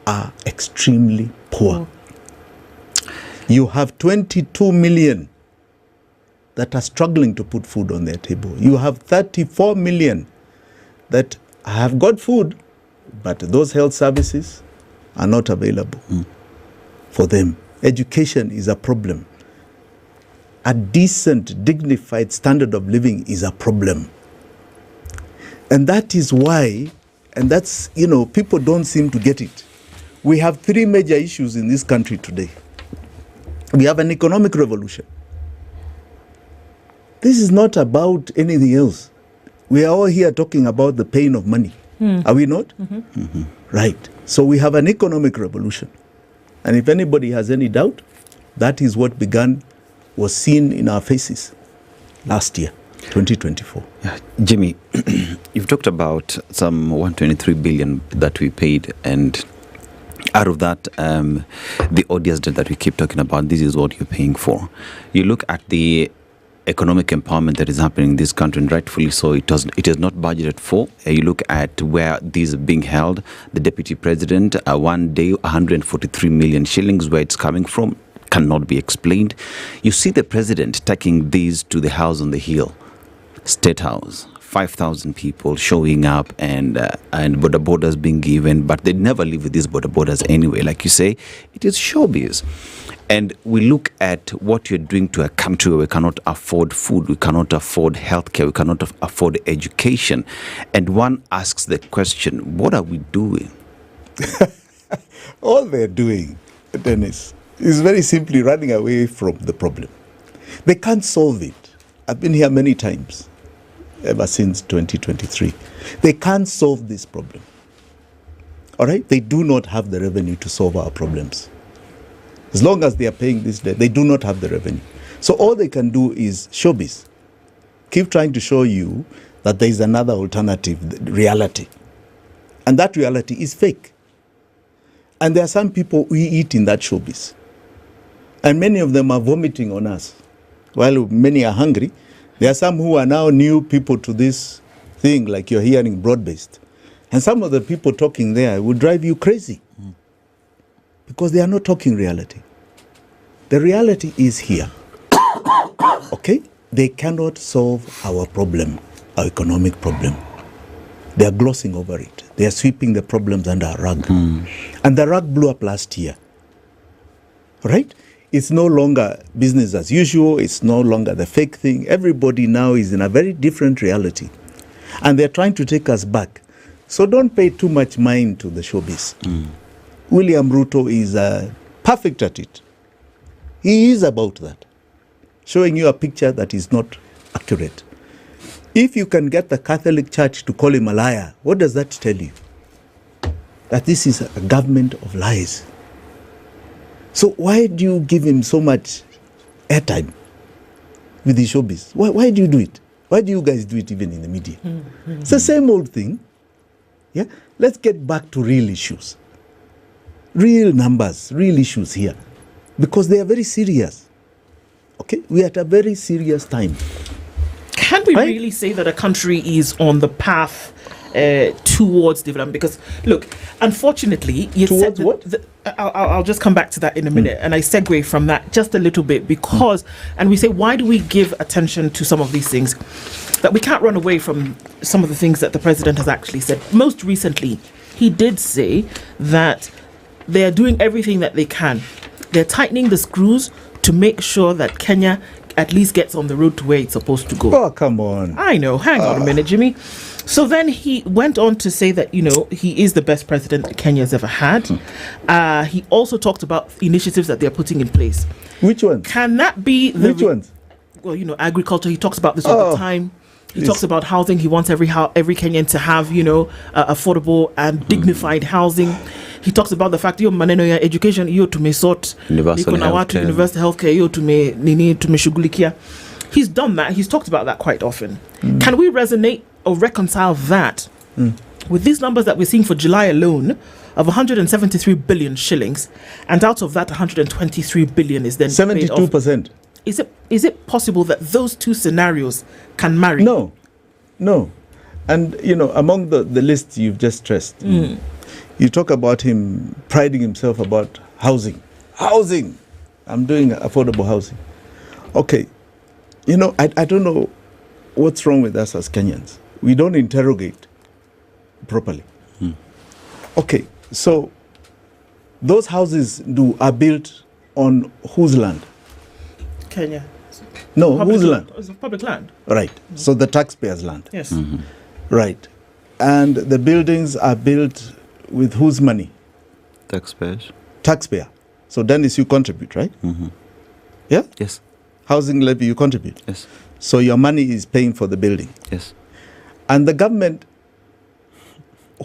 Are extremely poor. You have 22 million that are struggling to put food on their table. You have 34 million that have got food, but those health services are not available for them. Education is a problem. A decent, dignified standard of living is a problem. And that is why, and that's, people don't seem to get it. We have 3 major issues in this country today. We have an economic revolution. This is not about anything else. We are all here talking about the pain of money. Are we not? Right. So we have an economic revolution. And if anybody has any doubt, that is what was seen in our faces last year, 2024. Jimmy, you've talked about some 123 billion that we paid, and out of that, the odious debt that we keep talking about, this is what you're paying for. You look at the economic empowerment that is happening in this country, and rightfully so, it is not budgeted for. You look at where these are being held, the deputy president, one day, 143 million shillings, where it's coming from. cannot be explained. You see the president taking these to the house on the hill, State House, 5,000 people showing up and border borders being given, but they never live with these border borders anyway. Like you say, it is showbiz. And we look at what you're doing to a country where we cannot afford food, we cannot afford healthcare, we cannot afford education. And one asks the question, what are we doing? All they're doing, Dennis, is very simply running away from the problem. They can't solve it. I've been here many times, ever since 2023. They can't solve this problem. All right? They do not have the revenue to solve our problems. As long as they are paying this debt, they do not have the revenue. So all they can do is showbiz. Keep trying to show you that there is another alternative reality. And that reality is fake. And there are some people we eat in that showbiz. And many of them are vomiting on us. While many are hungry, there are some who are now new people to this thing, like you're hearing broad-based. And some of the people talking there will drive you crazy. Because they are not talking reality. The reality is here. Okay? They cannot solve our problem, our economic problem. They are glossing over it. They are sweeping the problems under a rug. And the rug blew up last year. Right? It's no longer business as usual. It's no longer the fake thing. Everybody now is in a very different reality. And they're trying to take us back. So don't pay too much mind to the showbiz. William Ruto is perfect at it. He is about that. Showing you a picture that is not accurate. If you can get the Catholic Church to call him a liar, what does that tell you? That this is a government of lies. So why do you give him so much airtime with the showbiz? Why do you do it? Why do you guys do it even in the media? It's the same old thing. Yeah? Let's get back to real issues. Real numbers, real issues here. Because they are very serious. Okay? We are at a very serious time. Can we really say that a country is on the path towards development? Because, look, unfortunately... Towards what? I'll just come back to that in a minute. And I segue from that just a little bit because... And we say, why do we give attention to some of these things? That we can't run away from some of the things that the president has actually said. Most recently, he did say that they are doing everything that they can. They're tightening the screws to make sure that Kenya at least gets on the road to where it's supposed to go. Oh, come on. I know. Hang on a minute, Jimmy. So then he went on to say that, he is the best president that Kenya's ever had. He also talked about initiatives that they're putting in place. Which ones? Can that be Which ones? Well, agriculture. He talks about this all the time. He talks about housing. He wants every Kenyan to have, affordable and dignified housing. He talks about the fact maneno ya education tumesort universal healthcare tumeshughulikia. He's done that. He's talked about that quite often. Can we resonate or reconcile that with these numbers that we're seeing for July alone of 173 billion shillings, and out of that 123 billion is then 72%. Is it possible that those two scenarios can marry? No. And among the list you've just stressed, you talk about him priding himself about housing. I'm doing affordable housing. Okay. I don't know what's wrong with us as Kenyans. We don't interrogate properly. Okay, so those houses are built on whose land? Kenya. No, whose land? It's public land. Right. So the taxpayers' land. Yes. Right. And the buildings are built with whose money? Taxpayer. So Dennis, you contribute, right? Yeah? Yes. Housing levy, you contribute? Yes. So your money is paying for the building? Yes. And the government,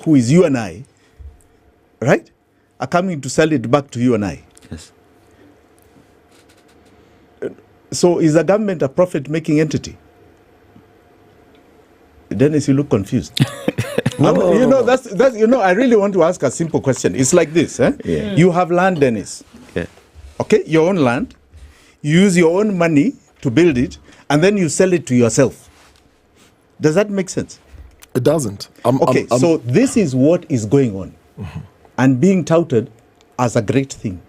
who is you and I, right, are coming to sell it back to you and I. Yes. So is the government a profit-making entity? Dennis, you look confused. No. That's I really want to ask a simple question. It's like this, Yeah. You have land, Dennis. Yeah. Okay, your own land. You use your own money to build it, and then you sell it to yourself. Does that make sense? It doesn't. So this is what is going on and being touted as a great thing.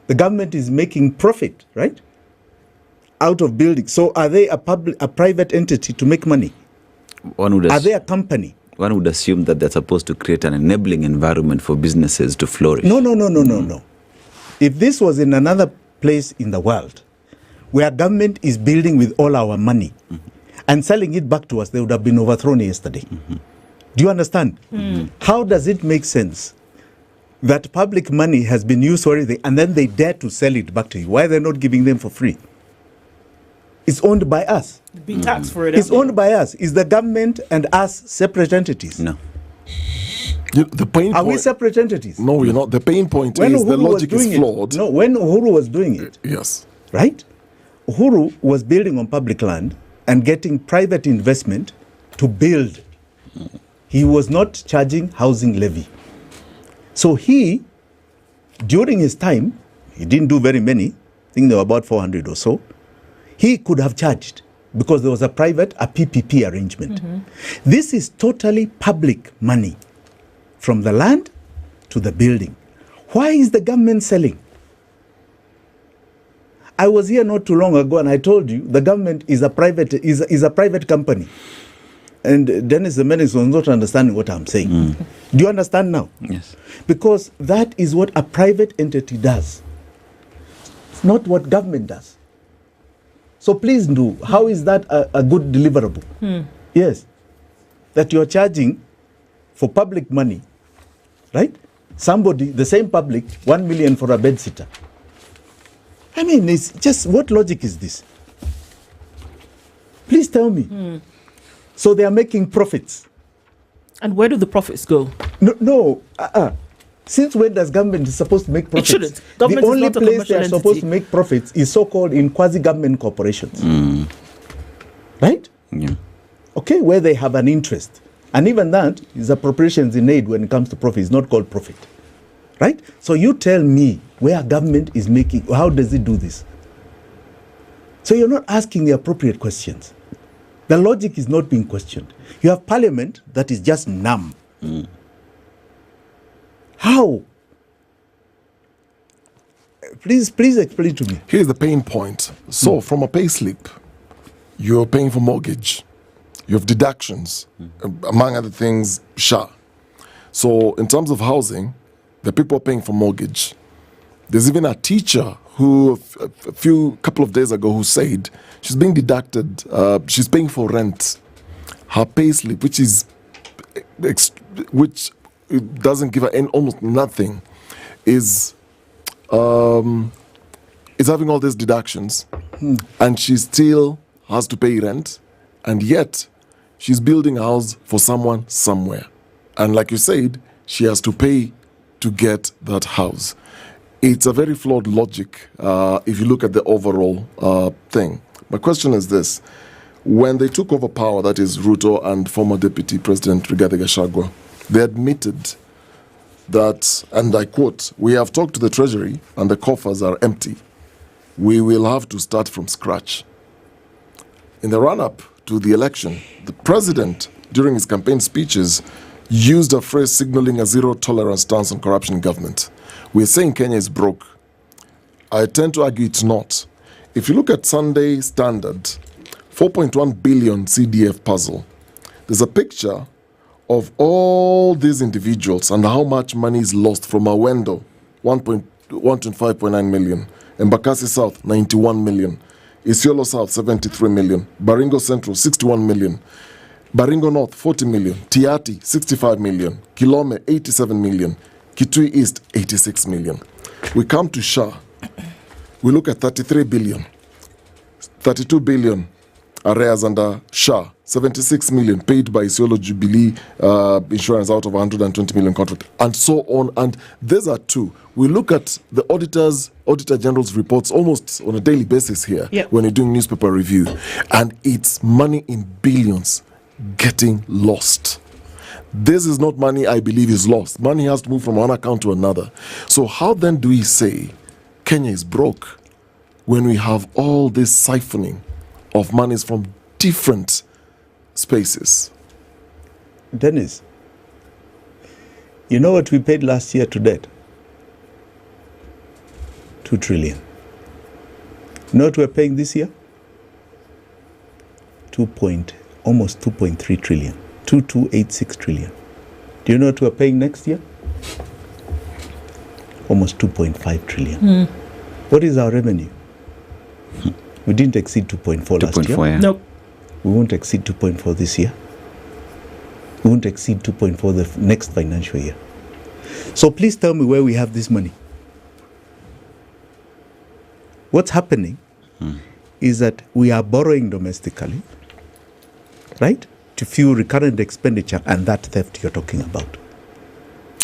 The government is making profit, right? Out of building. So are they a private entity to make money? Are they a company? One would assume that they're supposed to create an enabling environment for businesses to flourish. No. If this was in another place in the world, where government is building with all our money and selling it back to us, they would have been overthrown yesterday. Do you understand? How does it make sense that public money has been used already and then they dare to sell it back to you? Why are they not giving them for free? It's owned by us. Be taxed for it. It's owned by us. Is the government and us separate entities? No. The pain Are point, we separate entities? No, we're not. The pain point When is the Uhuru was logic is doing flawed. No, when Uhuru was doing it, Yes. right? Uhuru was building on public land and getting private investment to build. He was not charging housing levy. So he, during his time, he didn't do very many. I think there were about 400 or so. He could have charged because there was a PPP arrangement. This is totally public money, from the land to the building. Why is the government selling? I was here not too long ago and I told you the government is a private company. And Dennis the Menace was not understanding what I'm saying. Do you understand now? Yes. Because that is what a private entity does. It's not what government does. So please do. How is that a good deliverable? Yes. That you're charging for public money, right? Somebody, the same public, 1 million for a bed sitter. I mean, it's just, what logic is this? Please tell me. So they are making profits. And where do the profits go? No. Since when does government is supposed to make profits? It shouldn't. Government the only is not a place commercial they are entity. supposed to make profits is so-called in quasi-government corporations. Right? Yeah. Okay, where they have an interest. And even that is appropriations in aid when it comes to profit. It's not called profit. Right? So you tell me where government is making, how does it do this? So you're not asking the appropriate questions. The logic is not being questioned. You have parliament that is just numb. How? Please explain to me. Here's the pain point. So from a pay slip, you're paying for mortgage. You have deductions, among other things, SHA. So in terms of housing, the people are paying for mortgage. There's even a teacher who a couple of days ago who said she's being deducted, she's paying for rent. Her pay slip, which doesn't give her almost nothing, is having all these deductions, and she still has to pay rent, and yet she's building a house for someone somewhere. And like you said, she has to pay to get that house. It's a very flawed logic if you look at the overall thing. My question is this. When they took over power, that is Ruto and former Deputy President Rigathi Gachagua, they admitted that, and I quote, "We have talked to the Treasury and the coffers are empty. We will have to start from scratch." In the run-up to the election, the president, during his campaign speeches, used a phrase signaling a zero-tolerance stance on corruption in government. We're saying Kenya is broke. I tend to argue it's not. If you look at Sunday Standard, 4.1 billion CDF puzzle, there's a picture of all these individuals and how much money is lost from Awendo, 125.9 million, Embakasi South, 91 million, Isiolo South, 73 million, Baringo Central, 61 million, Baringo North, 40 million, Tiati, 65 million, Kilome, 87 million, Kitui East, 86 million. We come to SHA, we look at 33 billion, 32 billion arrears under SHA, 76 million paid by Isiolo Jubilee Insurance out of 120 million contract, and so on. And these are two. We look at the Auditor General's reports almost on a daily basis here when you're doing newspaper review, and it's money in billions getting lost. This is not money I believe is lost. Money has to move from one account to another. So how then do we say Kenya is broke when we have all this siphoning of monies from different spaces? Dennis, you know what we paid last year to debt? 2 trillion. You know what we're paying this year? Almost 2.3 trillion. 2.286 trillion. Do you know what we're paying next year? Almost 2.5 trillion. What is our revenue? We didn't exceed 2.4 last year. Yeah. Nope. We won't exceed 2.4 this year. We won't exceed 2.4 the next financial year. So please tell me where we have this money. What's happening is that we are borrowing domestically, right, to fuel recurrent expenditure and that theft you're talking about.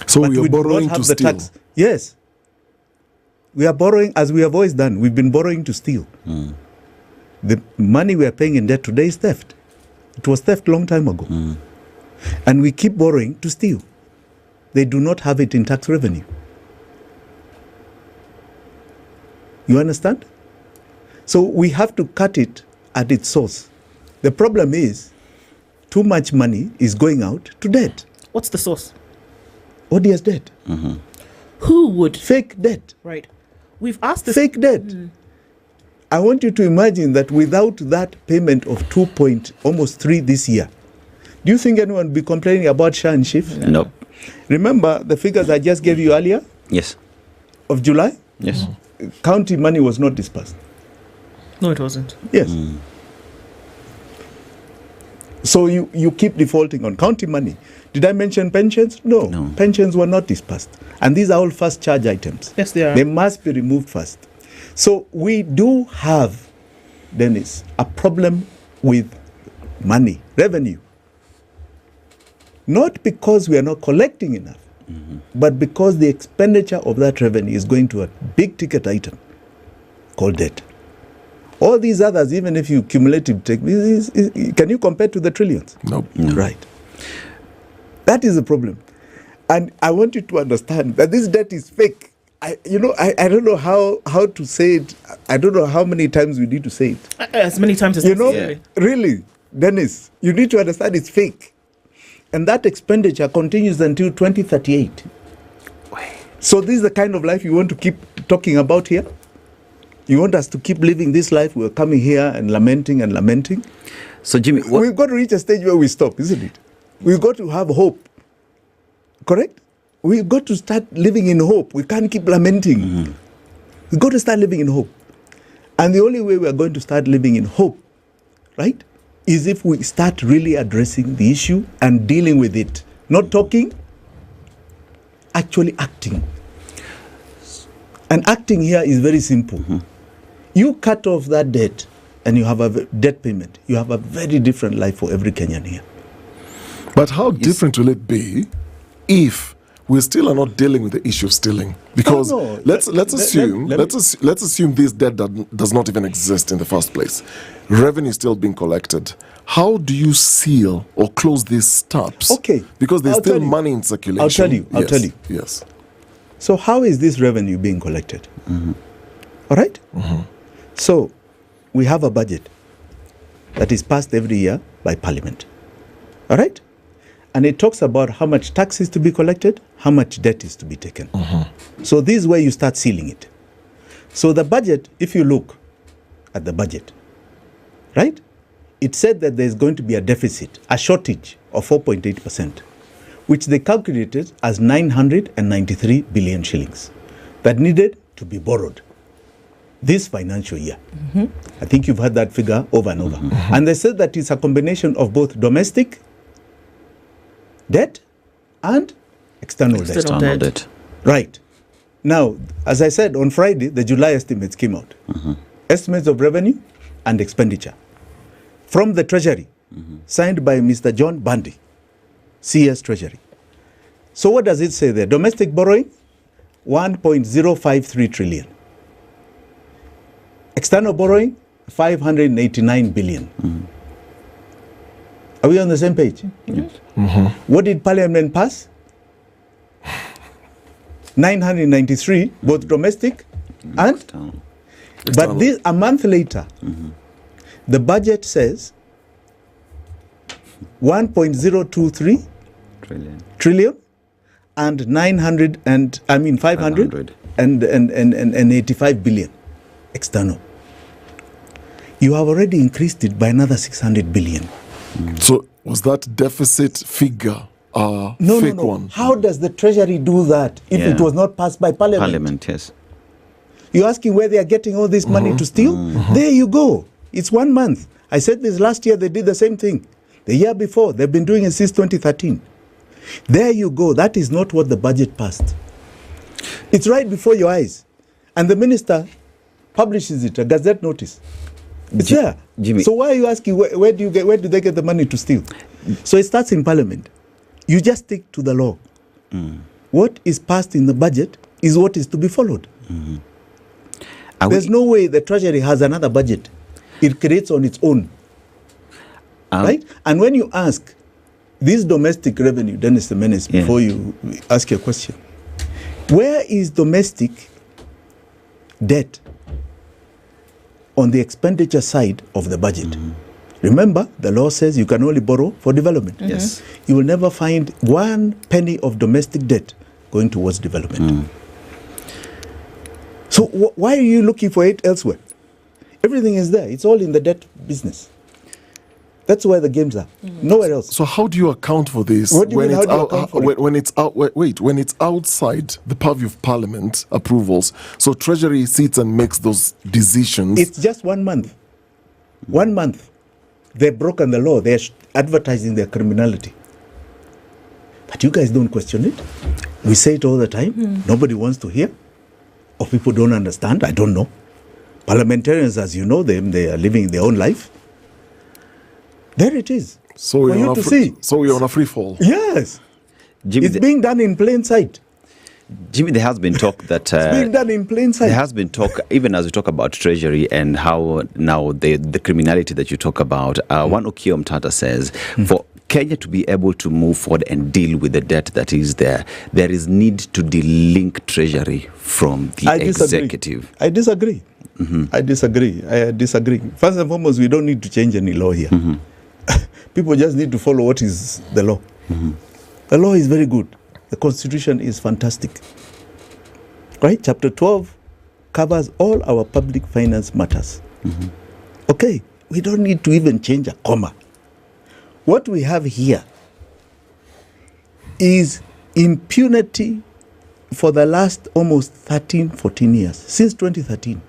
So But we are do not borrowing have to the steal. tax. Yes. We are borrowing, as we have always done. We've been borrowing to steal. The money we are paying in debt today is theft. It was theft long time ago. And we keep borrowing to steal. They do not have it in tax revenue. You understand? So we have to cut it at its source. The problem is too much money is going out to debt. What's the source? Odious debt. Who would? Fake debt. Right. We've asked this. Fake debt. I want you to imagine that without that payment of almost 3 this year, do you think anyone would be complaining about SHA and SHIF? No. Remember the figures I just gave you earlier Yes. of July? Yes. County money was not dispersed. No, it wasn't. Yes. So you keep defaulting on county money. Did I mention pensions? No. Pensions were not dispersed. And these are all first charge items. Yes, they are. They must be removed first. So we do have, Dennis, a problem with money, revenue. Not because we are not collecting enough, but because the expenditure of that revenue is going to a big ticket item called debt. All these others, even if you cumulative take, can you compare to the trillions? No. Right. That is the problem. And I want you to understand that this debt is fake. I don't know how to say it. I don't know how many times we need to say it. As many times as necessary. Really, Dennis, you need to understand it's fake. And that expenditure continues until 2038. So this is the kind of life you want to keep talking about here? You want us to keep living this life? We're coming here and lamenting and lamenting. So, Jimmy, we've got to reach a stage where we stop, isn't it? We've got to have hope. Correct? We've got to start living in hope. We can't keep lamenting. We've got to start living in hope. And the only way we are going to start living in hope, right, is if we start really addressing the issue and dealing with it. Not talking, actually acting. And acting here is very simple. You cut off that debt and you have a debt payment. You have a very different life for every Kenyan here. But how different will it be if we still are not dealing with the issue of stealing? Because let's assume this debt does not even exist in the first place. Revenue is still being collected. How do you seal or close these taps? Okay. Because there's still money in circulation. I'll tell you. Yes. So how is this revenue being collected? All right? So we have a budget that is passed every year by Parliament. All right? And it talks about how much tax is to be collected, how much debt is to be taken. So this is where you start sealing it. So the budget, if you look at the budget, right? It said that there's going to be a deficit, a shortage of 4.8%, which they calculated as 993 billion shillings that needed to be borrowed this financial year. I think you've heard that figure over and over. And they said that it's a combination of both domestic debt and external debt. Right. Now, as I said, on Friday, the July estimates came out. Estimates of revenue and expenditure from the Treasury, signed by Mr. John Bundy, CS Treasury. So what does it say there? Domestic borrowing, 1.053 trillion. External borrowing, 589 billion. Are we on the same page? Yes. What did Parliament pass? 993, both domestic and external. But this, a month later, the budget says 1.023 trillion and 500 85 billion external. You have already increased it by another 600 billion. So was that deficit figure fake one? How does the Treasury do that if it was not passed by Parliament? Parliament, yes. You're asking where they are getting all this money to steal? There you go. It's 1 month. I said this last year, they did the same thing. The year before, they've been doing it since 2013. There you go. That is not what the budget passed. It's right before your eyes. And the minister publishes it, a gazette notice. It's there. Jimmy. So why are you asking where do they get the money to steal? So it starts in Parliament. You just stick to the law. What is passed in the budget is what is to be followed. There's no way the Treasury has another budget. It creates on its own. Right? And when you ask this domestic revenue, Dennis the Menace, before you ask your question, where is domestic debt on the expenditure side of the budget? Remember, the law says you can only borrow for development. Yes. You will never find 1 penny of domestic debt going towards development. So why are you looking for it elsewhere? Everything is there. It's all in the debt business. That's where the games are. Nowhere else. So how do you account for this? What do you mean, how do you account for it? When it's out, when it's outside the purview of Parliament approvals, so Treasury sits and makes those decisions. It's just 1 month. 1 month. They've broken the law. They're advertising their criminality. But you guys don't question it. We say it all the time. Nobody wants to hear. Or people don't understand. I don't know. Parliamentarians, as you know them, they are living their own life. There it is. So for you to see. So we're on a free fall. Yes. Jimmy, it's being done in plain sight. Jimmy, there has been talk that it's being done in plain sight. There has been talk, even as we talk about Treasury and how now the criminality that you talk about. One Okoh Mtata says, for Kenya to be able to move forward and deal with the debt that is there is need to delink Treasury from the executive. I disagree. I disagree. First and foremost, we don't need to change any law here. People just need to follow what is the law. The law is very good. The Constitution is fantastic. Right? Chapter 12 covers all our public finance matters. Okay, we don't need to even change a comma. What we have here is impunity for the last almost 13, 14 years, since 2013.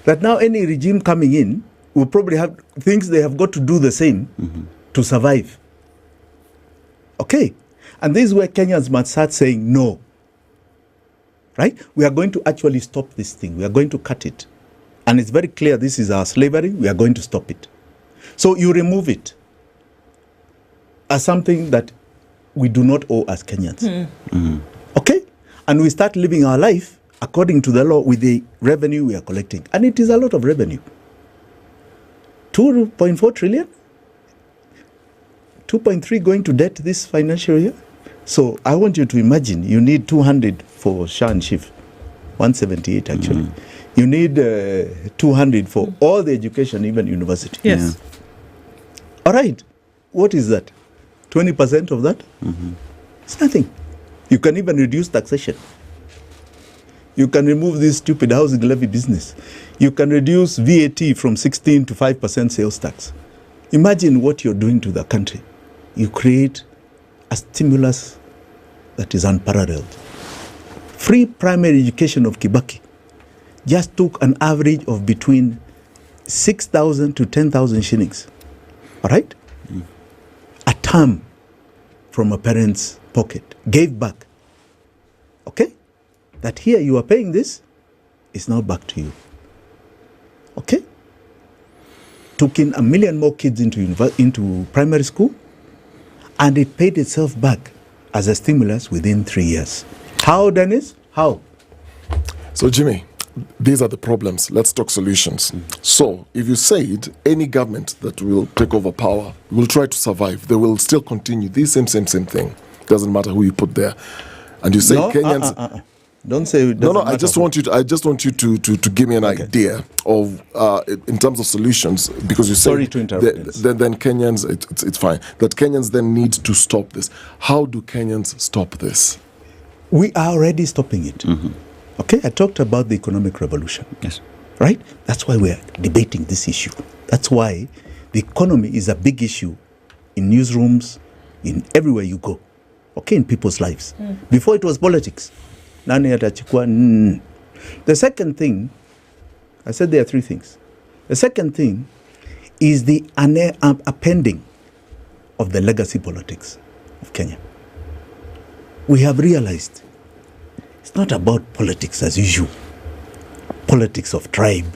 That now any regime coming in will probably have things they have got to do the same to survive. Okay? And this is where Kenyans must start saying no. Right? We are going to actually stop this thing. We are going to cut it. And it's very clear this is our slavery. We are going to stop it. So you remove it as something that we do not owe as Kenyans. Okay? And we start living our life according to the law with the revenue we are collecting. And it is a lot of revenue. 2.4 trillion? 2.3 going to debt this financial year? So I want you to imagine you need 200 for Sha and Shif, 178 actually. You need 200 for all the education, even university. Yes. All right. What is that? 20% of that? It's nothing. You can even reduce taxation. You can remove this stupid housing levy business. You can reduce VAT from 16 to 5% sales tax. Imagine what you're doing to the country. You create a stimulus that is unparalleled. Free primary education of Kibaki just took an average of between 6,000 to 10,000 shillings. All right? A term from a parent's pocket. Gave back. Okay? That here you are paying this, it's now back to you. Okay? Took in 1 million more kids into primary school, and it paid itself back as a stimulus within 3 years. How, Dennis? How? So, Jimmy, these are the problems. Let's talk solutions. So, if you said any government that will take over power will try to survive, they will still continue this same thing. Doesn't matter who you put there. And you say Kenyans... Don't say. No. I just want you to give me an idea of in terms of solutions, because you say. Sorry to interrupt. Then Kenyans, it's fine. That Kenyans then need to stop this. How do Kenyans stop this? We are already stopping it. Okay, I talked about the economic revolution. Yes. Right? That's why we're debating this issue. That's why the economy is a big issue in newsrooms, in everywhere you go. Okay, in people's lives. Before it was politics. Nani atachukua. The second thing, I said there are three things. The second thing is the appending of the legacy politics of Kenya. We have realized it's not about politics as usual. Politics of tribe,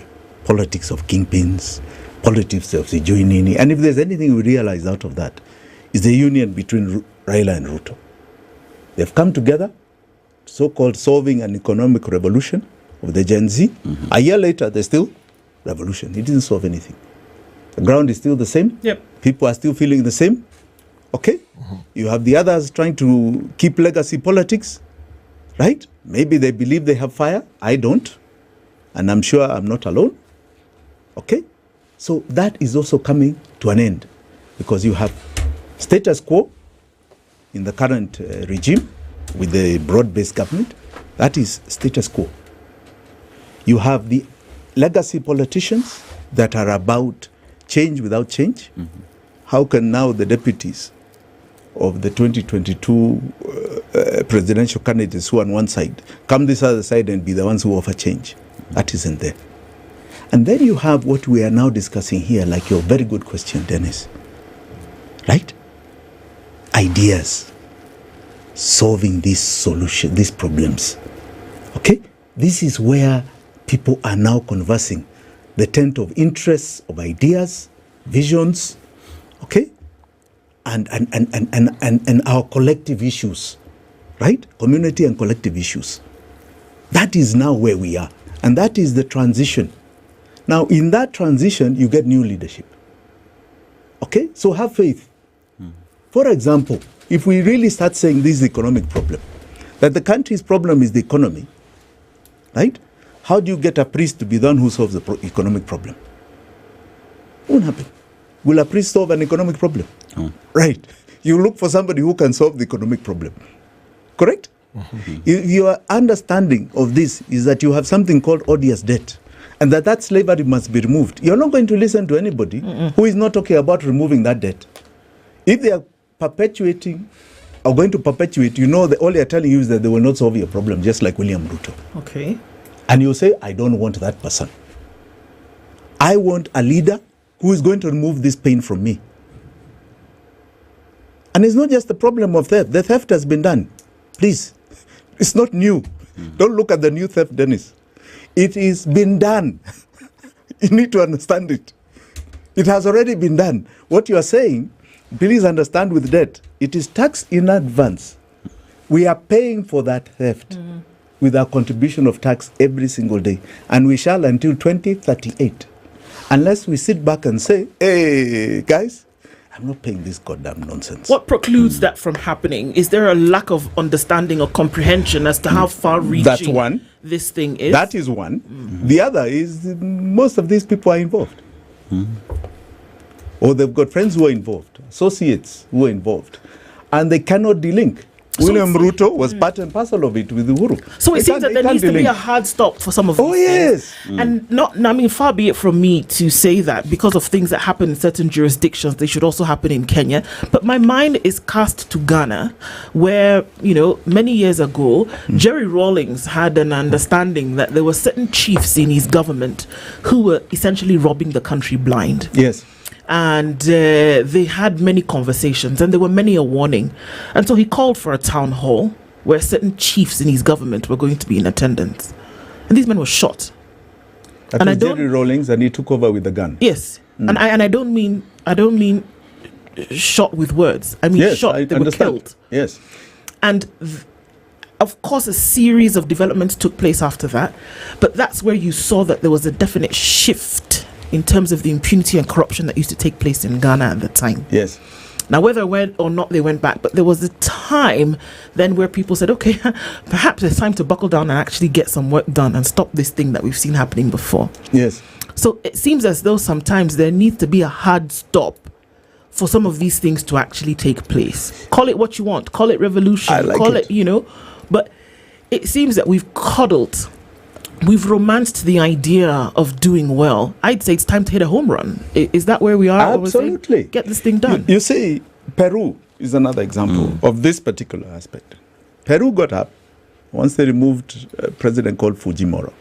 politics of kingpins, politics of Sijuinini. And if there's anything we realize out of that, is the union between Raila and Ruto. They've come together, so-called solving an economic revolution of the Gen Z. A year later, there's still revolution. It didn't solve anything. The ground is still the same. Yep. People are still feeling the same. Okay? You have the others trying to keep legacy politics, right? Maybe they believe they have fire. I don't. And I'm sure I'm not alone. Okay? So that is also coming to an end because you have status quo in the current regime with the broad-based government. That is status quo. You have the legacy politicians that are about change without change. How can now the deputies of the 2022 presidential candidates who are on one side come this other side and be the ones who offer change? That isn't there. And then you have what we are now discussing here, like your very good question, Dennis. Right? Ideas. Solving these problems. Okay? This is where people are now conversing. The tent of interests, of ideas, visions, okay? And our collective issues. Right? Community and collective issues. That is now where we are. And that is the transition. Now, in that transition, you get new leadership. Okay? So have faith. For example, if we really start saying this is the economic problem, that the country's problem is the economy, right? How do you get a priest to be the one who solves the economic problem? It won't happen. Will a priest solve an economic problem? Right. You look for somebody who can solve the economic problem. Correct? Your understanding of this is that you have something called odious debt and that slavery must be removed. You're not going to listen to anybody who is not talking about removing that debt. If they are perpetuating or going to perpetuate, you know, all they're telling you is that they will not solve your problem, just like William Ruto. Okay. And you say, I don't want that person. I want a leader who is going to remove this pain from me. And it's not just the problem of theft. The theft has been done. Please. It's not new. Don't look at the new theft, Dennis. It is been done. You need to understand it. It has already been done. What you are saying, please understand with debt, it is taxed in advance. We are paying for that theft with our contribution of tax every single day. And we shall until 2038. Unless we sit back and say, hey, guys, I'm not paying this goddamn nonsense. What precludes that from happening? Is there a lack of understanding or comprehension as to how far-reaching this thing is? That is one. The other is most of these people are involved. Or they've got friends who are involved, associates who are involved, and they cannot delink. William Ruto was part and parcel of it with Uhuru. So it seems that there needs to be a hard stop for some of these things. And far be it from me to say that because of things that happen in certain jurisdictions, they should also happen in Kenya. But my mind is cast to Ghana, where, many years ago, Jerry Rawlings had an understanding that there were certain chiefs in his government who were essentially robbing the country blind. Yes. And they had many conversations and there were many a warning. And so he called for a town hall where certain chiefs in his government were going to be in attendance. And these men were shot. That was Jerry Rawlings, and he took over with a gun. Yes. And I don't mean shot with words. I mean shot, they were killed. Yes. And of course, a series of developments took place after that. But that's where you saw that there was a definite shift in terms of the impunity and corruption that used to take place in Ghana at the time. Yes. Now, whether or not they went back, but there was a time then where people said, okay, perhaps it's time to buckle down and actually get some work done and stop this thing that we've seen happening before. Yes. So it seems as though sometimes there needs to be a hard stop for some of these things to actually take place. Call it what you want. Call it revolution. But it seems that we've romanced the idea of doing well. I'd say it's time to hit a home run. Is that where we are? Absolutely. Get this thing done. You see, Peru is another example of this particular aspect. Peru got up once they removed a president called Fujimori.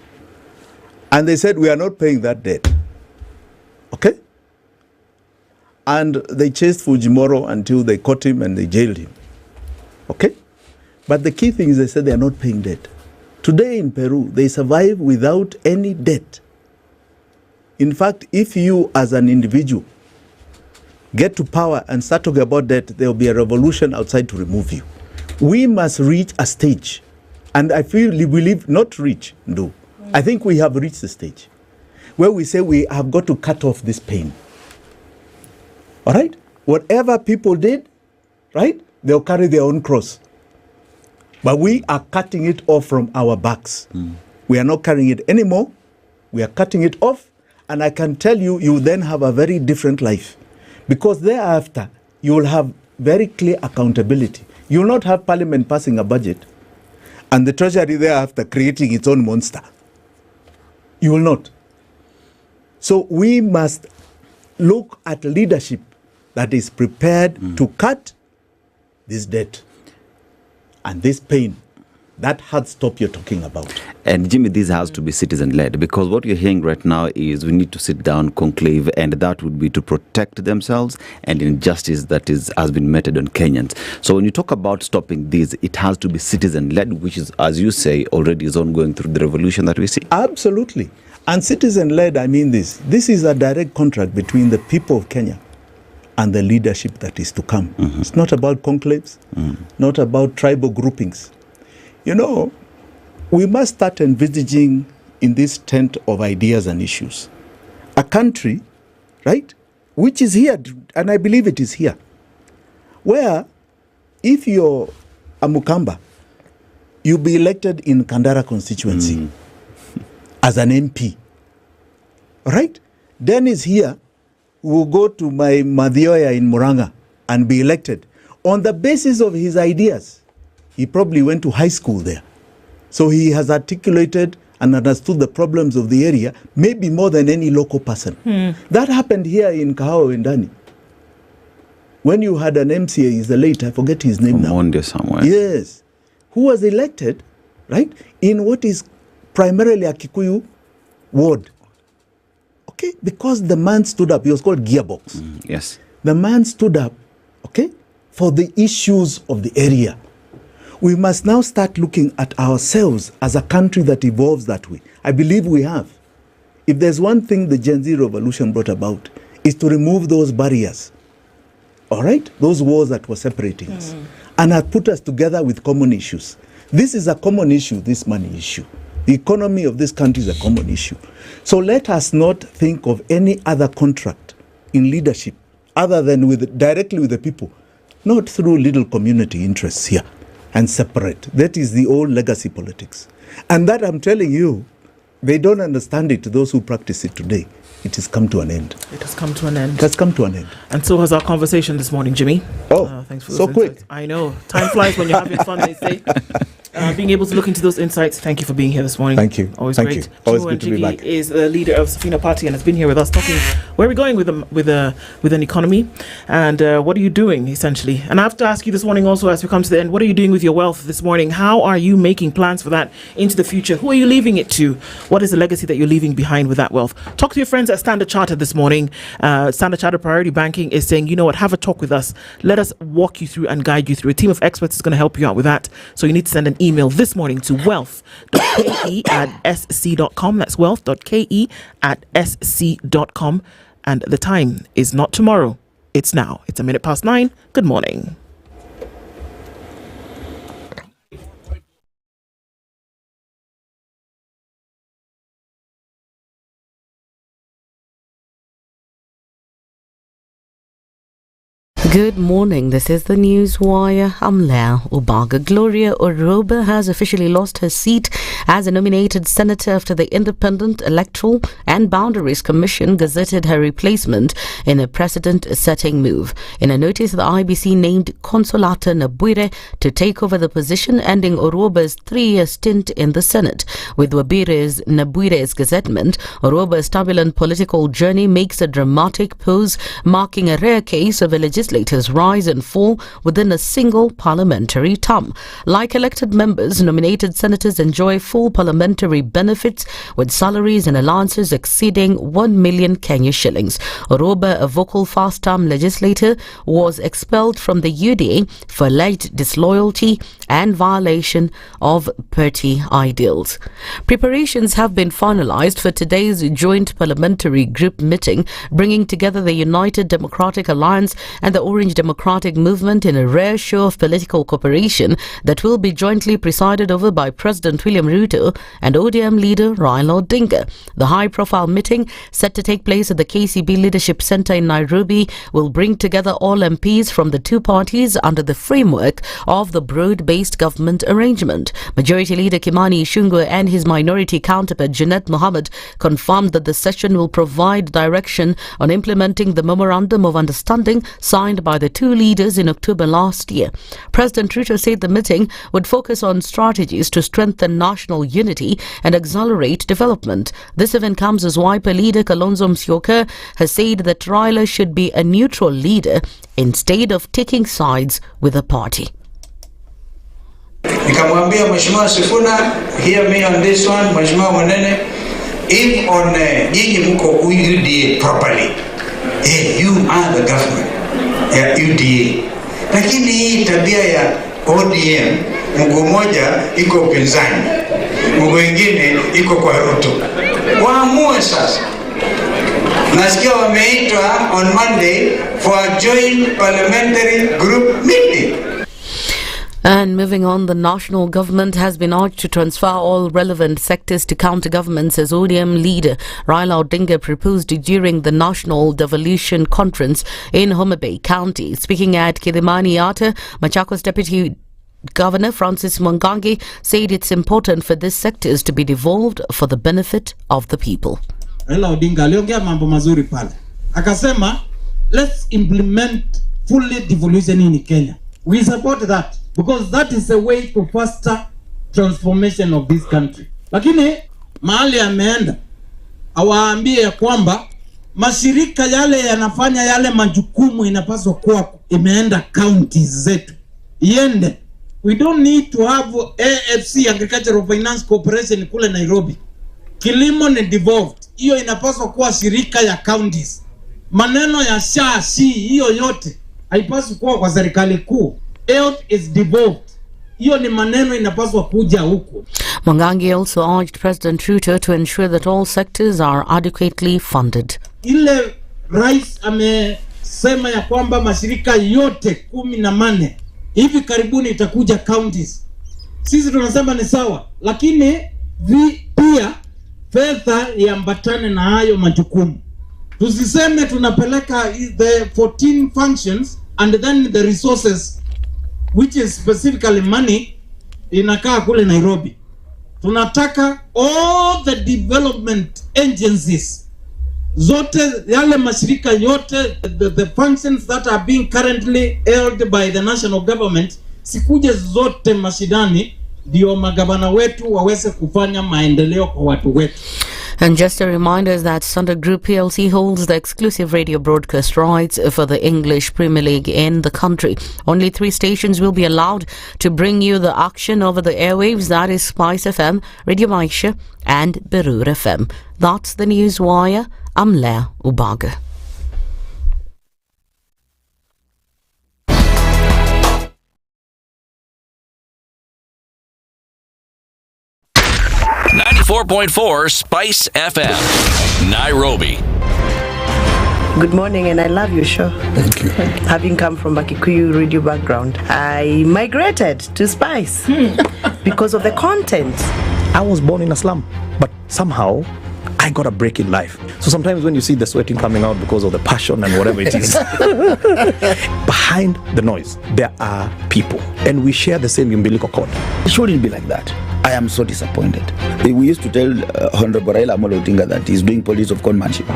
And they said, we are not paying that debt. Okay? And they chased Fujimori until they caught him and they jailed him. Okay? But the key thing is they said they are not paying debt. Today in Peru, they survive without any debt. In fact, if you as an individual get to power and start talking about debt, there will be a revolution outside to remove you. We must reach a stage. And I feel we believe not reach, no. I think we have reached the stage where we say we have got to cut off this pain. All right? Whatever people did, right, they'll carry their own cross. But we are cutting it off from our backs. We are not carrying it anymore. We are cutting it off. And I can tell you, you then have a very different life. Because thereafter, you will have very clear accountability. You will not have Parliament passing a budget and the Treasury thereafter creating its own monster. You will not. So we must look at leadership that is prepared to cut this debt and this pain, that hard stop you're talking about. And Jimmy, this has to be citizen-led, because what you're hearing right now is we need to sit down, conclave, and that would be to protect themselves and injustice that has been meted on Kenyans. So when you talk about stopping this, it has to be citizen-led, which is, as you say, already is ongoing through the revolution that we see. Absolutely. And citizen-led, I mean this. This is a direct contract between the people of Kenya and the leadership that is to come. It's not about conclaves, not about tribal groupings. You know, we must start envisaging in this tent of ideas and issues a country, right, which is here, and I believe it is here, where if you're a Mukamba, you'll be elected in Kandara constituency as an MP, right? Dennis here will go to my Madhioya in Muranga and be elected on the basis of his ideas. He probably went to high school there. So he has articulated and understood the problems of the area, maybe more than any local person. That happened here in Kahawa Wendani. When you had an MCA, he's the late, I forget his name now. Monday somewhere. Yes. Who was elected, right, in what is primarily a Kikuyu ward. Okay, because the man stood up. He was called Gearbox. Yes. The man stood up, okay, for the issues of the area. We must now start looking at ourselves as a country that evolves that way. I believe we have. If there's one thing the Gen Z revolution brought about, is to remove those barriers, all right, those walls that were separating us, and have put us together with common issues. This is a common issue, this money issue. The economy of this country is a common issue. So let us not think of any other contract in leadership other than directly with the people, not through little community interests here and separate. That is the old legacy politics. And that, I'm telling you, they don't understand it, those who practice it today. It has come to an end. It has come to an end. It has come to an end. And so has our conversation this morning, Jimmy. Thanks for those so quick. insights. I know. Time flies when you're having fun, they say. Being able to look into those insights. Thank you for being here this morning. Thank you. Always Thank great. you. Always Chibu good to be back. is the leader of Safina Party and has been here with us talking where are we going with an economy and what are you doing essentially. And I have to ask you this morning also as we come to the end, what are you doing with your wealth this morning? How are you making plans for that into the future? Who are you leaving it to? What is the legacy that you're leaving behind with that wealth? Talk to your friends at Standard Chartered this morning. Standard Chartered Priority Banking is saying, you know what, have a talk with us. Let us walk you through and guide you through. A team of experts is going to help you out with that. So you need to send an email this morning to wealth.ke@sc.com. That's wealth.ke@sc.com. And the time is not tomorrow. It's now. It's 9:01. Good morning. Good morning. This is the News Wire. I'm Leah Ubaga. Gloria Oroba has officially lost her seat as a nominated senator after the Independent Electoral and Boundaries Commission gazetted her replacement in a precedent-setting move. In a notice, the IBC named Consolata Nabwire to take over the position, ending Oroba's 3-year stint in the Senate. With Nabwire's gazettement, Oroba's turbulent political journey makes a dramatic pause, marking a rare case of a legislator's rise and fall within a single parliamentary term. Like elected members, nominated senators enjoy full parliamentary benefits with salaries and allowances exceeding 1 million Kenya shillings. Oroba, a vocal first-term legislator, was expelled from the UDA for alleged disloyalty and violation of party ideals. Preparations have been finalized for today's joint parliamentary group meeting, bringing together the United Democratic Alliance and the Orange Democratic Movement in a rare show of political cooperation that will be jointly presided over by President William Ruto and ODM leader Raila Odinga. The high-profile meeting, set to take place at the KCB Leadership Centre in Nairobi, will bring together all MPs from the two parties under the framework of the broad-based government arrangement. Majority Leader Kimani Ichung'wah and his minority counterpart Junet Mohammed confirmed that the session will provide direction on implementing the Memorandum of Understanding signed by the two leaders in October last year. President Ruto said the meeting would focus on strategies to strengthen national unity and accelerate development. This event comes as Wiper leader Kalonzo Musyoka has said that Raila should be a neutral leader instead of taking sides with a party. Nikamwambia Mheshimiwa Sifuna, hear me on this one, Mheshimiwa Wanene, if on nyinyi mko UDA properly, you are the government ya UDA. Lakini hii tabia ya ODM, mguu moja iko upinzani, mguu mwingine iko kwa Ruto. Waamue sasa. Nasikia wameitwa on Monday for a joint parliamentary group meeting. And moving on, the national government has been urged to transfer all relevant sectors to counter governments, as ODM leader Raila Odinga proposed during the National Devolution Conference in Homa Bay County. Speaking at Kidimani Yata, Machakos Deputy Governor Francis Mwangangi said it's important for these sectors to be devolved for the benefit of the people. Raila Odinga aliongea mambo mazuri pale. Akasema, let's implement fully devolution in Kenya. We support that, because that is a way to faster transformation of this country. Lakini mahali ameenda awaambie ya kwamba mashirika yale yanafanya yale majukumu inapaswa kuwa imeenda counties zetu. Iende. We don't need to have AFC, Agricultural Finance Corporation, kule Nairobi. Kilimo ni devolved. Hiyo inapaswa kuwa shirika ya counties. Maneno ya SHA, hiyo yote haipaswi kuwa kwa serikali kuu. Health is devolved. Hiyo ni maneno inapaswa kuja huko. Mwangangi also urged President Ruto to ensure that all sectors are adequately funded. Ile rais amesema ya kwamba mashirika yote 14 hivi karibuni itakuja counties. Sisi tunasema ni sawa, lakini pia fedha iambatane na hayo majukumu. Tusiseme tunapeleka the 14 functions and then the resources, which is specifically money, inakaa kule Nairobi. Tunataka all the development agencies, zote yale mashirika yote, the functions that are being currently held by the national government, sikuje zote mashidani, ndio magavana wetu waweze kufanya maendeleo kwa watu wetu. And just a reminder that Sunday Group PLC holds the exclusive radio broadcast rights for the English Premier League in the country. Only 3 stations will be allowed to bring you the action over the airwaves. That is SpiceFM, Radio Maisha and Berur FM. That's the News Wire. I'm Leah Ubaga. .4 Spice FM, Nairobi. Good morning, and I love your show. Thank you. Having come from a Kikuyu radio background, I migrated to Spice because of the content. I was born in a slum, but somehow I got a break in life. So sometimes when you see the sweating coming out because of the passion and whatever it is, behind the noise, there are people. And we share the same umbilical cord. It shouldn't be like that. I am so disappointed. We used to tell Honorable Raila Amolo Odinga that he's doing politics of conmanship.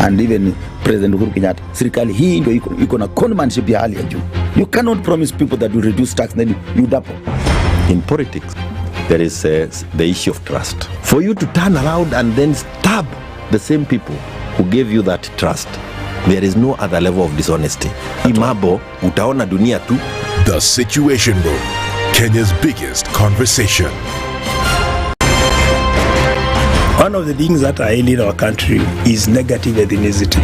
And even President Uhuru Kenyatta, serikali hii ndio iko na conmanship ya hali ya juu. You cannot promise people that you reduce tax, then you double. In politics, there is the issue of trust. For you to turn around and then stab the same people who gave you that trust, there is no other level of dishonesty. Imabo, utaona dunia tu. The Situation Room, Kenya's biggest conversation. One of the things that are ailing our country is negative ethnicity.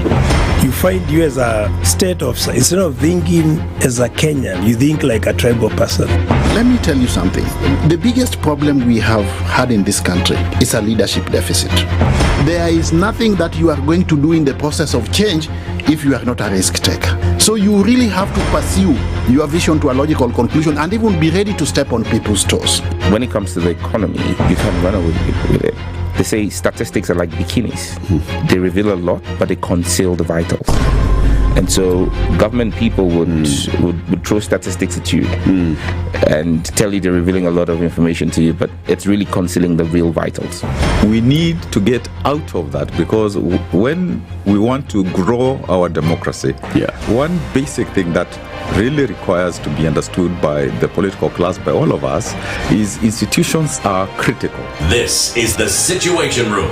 You find you as a state of, instead of thinking as a Kenyan, you think like a tribal person. Let me tell you something. The biggest problem we have had in this country is a leadership deficit. There is nothing that you are going to do in the process of change if you are not a risk taker. So you really have to pursue your vision to a logical conclusion and even be ready to step on people's toes. When it comes to the economy, you can run away with it. They say statistics are like bikinis. They reveal a lot, but they conceal the vitals. And so government people would throw statistics at you and tell you they're revealing a lot of information to you, but it's really concealing the real vitals. We need to get out of that, because when we want to grow our democracy, one basic thing that really requires to be understood by the political class, by all of us, is institutions are critical. This is the Situation Room,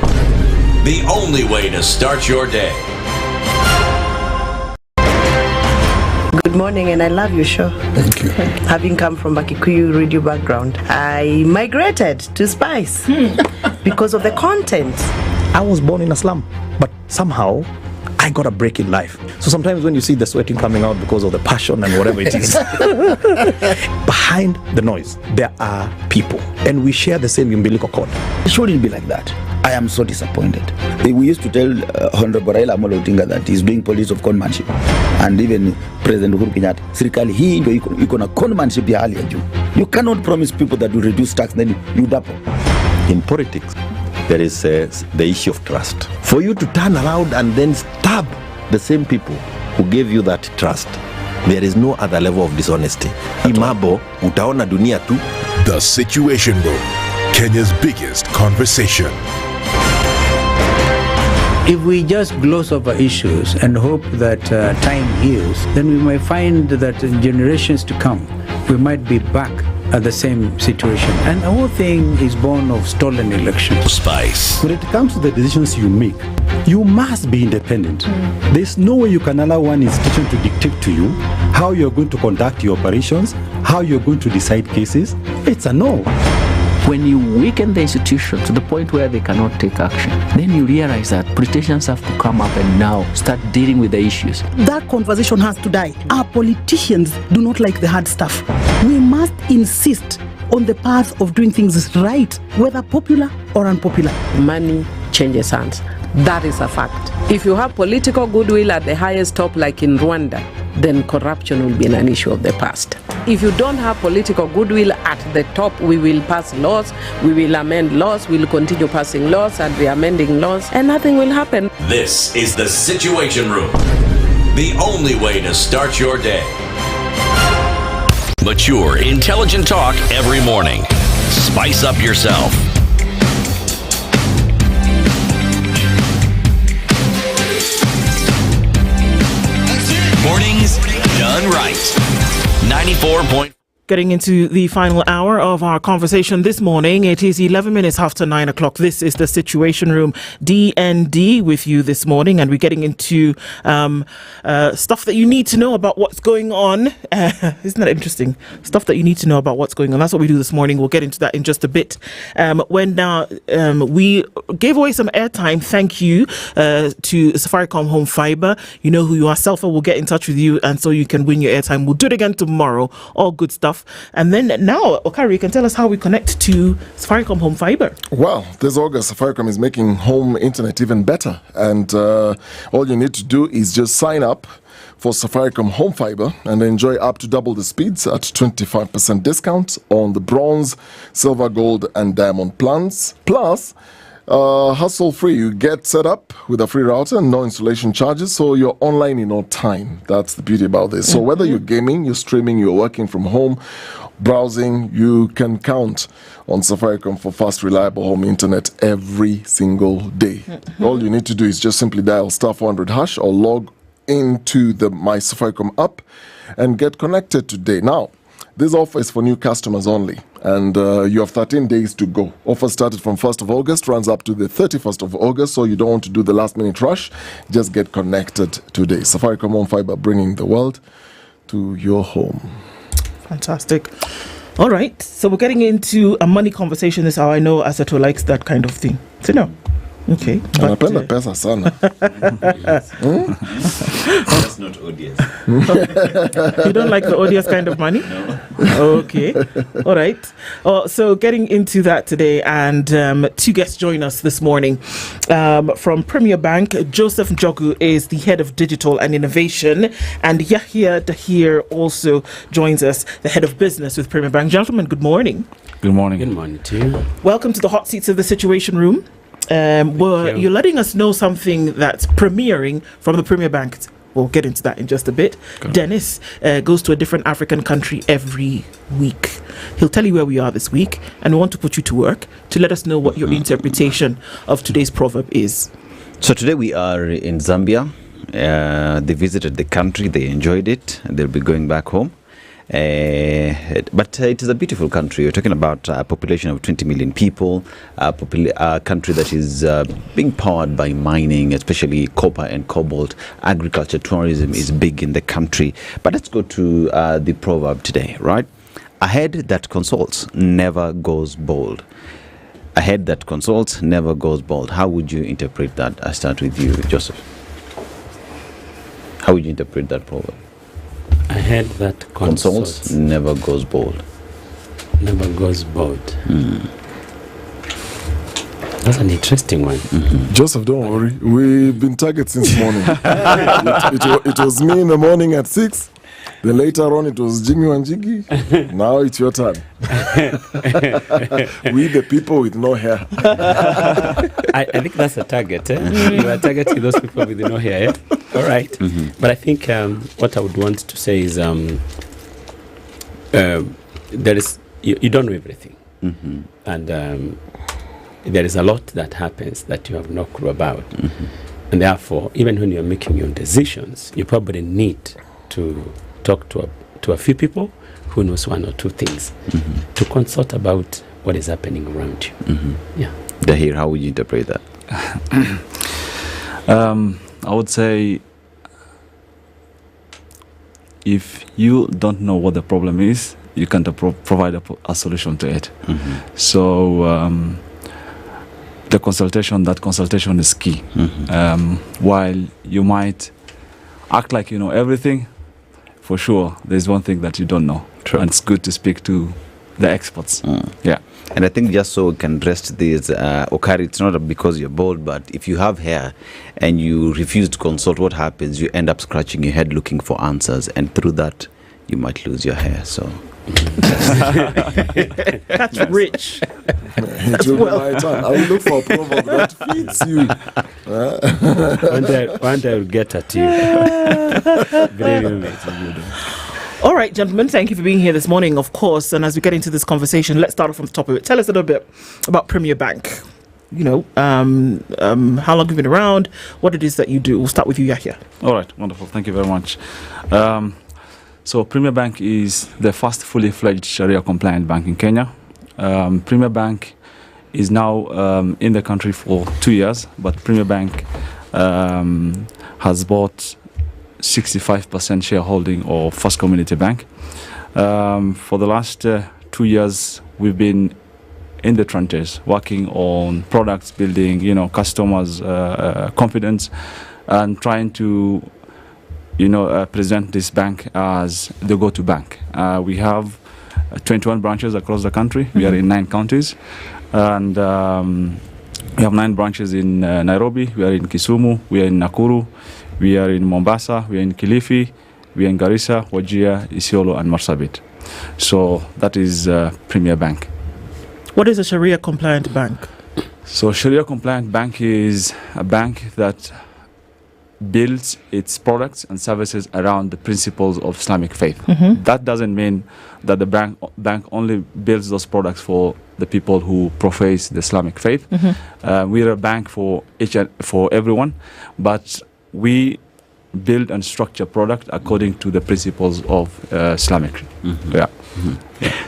the only way to start your day. Good morning, and I love your show. Thank you. Having come from a Kikuyu radio background, I migrated to Spice because of the content. I was born in a slum, but somehow I got a break in life. So sometimes when you see the sweating coming out because of the passion and whatever it is, behind the noise, there are people. And we share the same umbilical cord. It shouldn't be like that. I am so disappointed. We used to tell Honorable Raila Amolo Odinga that he's doing politics of conmanship. And even President Uhuru Kenyatta, serikali hii ndio iko na conmanship ya hali ya juu. You cannot promise people that you reduce tax, then you double. In politics, there is the issue of trust. For you to turn around and then stab the same people who gave you that trust, there is no other level of dishonesty. Imabo, utaona dunia tu. The Situation Room, Kenya's biggest conversation. If we just gloss over issues and hope that time heals, then we might find that in generations to come, we might be back at the same situation. And the whole thing is born of stolen elections. Spice. When it comes to the decisions you make, you must be independent. There's no way you can allow one institution to dictate to you how you're going to conduct your operations, how you're going to decide cases. It's a no. When you weaken the institution to the point where they cannot take action, then you realize that politicians have to come up and now start dealing with the issues. That conversation has to die. Our politicians do not like the hard stuff. We must insist on the path of doing things right, whether popular or unpopular. Money changes hands. That is a fact. If you have political goodwill at the highest top, like in Rwanda, then corruption will be an issue of the past. If you don't have political goodwill at the top, we will pass laws, we will amend laws, we will continue passing laws and re-amending laws, and nothing will happen. This is the Situation Room, the only way to start your day. Mature, intelligent talk every morning. Spice up yourself. Mornings done right. 94. Getting into the final hour of our conversation this morning. It is 11 minutes after 9 o'clock. This is the Situation Room, DND, with you this morning. And we're getting into stuff that you need to know about what's going on. Isn't that interesting? Stuff that you need to know about what's going on. That's what we do this morning. We'll get into that in just a bit. We gave away some airtime. Thank you to Safaricom Home Fiber. You know who you are. Selfa will get in touch with you, and so you can win your airtime. We'll do it again tomorrow. All good stuff. And then now, Okari, you can tell us how we connect to Safaricom Home Fiber. Well, this August, Safaricom is making home internet even better. And all you need to do is just sign up for Safaricom Home Fiber and enjoy up to double the speeds at 25% discount on the bronze, silver, gold, and diamond plans. Plus, Hassle free. You get set up with a free router, no installation charges, so you're online in no time. That's the beauty about this. So whether you're gaming, you're streaming, you're working from home, browsing, you can count on Safaricom for fast, reliable home internet every single day. All you need to do is just simply dial *400# or log into the My Safaricom app and get connected today. Now, this offer is for new customers only, and you have 13 days to go. Offer started from 1st of August, runs up to the 31st of August, so you don't want to do the last-minute rush. Just get connected today. Safaricom Home Fiber, bringing the world to your home. Fantastic. All right, so we're getting into a money conversation this hour. I know Aseto likes that kind of thing. So no. Okay. Anapenda pesa sana. That's not odious. You don't like the odious kind of money? No. Okay. All right. So getting into that today, and two guests join us this morning. From Premier Bank, Joseph Njogu is the head of digital and innovation, and Yahya Dahir also joins us, the head of business with Premier Bank. Gentlemen, good morning. Good morning. Good morning to you. Welcome to the hot seats of the Situation Room. You're letting us know something that's premiering from the Premier Bank. We'll get into that in just a bit. Okay. Dennis goes to a different African country every week. He'll tell you where we are this week, and we want to put you to work to let us know what your interpretation of today's proverb is. So today we are in Zambia. They visited the country, they enjoyed it, and they'll be going back home. But it is a beautiful country. We're talking about a population of 20 million people, a country that is being powered by mining, especially copper and cobalt. Agriculture, tourism is big in the country. But let's go to the proverb today, right? A head that consults never goes bald. A head that consults never goes bald. How would you interpret that? I start with you, Joseph. How would you interpret that proverb? A head that consults never goes bald. Never goes bald. That's an interesting one. Joseph, don't worry. We've been targeted since morning. it was me in the morning at 6. Then later on, it was Jimmy Wanjigi. Now it's your turn. We the people with no hair. I think that's a target. You are targeting those people with no hair. All right. But I think what I would want to say is there is you don't know everything. And there is a lot that happens that you have no clue about. And therefore, even when you're making your decisions, you probably need to talk to a few people who knows one or two things to consult about what is happening around you. Yeah. Dahir, how would you interpret that? I would say if you don't know what the problem is, you can't provide a solution to it. So that consultation is key. While you might act like you know everything, for sure, there's one thing that you don't know. True. And it's good to speak to the experts. Yeah. And I think just so we can rest this, Okari, it's not because you're bald, but if you have hair and you refuse to consult, what happens? You end up scratching your head looking for answers, and through that, you might lose your hair. So that's rich. It will be my turn. I will look for a proverb that fits you. One day I will get at you. All right, gentlemen, thank you for being here this morning, of course. And as we get into this conversation, let's start off from the top of it. Tell us a little bit about Premier Bank. You know, how long you've been around, what it is that you do. We'll start with you, Yahya. All right, wonderful. Thank you very much. So Premier Bank is the first fully fledged Sharia compliant bank in Kenya. Premier Bank is now in the country for 2 years, but Premier Bank has bought 65% shareholding of First Community Bank. For the last 2 years, we've been in the trenches working on products, building, customers' confidence, and trying to, present this bank as the go-to bank. We have 21 branches across the country. We are in 9 counties, and we have 9 branches in Nairobi. We are in Kisumu. We are in Nakuru. We are in Mombasa, we are in Kilifi, we are in Garissa, Wajir, Isiolo, and Marsabit. So that is Premier Bank. What is a Sharia-compliant bank? So Sharia compliant bank is a bank that builds its products and services around the principles of Islamic faith. That doesn't mean that the bank only builds those products for the people who profess the Islamic faith. We're a bank for everyone, but we build and structure product according to the principles of Islamic.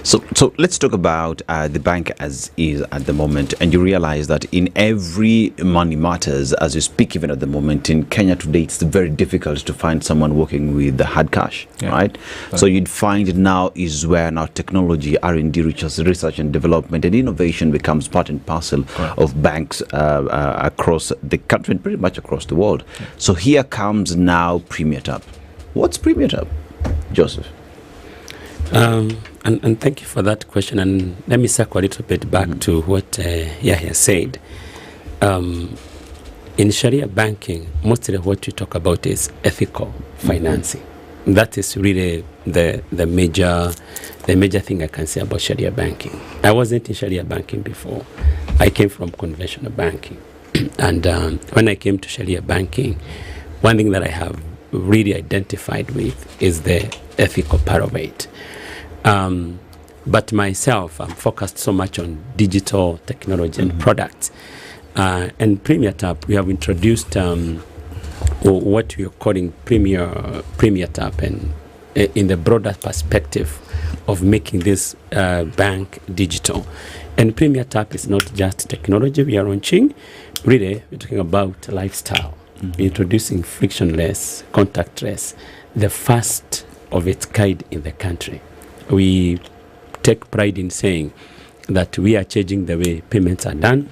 So let's talk about the bank as is at the moment, and you realize that in every money matters, as you speak, even at the moment in Kenya today, it's very difficult to find someone working with the hard cash, right? So you'd find now is where now technology, R&D, research and development and innovation becomes part and parcel of banks across the country and pretty much across the world. So here comes now Premier Tap. What's Premier Tap, Joseph? And thank you for that question. And let me circle a little bit back to what Yahya said. In Sharia banking, mostly what we talk about is ethical financing. That is really the major thing I can say about Sharia banking. I wasn't in Sharia banking before. I came from conventional banking. And when I came to Sharia banking, one thing that I have really identified with is the ethical part of it. But myself, I'm focused so much on digital technology and products. And Premier Tap, we have introduced what we are calling Premier Tap, and in the broader perspective of making this bank digital. And Premier Tap is not just technology we are launching. Really, we're talking about lifestyle. We're introducing frictionless, contactless, the first of its kind in the country. We take pride in saying that we are changing the way payments are done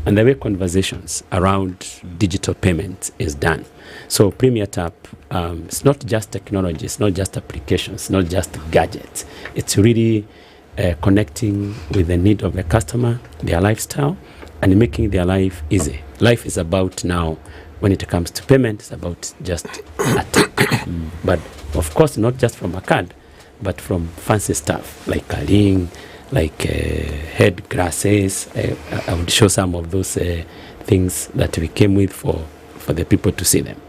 and the way conversations around digital payments is done. So Premier Tap, it's not just technology, it's not just applications, it's not just gadgets. It's really connecting with the need of the customer, their lifestyle, and making their life easy. Life is about now, when it comes to payment, it's about just a tap. But of course, not just from a card, but from fancy stuff like a ring, like head glasses. I would show some of those things that we came with for the people to see them.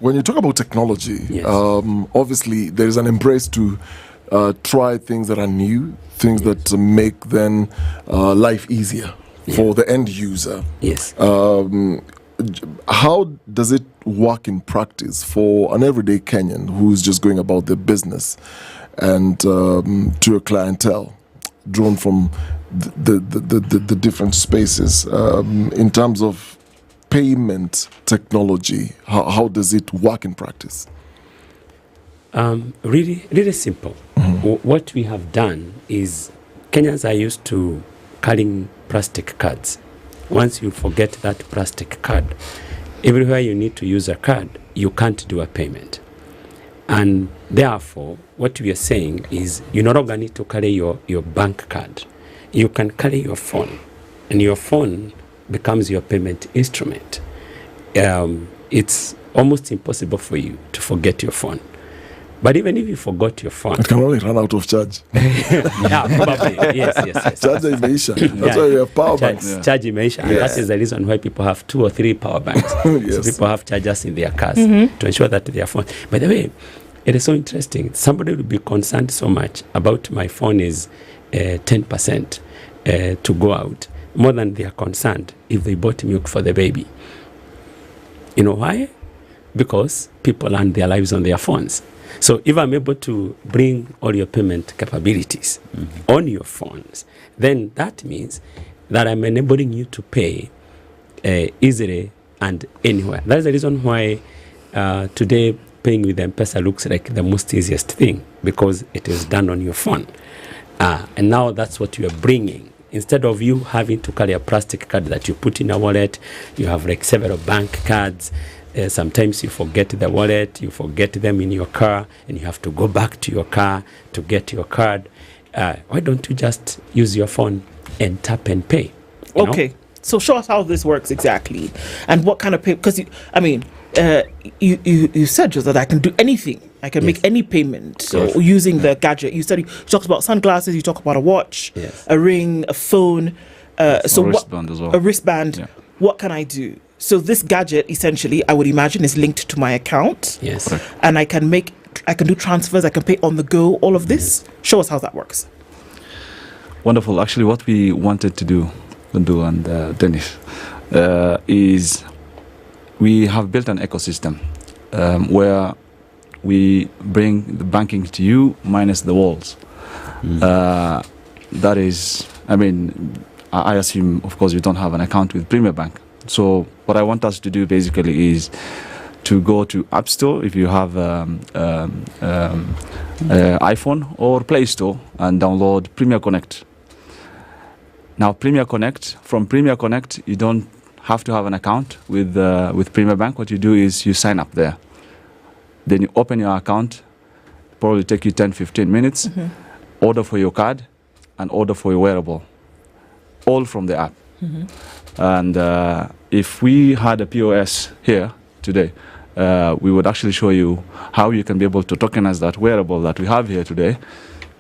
When you talk about technology, obviously there is an embrace to try things that are new, things that make then life easier for the end user. Yes. How does it work in practice for an everyday Kenyan who's just going about their business and to a clientele drawn from the different spaces in terms of payment technology? How does it work in practice? Really simple. What we have done is Kenyans are used to carrying plastic cards. Once you forget that plastic card, everywhere you need to use a card, you can't do a payment. And therefore, what we are saying is you no longer need to carry your bank card. You can carry your phone, and your phone becomes your payment instrument. It's almost impossible for you to forget your phone. But even if you forgot your phone, it can only run out of charge. Yeah, probably. Yes. Charge imeisha. That's why we have power banks. Charge imeisha. And that is the reason why people have 2 or 3 power banks. So people have chargers in their cars to ensure that their phone. By the way, it is so interesting. Somebody will be concerned so much about my phone is 10% to go out, more than they are concerned if they bought milk for the baby. You know why? Because people run their lives on their phones. So if I'm able to bring all your payment capabilities on your phones, then that means that I'm enabling you to pay easily and anywhere. That's the reason why today paying with M-Pesa looks like the most easiest thing, because it is done on your phone. And now that's what you are bringing. Instead of you having to carry a plastic card that you put in a wallet, you have like several bank cards. Sometimes you forget the wallet, you forget them in your car, and you have to go back to your car to get your card. Why don't you just use your phone and tap and pay? Okay, so show us how this works exactly, and what kind of pay. Because you said just that I can do anything. I can make any payment using the gadget. You said you talked about sunglasses, you talked about a watch, a ring, a phone. So wristband as well. A wristband. Yeah. What can I do? So this gadget, essentially, I would imagine is linked to my account. Yes. Correct. And I can do transfers, I can pay on the go, all of this. Show us how that works. Wonderful. Actually, what we wanted to do, and Dennis, is we have built an ecosystem where we bring the banking to you minus the walls. That is, I assume, of course, you don't have an account with Premier Bank. So what I want us to do basically is to go to App Store if you have iPhone or Play Store and download Premier Connect. Now, from Premier Connect, you don't have to have an account with Premier Bank. What you do is you sign up there. Then you open your account, probably take you 10-15 minutes, order for your card and order for your wearable, all from the app. And if we had a POS here today, we would actually show you how you can be able to tokenize that wearable that we have here today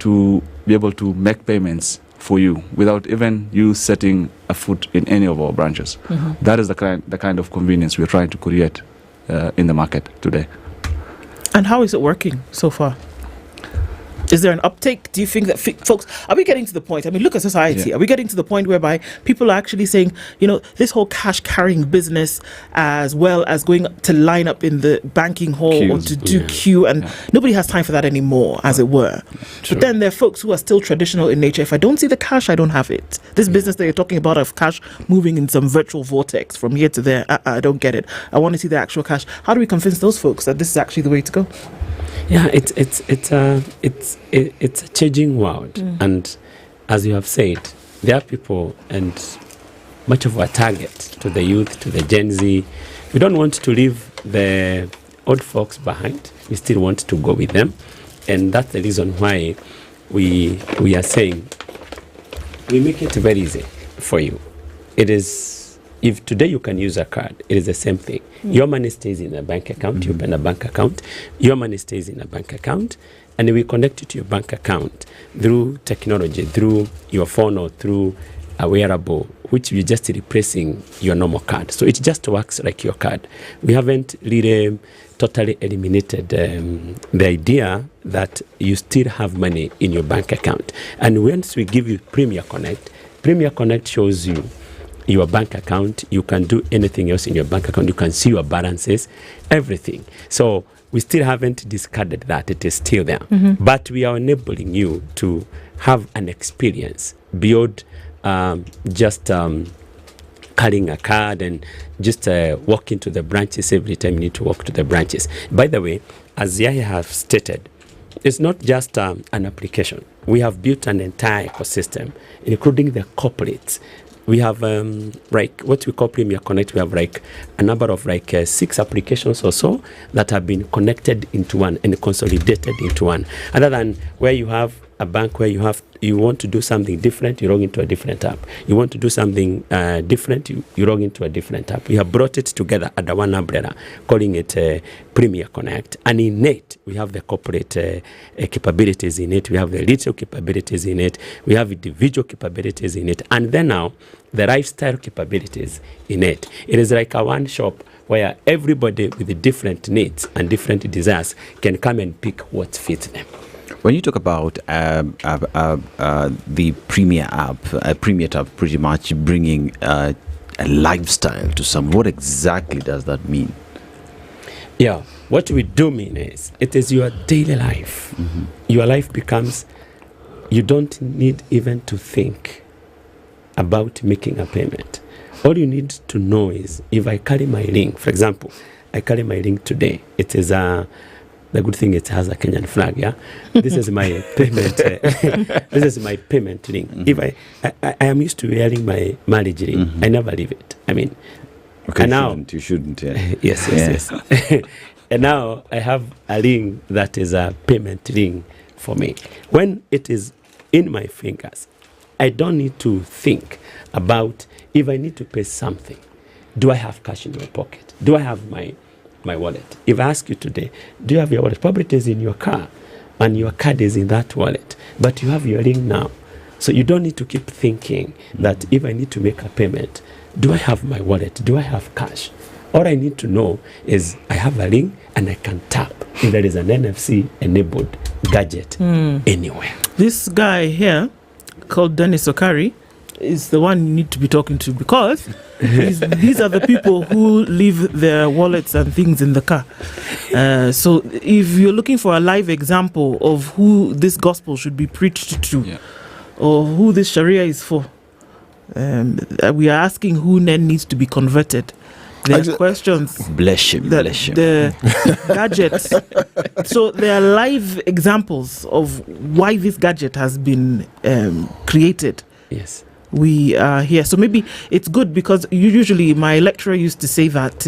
to be able to make payments for you without even you setting a foot in any of our branches. That is the kind of convenience we're trying to create in the market today. And how is it working so far? Is there an uptake? Do you think that folks, are we getting to the point? Look at society. Yeah. Are we getting to the point whereby people are actually saying, this whole cash carrying business, as well as going to line up in the banking hall Queues. Or to do queue, and nobody has time for that anymore, as it were. But then there are folks who are still traditional in nature. If I don't see the cash, I don't have it. This business that you're talking about of cash moving in some virtual vortex from here to there, I don't get it. I want to see the actual cash. How do we convince those folks that this is actually the way to go? Yeah, it's a changing world, and as you have said, there are people, and much of our target to the youth, to the Gen Z. We don't want to leave the old folks behind. We still want to go with them, and that's the reason why we are saying we make it very easy for you. It is. If today you can use a card, it is the same thing. Your money stays in a bank account. You open a bank account. Your money stays in a bank account. And we connect it to your bank account through technology, through your phone or through a wearable, which you're just replacing your normal card. So it just works like your card. We haven't really totally eliminated the idea that you still have money in your bank account. And once we give you Premier Connect shows you your bank account. You can do anything else in your bank account. You can see your balances, everything. So we still haven't discarded that. It is still there. But we are enabling you to have an experience beyond just carrying a card and just walking to the branches every time you need to walk to the branches. By the way, as Yahya have stated, it's not just an application. We have built an entire ecosystem, including the corporates. We have what we call Premier Connect. We have a number of 6 applications or so that have been connected into one and consolidated into one. Other than where you have a bank where you want to do something different, you log into a different app. You want to do something different, you log into a different app. We have brought it together under one umbrella, calling it Premier Connect. And in it, we have the corporate capabilities in it. We have the retail capabilities in it. We have individual capabilities in it. And then now, the lifestyle capabilities in it. It is like a one shop where everybody with the different needs and different desires can come and pick what fits them. When you talk about the Premier app, Premier tab pretty much bringing a lifestyle to someone, what exactly does that mean? Yeah, what we do mean is it is your daily life. Your life becomes, you don't need even to think about making a payment. All you need to know is if I carry my ring, for example, I carry my ring today. It is the good thing it has a Kenyan flag, yeah. This is my payment. This is my payment ring. If I am used to wearing my marriage ring, I never leave it. Okay, and now you shouldn't. Yeah. yes. And now I have a ring that is a payment ring for me. When it is in my fingers, I don't need to think about if I need to pay something. Do I have cash in my pocket? Do I have my wallet? If I ask you today, do you have your wallet? Probably it is in your car and your card is in that wallet, but you have your ring now. So you don't need to keep thinking that if I need to make a payment, do I have my wallet? Do I have cash? All I need to know is I have a link and I can tap if there is an NFC enabled gadget anywhere. This guy here called Dennis Okari is the one you need to be talking to, because these are the people who leave their wallets and things in the car. So if you're looking for a live example of who this gospel should be preached to, or who this Sharia is for, we are asking who then needs to be converted. There are questions. Bless him, bless him. The gadgets. So there are live examples of why this gadget has been created. Yes. We are here. So maybe it's good, because usually my lecturer used to say that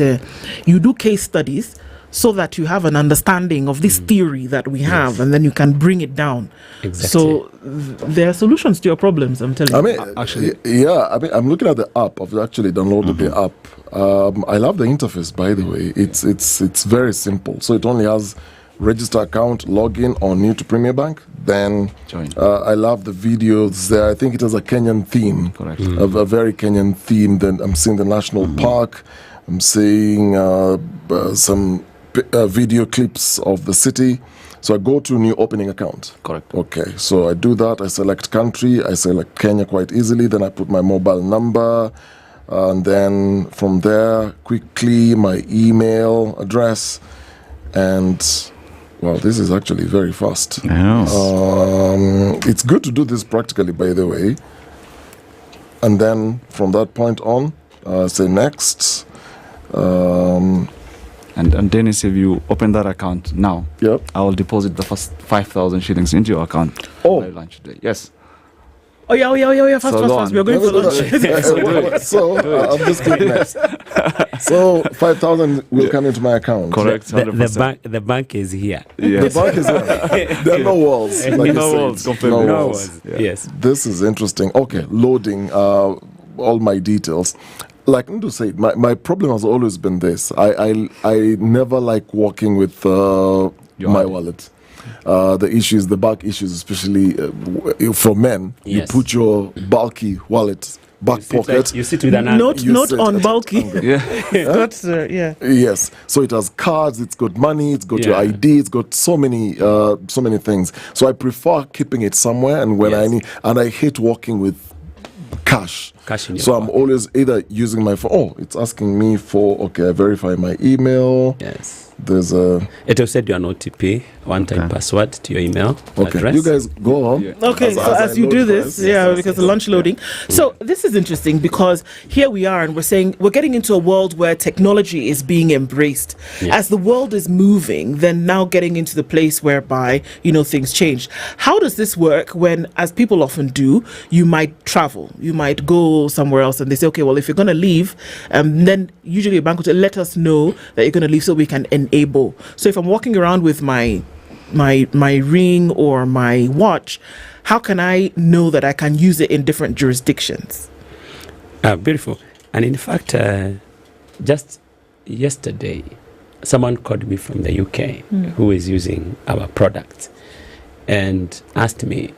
you do case studies so that you have an understanding of this theory that we have, and then you can bring it down. Exactly. So there are solutions to your problems, I'm telling you. I'm looking at the app. I've actually downloaded the app. I love the interface, by the way. It's very simple. So it only has register account, login, or new to Premier Bank. Then I love the videos there. I think it has a Kenyan theme. Correct. A very Kenyan theme. Then I'm seeing the national park. I'm seeing some video clips of the city. So I go to new opening account. Correct. Okay, so I do that. I select country. I select Kenya quite easily. Then I put my mobile number. And then from there, quickly my email address. And wow, this is actually very fast. Yes. It's good to do this practically, by the way. And then from that point on, say next. And Dennis, if you open that account now, I will deposit the first 5,000 shillings into your account by lunch today. Yes. Oh yeah. Fast. We are going for lunch. So I'm just clicking next. So 5,000 will come into my account. Correct. The bank is here. Yes. The bank is here. There are no walls. Like no walls. No walls. Yes. This is interesting. Okay, loading all my details. Like Ndu said, my problem has always been this. I never like walking with my wallet. The issues, the back issues, especially for men. Yes. You put your bulky wallet back pocket. You sit with an Not on bulky. Yeah. Yes. So it has cards. It's got money. It's got your ID. It's got so many things. So I prefer keeping it somewhere. And when I need, and I hate walking with cash. In your so I'm always either using my phone. Oh, it's asking me for, I verify my email. Yes. There's a... It will send you an OTP, one-time password to your email address. You guys go on. Yeah. Okay, as you do this, because the lunch loading. So this is interesting, because here we are and we're saying we're getting into a world where technology is being embraced. Yeah. As the world is moving, then now getting into the place whereby, things change. How does this work when, as people often do, you might travel, you might go somewhere else and they say, okay, well, if you're going to leave, then usually a bank will let us know that you're going to leave so we can enable. So if I'm walking around with my ring or my watch, how can I know that I can use it in different jurisdictions? Beautiful. And in fact, just yesterday, someone called me from the UK who is using our product and asked me,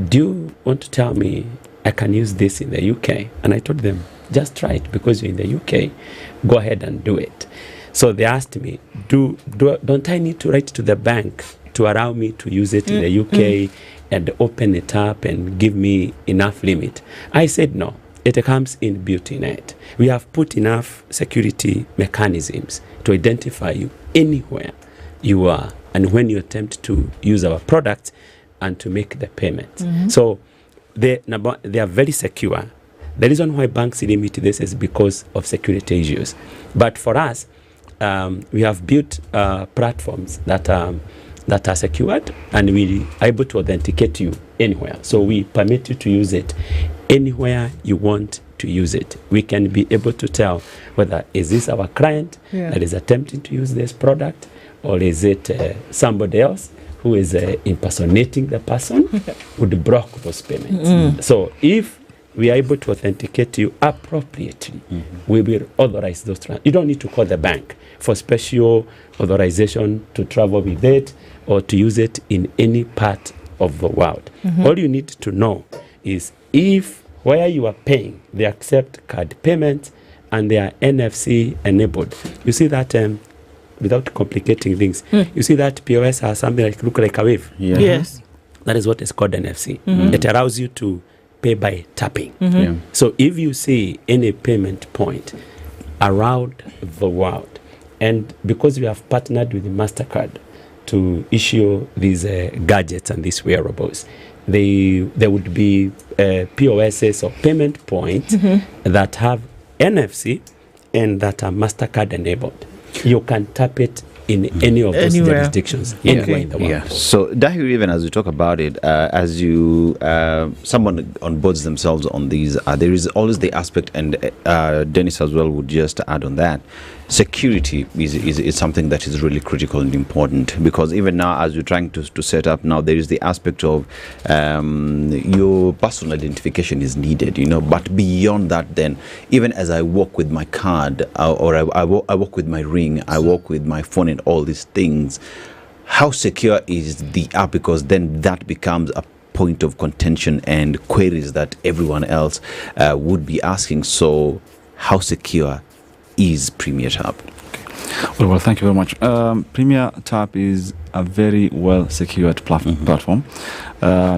do you want to tell me I can use this in the UK? And I told them, just try it, because you're in the UK, go ahead and do it. So they asked me, don't I need to write to the bank to allow me to use it in the UK and open it up and give me enough limit? I said no. It comes in built in it. We have put enough security mechanisms to identify you anywhere you are and when you attempt to use our product and to make the payment. So they are very secure. The reason why banks limit this is because of security issues. But for us, we have built platforms that are secured, and we are able to authenticate you anywhere. So we permit you to use it anywhere you want to use it. We can be able to tell whether is this our client that is attempting to use this product, or is it somebody else who is impersonating the person would block those payments. So if we are able to authenticate you appropriately, we will authorize those transactions. You don't need to call the bank for special authorization to travel with it or to use it in any part of the world. All you need to know is if where you are paying, they accept card payments and they are NFC enabled. You see that without complicating things, you see that POS has something like look like a wave. Yes. That is what is called NFC. It allows you to pay by tapping. So if you see any payment point around the world, and because we have partnered with MasterCard to issue these gadgets and these wearables, there would be POSs or payment points that have NFC and that are MasterCard enabled. You can tap it in any of those jurisdictions anywhere in the world. Yeah. So Dahi, even as we talk about it, as you someone onboards themselves on these, there is always the aspect, and Dennis as well would just add on that. Security is something that is really critical and important, because even now as you're trying to set up now, there is the aspect of your personal identification is needed, but beyond that, then even as I walk with my card or I walk with my ring, I walk with my phone and all these things, how secure is the app? Because then that becomes a point of contention and queries that everyone else would be asking. So how secure is Premier Tap? Well, thank you very much. Premier Tap is a very well secured platform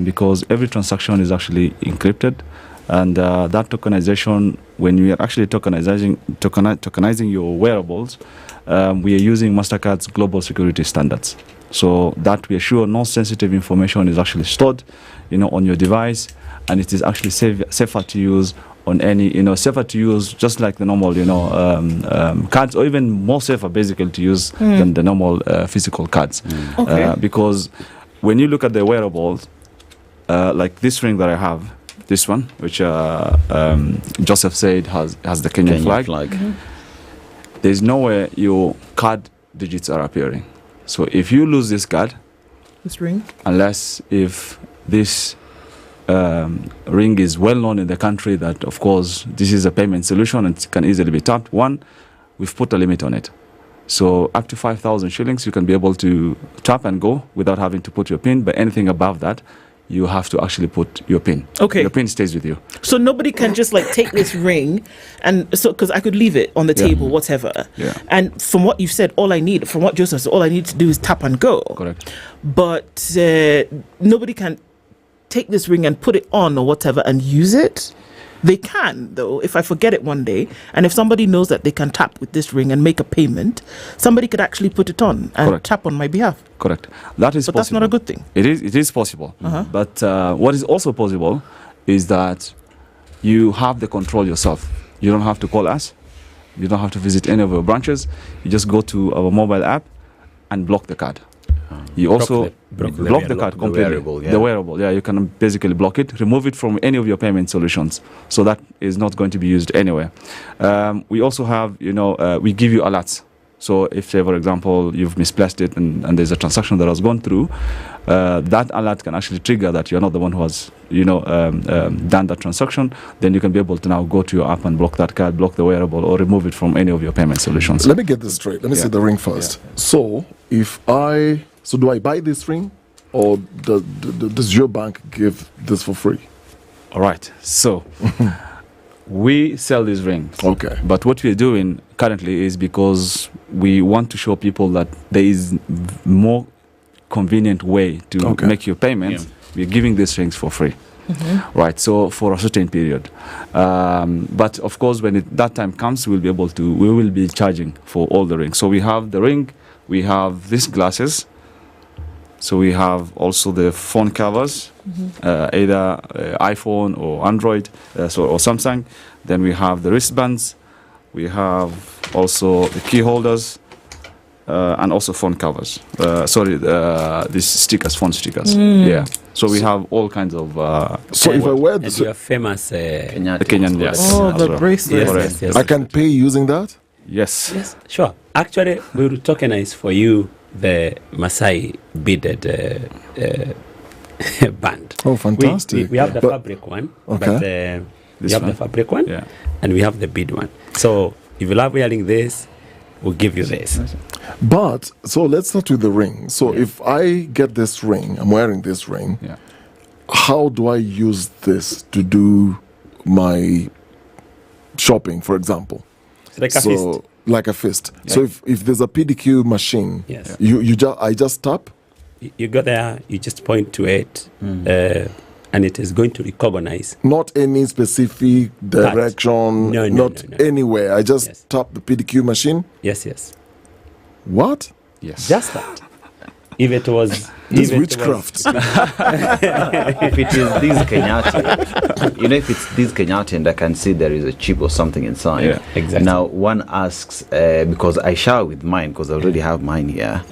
because every transaction is actually encrypted, and that tokenization, when we are actually tokenizing your wearables, we are using MasterCard's global security standards, so that we assure no sensitive information is actually stored, on your device, and it is actually safer to use on any, safer to use, just like the normal, cards, or even more safer, basically, to use than the normal physical cards. Because when you look at the wearables, like this ring that I have, this one, which Joseph said has the Kenyan flag. There's nowhere your card digits are appearing. So if you lose this card, this ring, unless if this ring is well known in the country that, of course, this is a payment solution and it can easily be tapped. One, we've put a limit on it. So up to 5,000 shillings, you can be able to tap and go without having to put your PIN. But anything above that, you have to actually put your PIN. Okay. Your PIN stays with you. So nobody can just take this ring and because I could leave it on the table, whatever. Yeah. And from what you've said, from what Joseph said, all I need to do is tap and go. Correct. But nobody can take this ring and put it on or whatever and use it. They can, though, if I forget it one day, and if somebody knows that they can tap with this ring and make a payment, somebody could actually put it on and tap on my behalf. Correct. That is but possible. That's not a good thing. It is possible. But what is also possible is that you have the control yourself. You don't have to call us. You don't have to visit any of our branches. You just go to our mobile app and block the card. You also block the card completely. The wearable, you can basically block it, remove it from any of your payment solutions, so that is not going to be used anywhere. We also have, we give you alerts. So if, say, for example, you've misplaced it and there's a transaction that has gone through, that alert can actually trigger that you're not the one who has, done that transaction. Then you can be able to now go to your app and block that card, block the wearable, or remove it from any of your payment solutions. Let me get this straight. Let me see the ring first. So do I buy this ring, or does your bank give this for free? All right. So we sell these rings. Okay. But what we're doing currently is because we want to show people that there is more convenient way to make your payments. We're giving these rings for free. Right, so for a certain period. But of course, when that time comes, we will be charging for all the rings. So we have the ring, we have these glasses. So we have also the phone covers, either iPhone or Android, or Samsung. Then we have the wristbands. We have also the key holders, and also phone covers. These stickers, phone stickers. Yeah. So we have all kinds of. So if I wear this, your famous the Kenyan, yes. Oh, the bracelet. Yes. I can pay using that. Yes. Sure. Actually, we will tokenize for you the Masai beaded band. Oh, fantastic. We have the fabric one. Okay. We have the fabric one, and we have the bead one. So if you love wearing this, we'll give you this. But so let's start with the ring. So if I get this ring, I'm wearing this ring. Yeah. How do I use this to do my shopping, for example? Like a fist. Like a fist. Yeah. So if there's a PDQ machine, Yes. I just tap. You go there, you just point to it, and it is going to recognize. Not any specific direction, No. anywhere. I just tap the PDQ machine. Yes. What? Yes. Just that. If it was this witchcraft. If it is this Kenyatta, if it's this Kenyatta and I can see there is a chip or something inside. Yeah, exactly. Now one asks, because I shower with mine, because I already have mine here.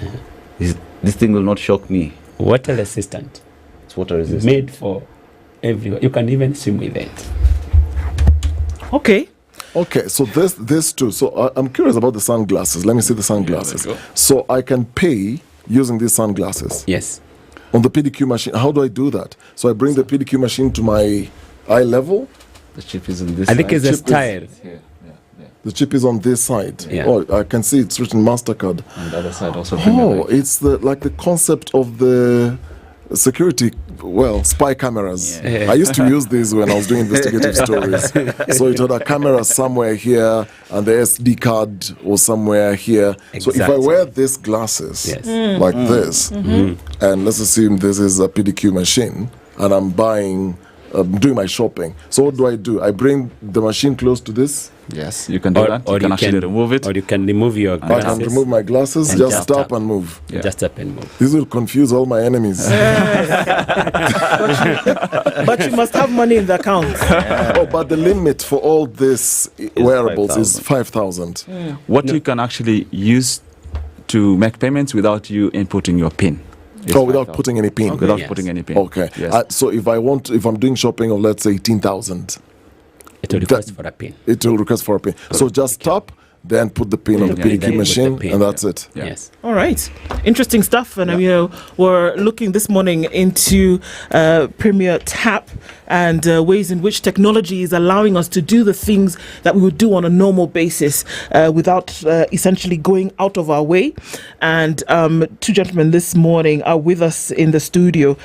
This thing will not shock me. Water resistant. It's water resistant. Made for everyone. You can even swim with it. Okay, so this too. So I'm curious about the sunglasses. Let me see the sunglasses. So I can pay using these sunglasses. Yes. On the PDQ machine. How do I do that? So I bring the PDQ machine to my eye level. The chip is on this I think side. it's a style. The chip is on this side. Yeah. Oh, I can see it's written MasterCard. On the other side also. It's the concept of the security, spy cameras. Yeah. I used to use these when I was doing investigative stories. So it had a camera somewhere here and the SD card was somewhere here. So if I wear these glasses like this, and let's assume this is a PDQ machine and I'm doing my shopping. So what do? I bring the machine close to this? Yes, you can do that. You can actually remove it. Or you can remove your glasses. I can remove my glasses, and just tap and move. Yeah. Just tap and move. This will confuse all my enemies. but you must have money in the account. But the limit for all these wearables is 5,000. What you can actually use to make payments without you inputting your PIN. Without putting any PIN. Without putting any PIN. Okay. Yes. So if I'm doing shopping of let's say 18,000, it will request for a PIN. It will request for a PIN. So just tap, then put the PIN on the PDQ machine, and that's it. Yeah. Yes. All right, interesting stuff. And we're looking this morning into Premier Tap and ways in which technology is allowing us to do the things that we would do on a normal basis without essentially going out of our way. And two gentlemen this morning are with us in the studio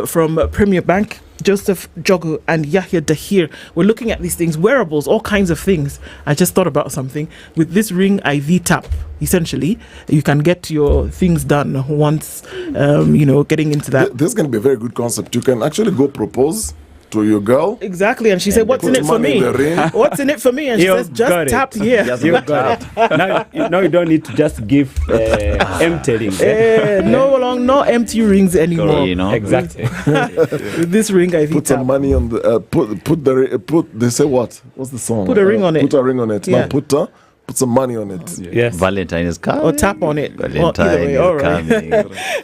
from Premier Bank. Joseph Jogu and Yahya Dahir. We're looking at these things, wearables, all kinds of things. I just thought about something. With this Ring IV tap, essentially, you can get your things done once, getting into that. This is going to be a very good concept. You can actually go propose to your girl. Exactly. And she said, what's in it for me? What's in it for me? And she says, just tap here. You got it. Now you don't need to just give empty rings. No empty rings anymore. Exactly. With this Ring IV put tap. some money on the they say what? What's the song? Put a ring on it. Put a ring on it. Yeah. Now put some money on it. Yes. Valentine is coming. Or tap on it. Valentine is all right. coming.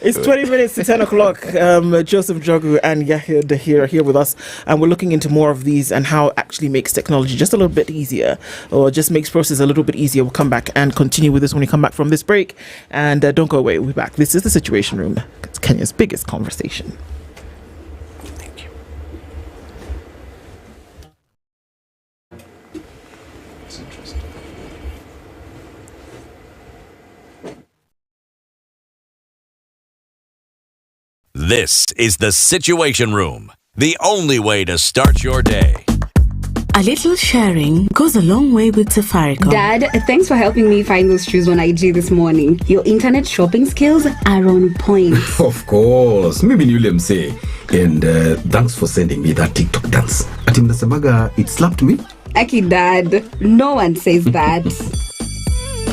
It's 20 minutes to 10 o'clock. Joseph Jogu and Yahya Dahir are here with us, and we're looking into more of these and how it actually makes technology just a little bit easier, or just makes process a little bit easier. We'll come back and continue with this when we come back from this break. And don't go away. We'll be back. This is The Situation Room. It's Kenya's biggest conversation. This is The Situation Room, the only way to start your day. A little sharing goes a long way with Safaricom. Dad, thanks for helping me find those shoes on IG this morning. Your internet shopping skills are on point. Of course. Maybe you say. And thanks for sending me that TikTok dance. Atim Nasamaga, it slapped me. Aki, Dad, no one says that.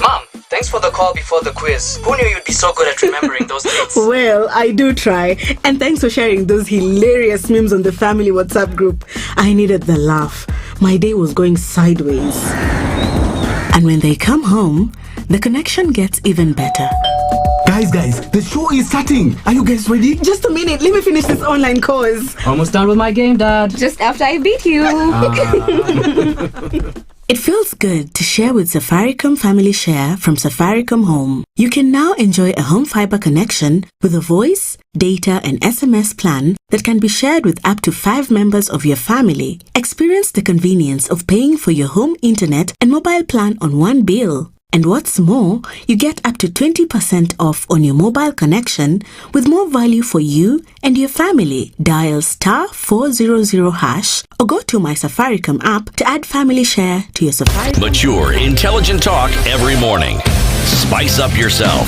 Mom, thanks for the call before the quiz. Who knew you'd be so good at remembering those dates? Well, I do try. And thanks for sharing those hilarious memes on the family WhatsApp group. I needed the laugh. My day was going sideways. And when they come home, the connection gets even better. Guys, the show is starting. Are you guys ready? Just a minute. Let me finish this online course. Almost done with my game, Dad. Just after I beat you. It feels good to share with Safaricom Family Share from Safaricom Home. You can now enjoy a home fiber connection with a voice, data, and SMS plan that can be shared with up to 5 members of your family. Experience the convenience of paying for your home internet and mobile plan on one bill. And what's more, you get up to 20% off on your mobile connection with more value for you and your family. Dial *400# or go to my Safaricom app to add family share to your Safaricom. Mature, intelligent talk every morning. Spice up yourself.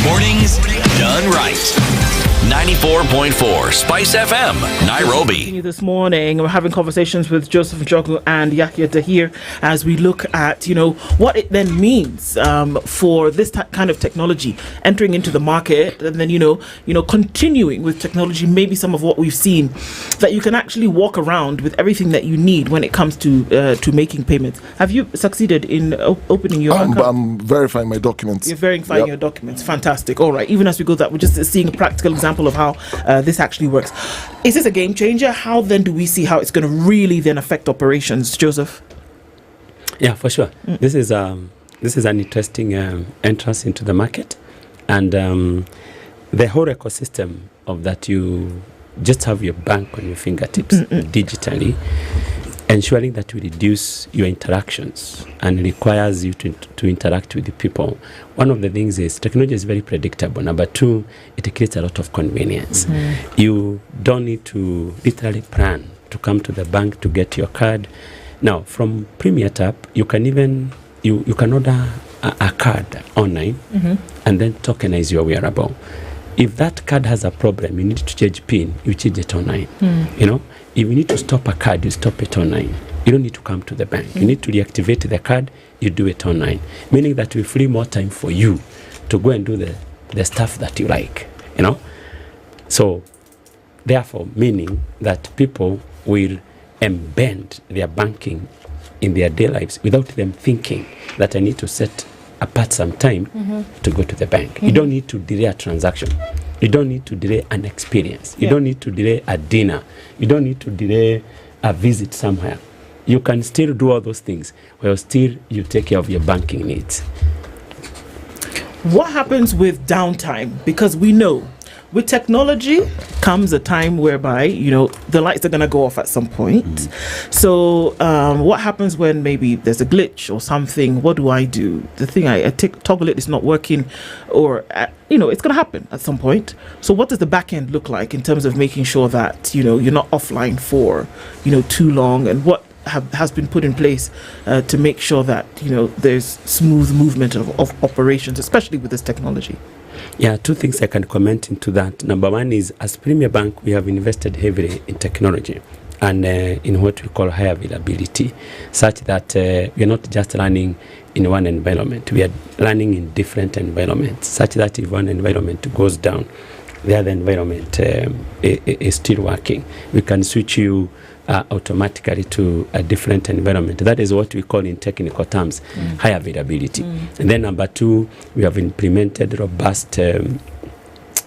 Mornings done right. 94.4 Spice FM, Nairobi. This morning, we're having conversations with Joseph Njogu and Yakia Dahir as we look at, what it then means for this kind of technology entering into the market, and then, continuing with technology, maybe some of what we've seen, that you can actually walk around with everything that you need when it comes to making payments. Have you succeeded in opening your account? I'm verifying my documents. You're verifying your documents. Fantastic. All right. Even as we go that, we're just seeing a practical example of how this actually works. Is this a game changer? How then do we see how it's going to really then affect operations, Joseph? Yeah, for sure. This is an interesting entrance into the market, and the whole ecosystem of that, you just have your bank on your fingertips digitally, ensuring that you reduce your interactions and requires you to interact with the people. One of the things is technology is very predictable. Number two, it creates a lot of convenience. You don't need to literally plan to come to the bank to get your card. Now, from Premier Tap, you can even you can order a card online and then tokenize your wearable. If that card has a problem, you need to change PIN, you change it online. If you need to stop a card, you stop it online. You don't need to come to the bank. You need to reactivate the card, you do it online. Meaning that we free more time for you to go and do the stuff that you like, So, therefore, meaning that people will embed their banking in their day lives without them thinking that I need to set apart some time to go to the bank. You don't need to delay a transaction. You don't need to delay an experience. You don't need to delay a dinner. You don't need to delay a visit somewhere. You can still do all those things while still you take care of your banking needs. What happens with downtime? Because we know with technology comes a time whereby, the lights are going to go off at some point. So what happens when maybe there's a glitch or something? What do I do? The thing, I toggle it is not working, or, it's going to happen at some point. So what does the back end look like in terms of making sure that, you're not offline for, too long? And what has been put in place to make sure that, there's smooth movement of operations, especially with this technology? Yeah, two things I can comment into that. Number one is, as Premier Bank, we have invested heavily in technology and in what we call high availability, such that we are not just running in one environment. We are running in different environments, such that if one environment goes down, the other environment is still working. We can switch you automatically to a different environment. That is what we call in technical terms high availability. And then number two, we have implemented robust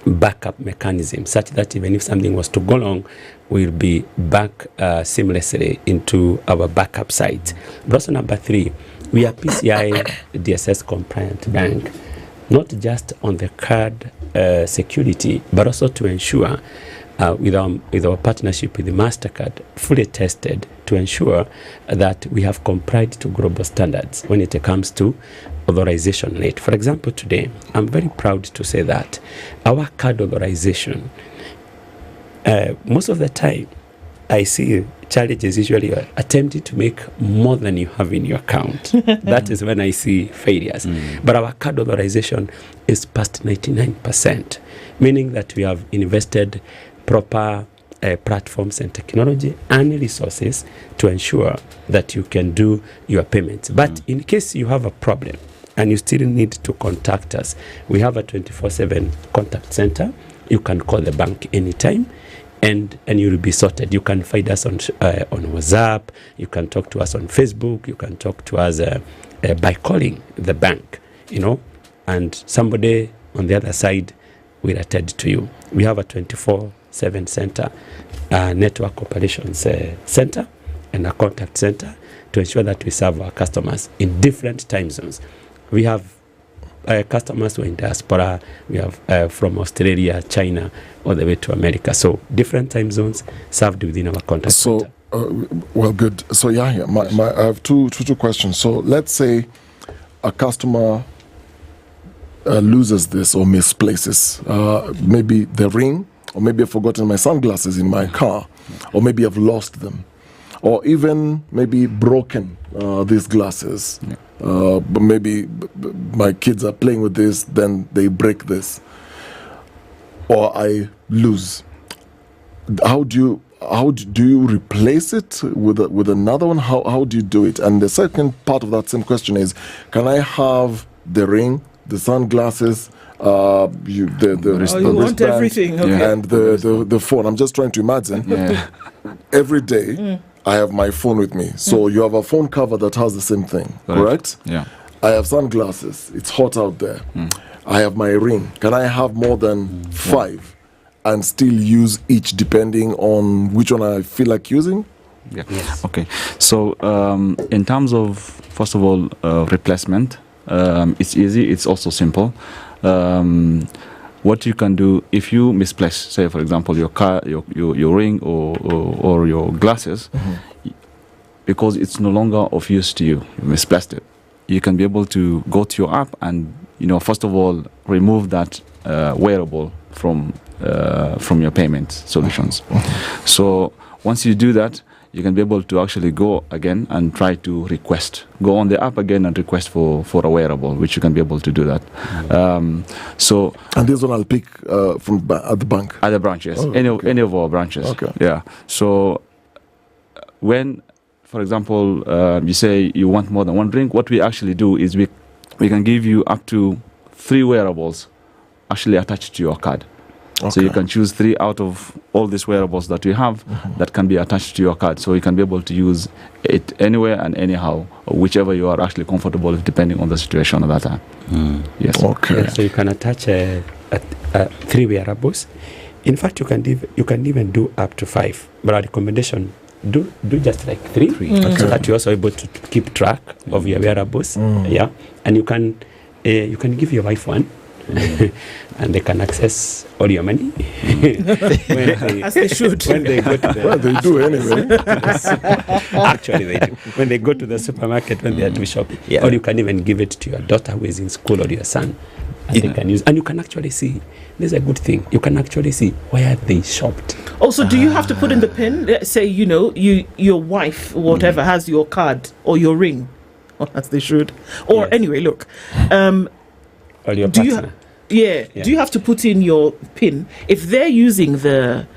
backup mechanism, such that even if something was to go wrong, we'll be back seamlessly into our backup site. But also number three, we are PCI DSS compliant bank, not just on the card security, but also to ensure with our partnership with the MasterCard, fully tested to ensure that we have complied to global standards when it comes to authorization rate. For example, today, I'm very proud to say that our card authorization, most of the time, I see challenges usually attempting to make more than you have in your account. That is when I see failures. But our card authorization is past 99%, meaning that we have invested proper platforms and technology and resources to ensure that you can do your payments. But in case you have a problem and you still need to contact us, we have a 24/7 contact center. You can call the bank anytime and you will be sorted. You can find us on WhatsApp, you can talk to us on Facebook, you can talk to us by calling the bank, and somebody on the other side will attend to you. We have a 24/7 center, network operations center, and a contact center to ensure that we serve our customers in different time zones. We have customers who are in diaspora. We have from Australia, China, all the way to America. So different time zones served within our contact center. Well, good. So I have two questions. So let's say a customer loses this or misplaces maybe the ring, or maybe I've forgotten my sunglasses in my car, or maybe I've lost them, or even maybe broken these glasses. But maybe my kids are playing with this, then they break this, or I lose. How do you replace it with another one? How do you do it? And the second part of that same question is, can I have the ring, the sunglasses, you want everything, okay. and the phone? I'm just trying to imagine. Every day I have my phone with me. So you have a phone cover that has the same thing, correct? Yeah. I have sunglasses. It's hot out there. I have my ring. Can I have more than 5 and still use each depending on which one I feel like using? Yeah. Yes. Okay. So in terms of, first of all, replacement, it's easy. It's also simple. What you can do if you misplace, say for example, your car, your ring or your glasses, because it's no longer of use to you, you misplaced it. You can be able to go to your app and first of all remove that wearable from your payment solutions. So once you do that, you can be able to actually go again and try to go on the app again and request for a wearable, which you can be able to do that. And this one I'll pick from at the bank? At the branches, any of our branches. Okay. Yeah. So when, for example, you say you want more than one drink, what we actually do is we can give you up to 3 wearables actually attached to your card. Okay. So you can choose 3 out of all these wearables that we have that can be attached to your card. So you can be able to use it anywhere and anyhow, or whichever you are actually comfortable with, depending on the situation at that time. Yes. Okay. Yeah, so you can attach 3 wearables. In fact, you can even do up to 5. But our recommendation, do just like 3, so that you're also able to keep track of your wearables. Yeah, and you can give your wife one. And they can access all your money as they should. When they go to well, they do anyway. Actually, they do. When they go to the supermarket, when they are to shop, or you can even give it to your daughter who is in school or your son, and they can use. And you can actually see. This is a good thing. You can actually see where they shopped. Also, do you have to put in the PIN? Let's say your wife, whatever, has your card or your ring, or as they should. Or anyway, look. Or your partner. Do you have to put in your PIN if they're using the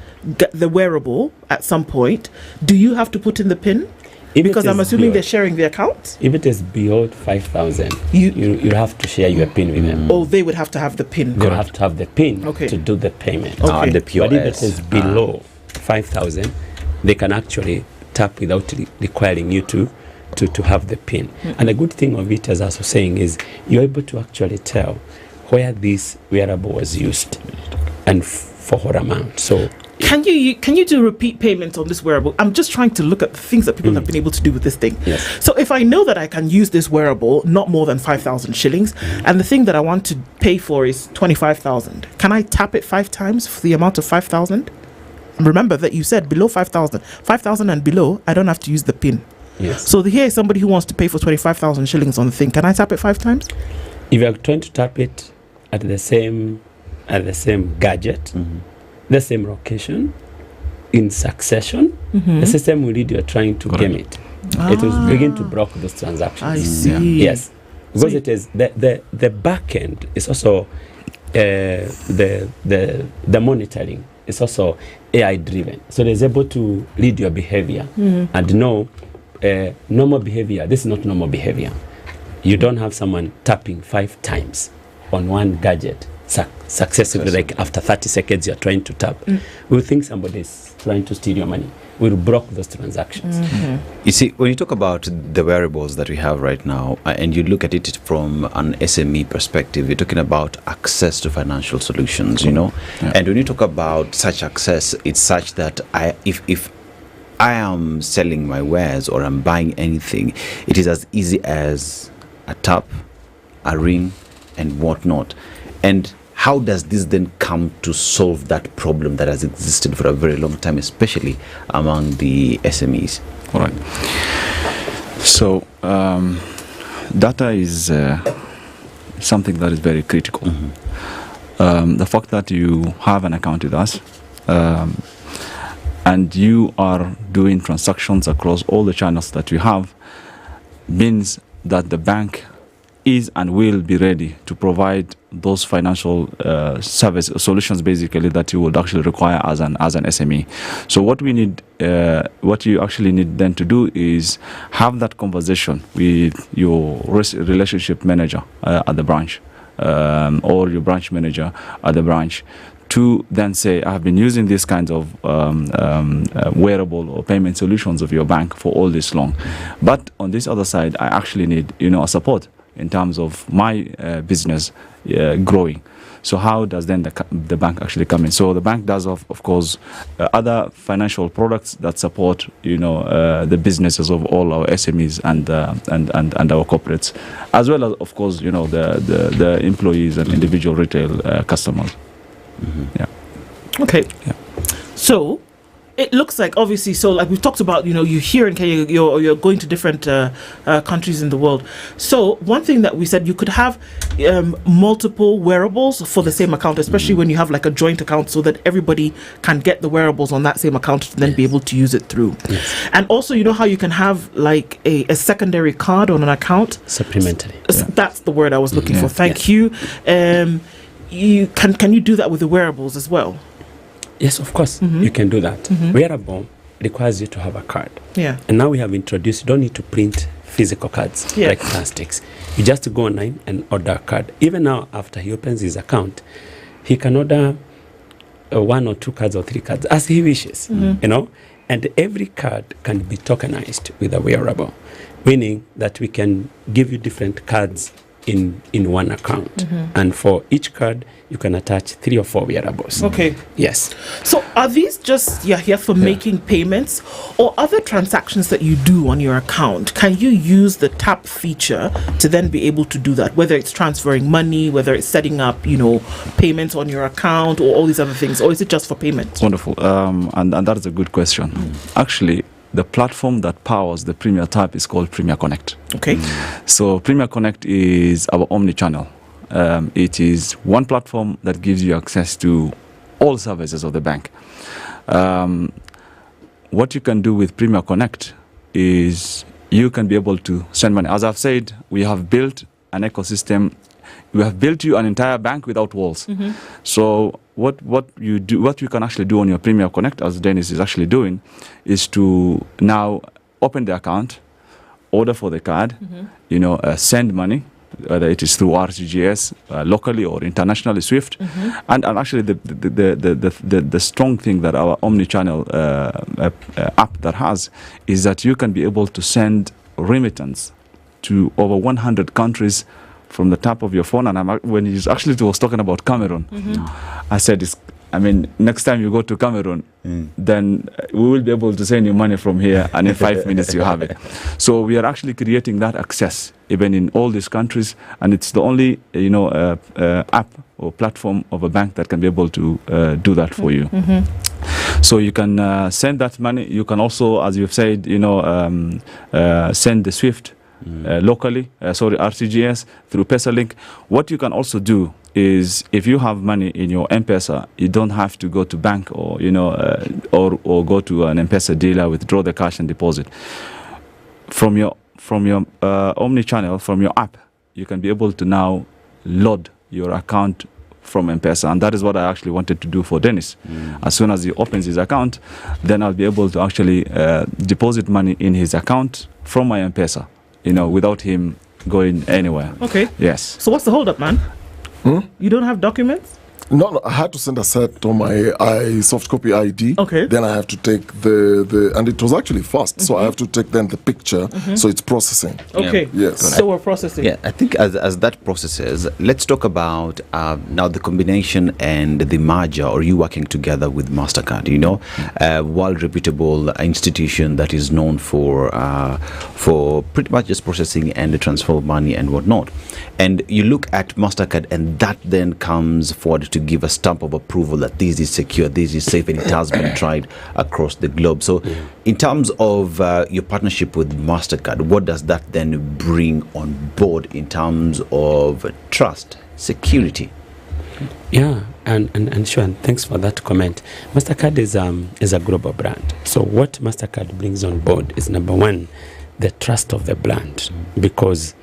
wearable at some point? Do you have to put in the PIN? Because I'm assuming they're sharing the account. If it is beyond 5,000, you have to share your PIN with them. Oh, they would have to have the PIN. They have to have the PIN to do the payment. Okay. The POS. But if it is below 5,000, they can actually tap without requiring you to have the PIN. And the good thing of it, as I was saying, is you're able to actually tell where this wearable was used and for what amount. So can you do repeat payments on this wearable? I'm just trying to look at the things that people have been able to do with this thing. Yes. So if I know that I can use this wearable not more than 5,000 shillings, and the thing that I want to pay for is 25,000, can I tap it 5 times for the amount of 5,000? Remember that you said below 5,000. 5,000 and below, I don't have to use the PIN. Yes. So here is somebody who wants to pay for 25,000 shillings on the thing. Can I tap it 5 times? If you are trying to tap it at the same gadget, the same location, in succession, the system will read you are trying to game it. It will begin to block those transactions. I see. Yes, because it is the back end is also the monitoring is also AI driven, so it is able to read your behavior and know normal behavior. This is not normal behavior. You don't have someone tapping 5 times on one gadget successively, like after 30 seconds you're trying to tap. We'll think somebody is trying to steal your money. We'll block those transactions. You see, when you talk about the wearables that we have right now, and you look at it from an SME perspective, you're talking about access to financial solutions, and when you talk about such access, it's such that if I am selling my wares or I'm buying anything, it is as easy as a tap, a ring, and whatnot. And how does this then come to solve that problem that has existed for a very long time, especially among the SMEs? All right. So data is something that is very critical. The fact that you have an account with us and you are doing transactions across all the channels that we have means that the bank is and will be ready to provide those financial service solutions, basically, that you would actually require as an SME. So what we need, what you actually need then to do is have that conversation with your relationship manager at the branch, or your branch manager at the branch, to then say, I have been using these kinds of wearable or payment solutions of your bank for all this long. But on this other side, I actually need, a support in terms of my business growing. So how does then the bank actually come in? So the bank does, of course, other financial products that support, the businesses of all our SMEs and our corporates, as well as, of course, the employees and individual retail customers. Yeah. Okay. Yeah. So it looks like, obviously, so like we've talked about, you're here in Kenya, you're going to different countries in the world. So one thing that we said, you could have multiple wearables for the same account, especially when you have like a joint account, so that everybody can get the wearables on that same account and then be able to use it through. Yes. And also, how you can have like a secondary card on an account. Supplementary. That's the word I was looking for. Thank you. You can you do that with the wearables as well? Yes, of course, you can do that. Wearable requires you to have a card. Yeah. And now we have introduced, you don't need to print physical cards like plastics. You just go online and order a card. Even now, after he opens his account, he can order 1 or 2 cards or 3 cards as he wishes, and every card can be tokenized with a wearable, meaning that we can give you different cards in one account, and for each card you can attach 3 or 4 wearables. Okay. Yes. So are these just here for making payments, or other transactions that you do on your account? Can you use the tap feature to then be able to do that, whether it's transferring money, whether it's setting up payments on your account, or all these other things, or is it just for payments? Wonderful. And that is a good question. Actually, the platform that powers the Premier Tap is called Premier Connect. Okay. So Premier Connect is our omni-channel. It is one platform that gives you access to all services of the bank. What you can do with Premier Connect is you can be able to send money. As I've said, we have built an ecosystem. We have built you an entire bank without walls. So what you can actually do on your Premier Connect, as Dennis is actually doing, is to now open the account, order for the card, send money, whether it is through RTGS, locally or internationally, SWIFT. And actually the strong thing that our omni-channel app that has is that you can be able to send remittance to over 100 countries from the tap of your phone. And when he was talking about Cameroon, I said, next time you go to Cameroon, then we will be able to send you money from here, and in 5 minutes you have it. So we are actually creating that access even in all these countries, and it's the only app or platform of a bank that can be able to do that for you. So you can send that money. You can also, as you've said, send the SWIFT locally, RTGS through PesaLink. What you can also do is, if you have money in your M-Pesa, you don't have to go to bank or or go to an M-Pesa dealer, withdraw the cash and deposit. From your omni-channel, from your app, you can be able to now load your account from M-Pesa, and that is what I actually wanted to do for Dennis. As soon as he opens his account, then I'll be able to actually deposit money in his account from my M-Pesa, without him going anywhere. Okay. Yes. So what's the hold up, man? You don't have documents? No, I had to send Aseto my soft copy ID. Okay. Then I have to take the and it was actually fast, so I have to take then the picture, so it's processing. Okay. Yes. So we're processing. Yeah, I think as that processes, let's talk about now the combination and the merger, or you working together with MasterCard. You know, world reputable institution that is known for pretty much just processing and the transfer of money and whatnot. And you look at MasterCard, and that then comes forward to give a stamp of approval that this is secure, this is safe, and it has been tried across the globe. So, in terms of your partnership with MasterCard, what does that then bring on board in terms of trust, security? Yeah, and sure, and thanks for that comment. MasterCard is a global brand. So what MasterCard brings on board is, number one, the trust of the brand, because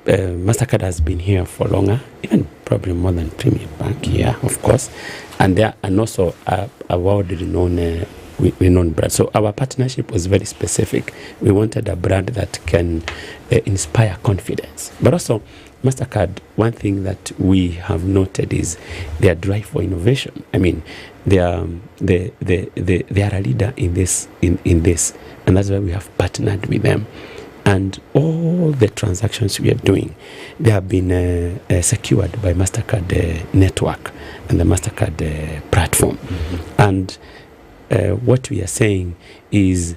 MasterCard has been here for longer, even probably more than Premier Bank here, of course, and also a world-renowned brand. So our partnership was very specific. We wanted a brand that can inspire confidence, but also MasterCard, one thing that we have noted is their drive for innovation. I mean, they are a leader in this, and that's why we have partnered with them. And all the transactions we are doing, they have been secured by MasterCard network and the MasterCard platform. And what we are saying is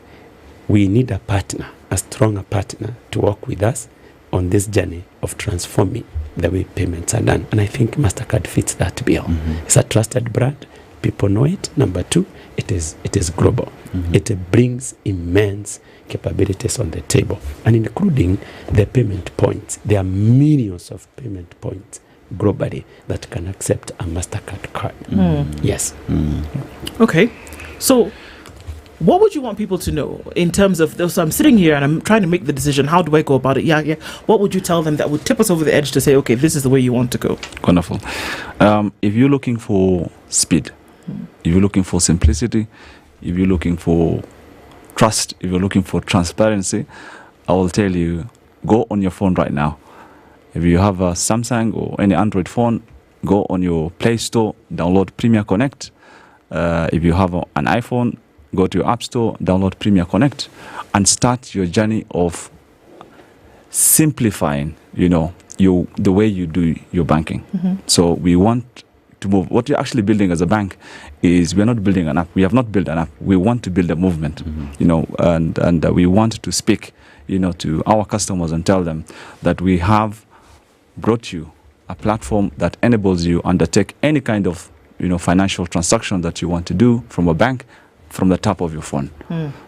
we need a partner, a stronger partner, to work with us on this journey of transforming the way payments are done. And I think MasterCard fits that bill. It's a trusted brand. People know it. Number two, it is global. It brings immense capabilities on the table, and including the payment points. There are millions of payment points globally that can accept a MasterCard card. Yes. Okay. So what would you want people to know in terms of, so I'm sitting here and I'm trying to make the decision, how do I go about it? Yeah. What would you tell them that would tip us over the edge to say, okay, this is the way you want to go? Wonderful. If you're looking for speed, if you're looking for simplicity, if you're looking for trust, if you're looking for transparency, I will tell you, go on your phone right now. If you have a Samsung or any Android phone, go on your Play Store, download Premier Connect. If you have an iPhone, go to your App Store, download Premier Connect, and start your journey of simplifying, the way you do your banking. So we want to move. What you're actually building as a bank is, we're not building an app. We have not built an app. We want to build a movement, and we want to speak, to our customers and tell them that we have brought you a platform that enables you undertake any kind of, financial transaction that you want to do from a bank, from the tap of your phone.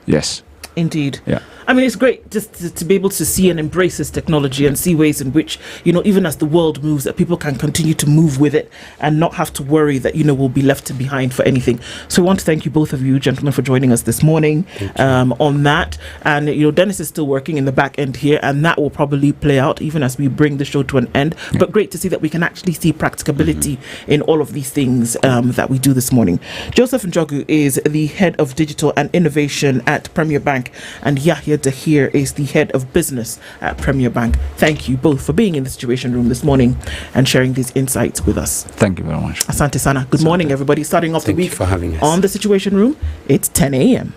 Yes. Indeed. Yeah. I mean, it's great just to be able to see and embrace this technology and see ways in which, even as the world moves, that people can continue to move with it and not have to worry that, we'll be left behind for anything. So I want to thank you, both of you, gentlemen, for joining us this morning on that. And, Dennis is still working in the back end here, and that will probably play out even as we bring the show to an end. Yeah. But great to see that we can actually see practicability in all of these things that we do this morning. Joseph Njogu is the head of digital and innovation at Premier Bank, and Yahya Dahir is the head of business at Premier Bank. Thank you both for being in the Situation Room this morning and sharing these insights with us. Thank you very much. Asante sana. Good morning, everybody. Starting off the week for having us on the Situation Room. It's 10 a.m.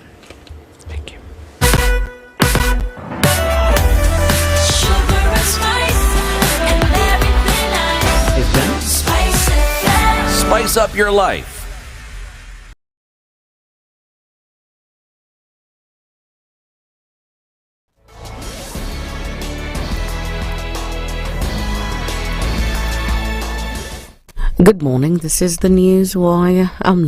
Thank you. Spice up your life. Good morning, this is the News Wire. I'm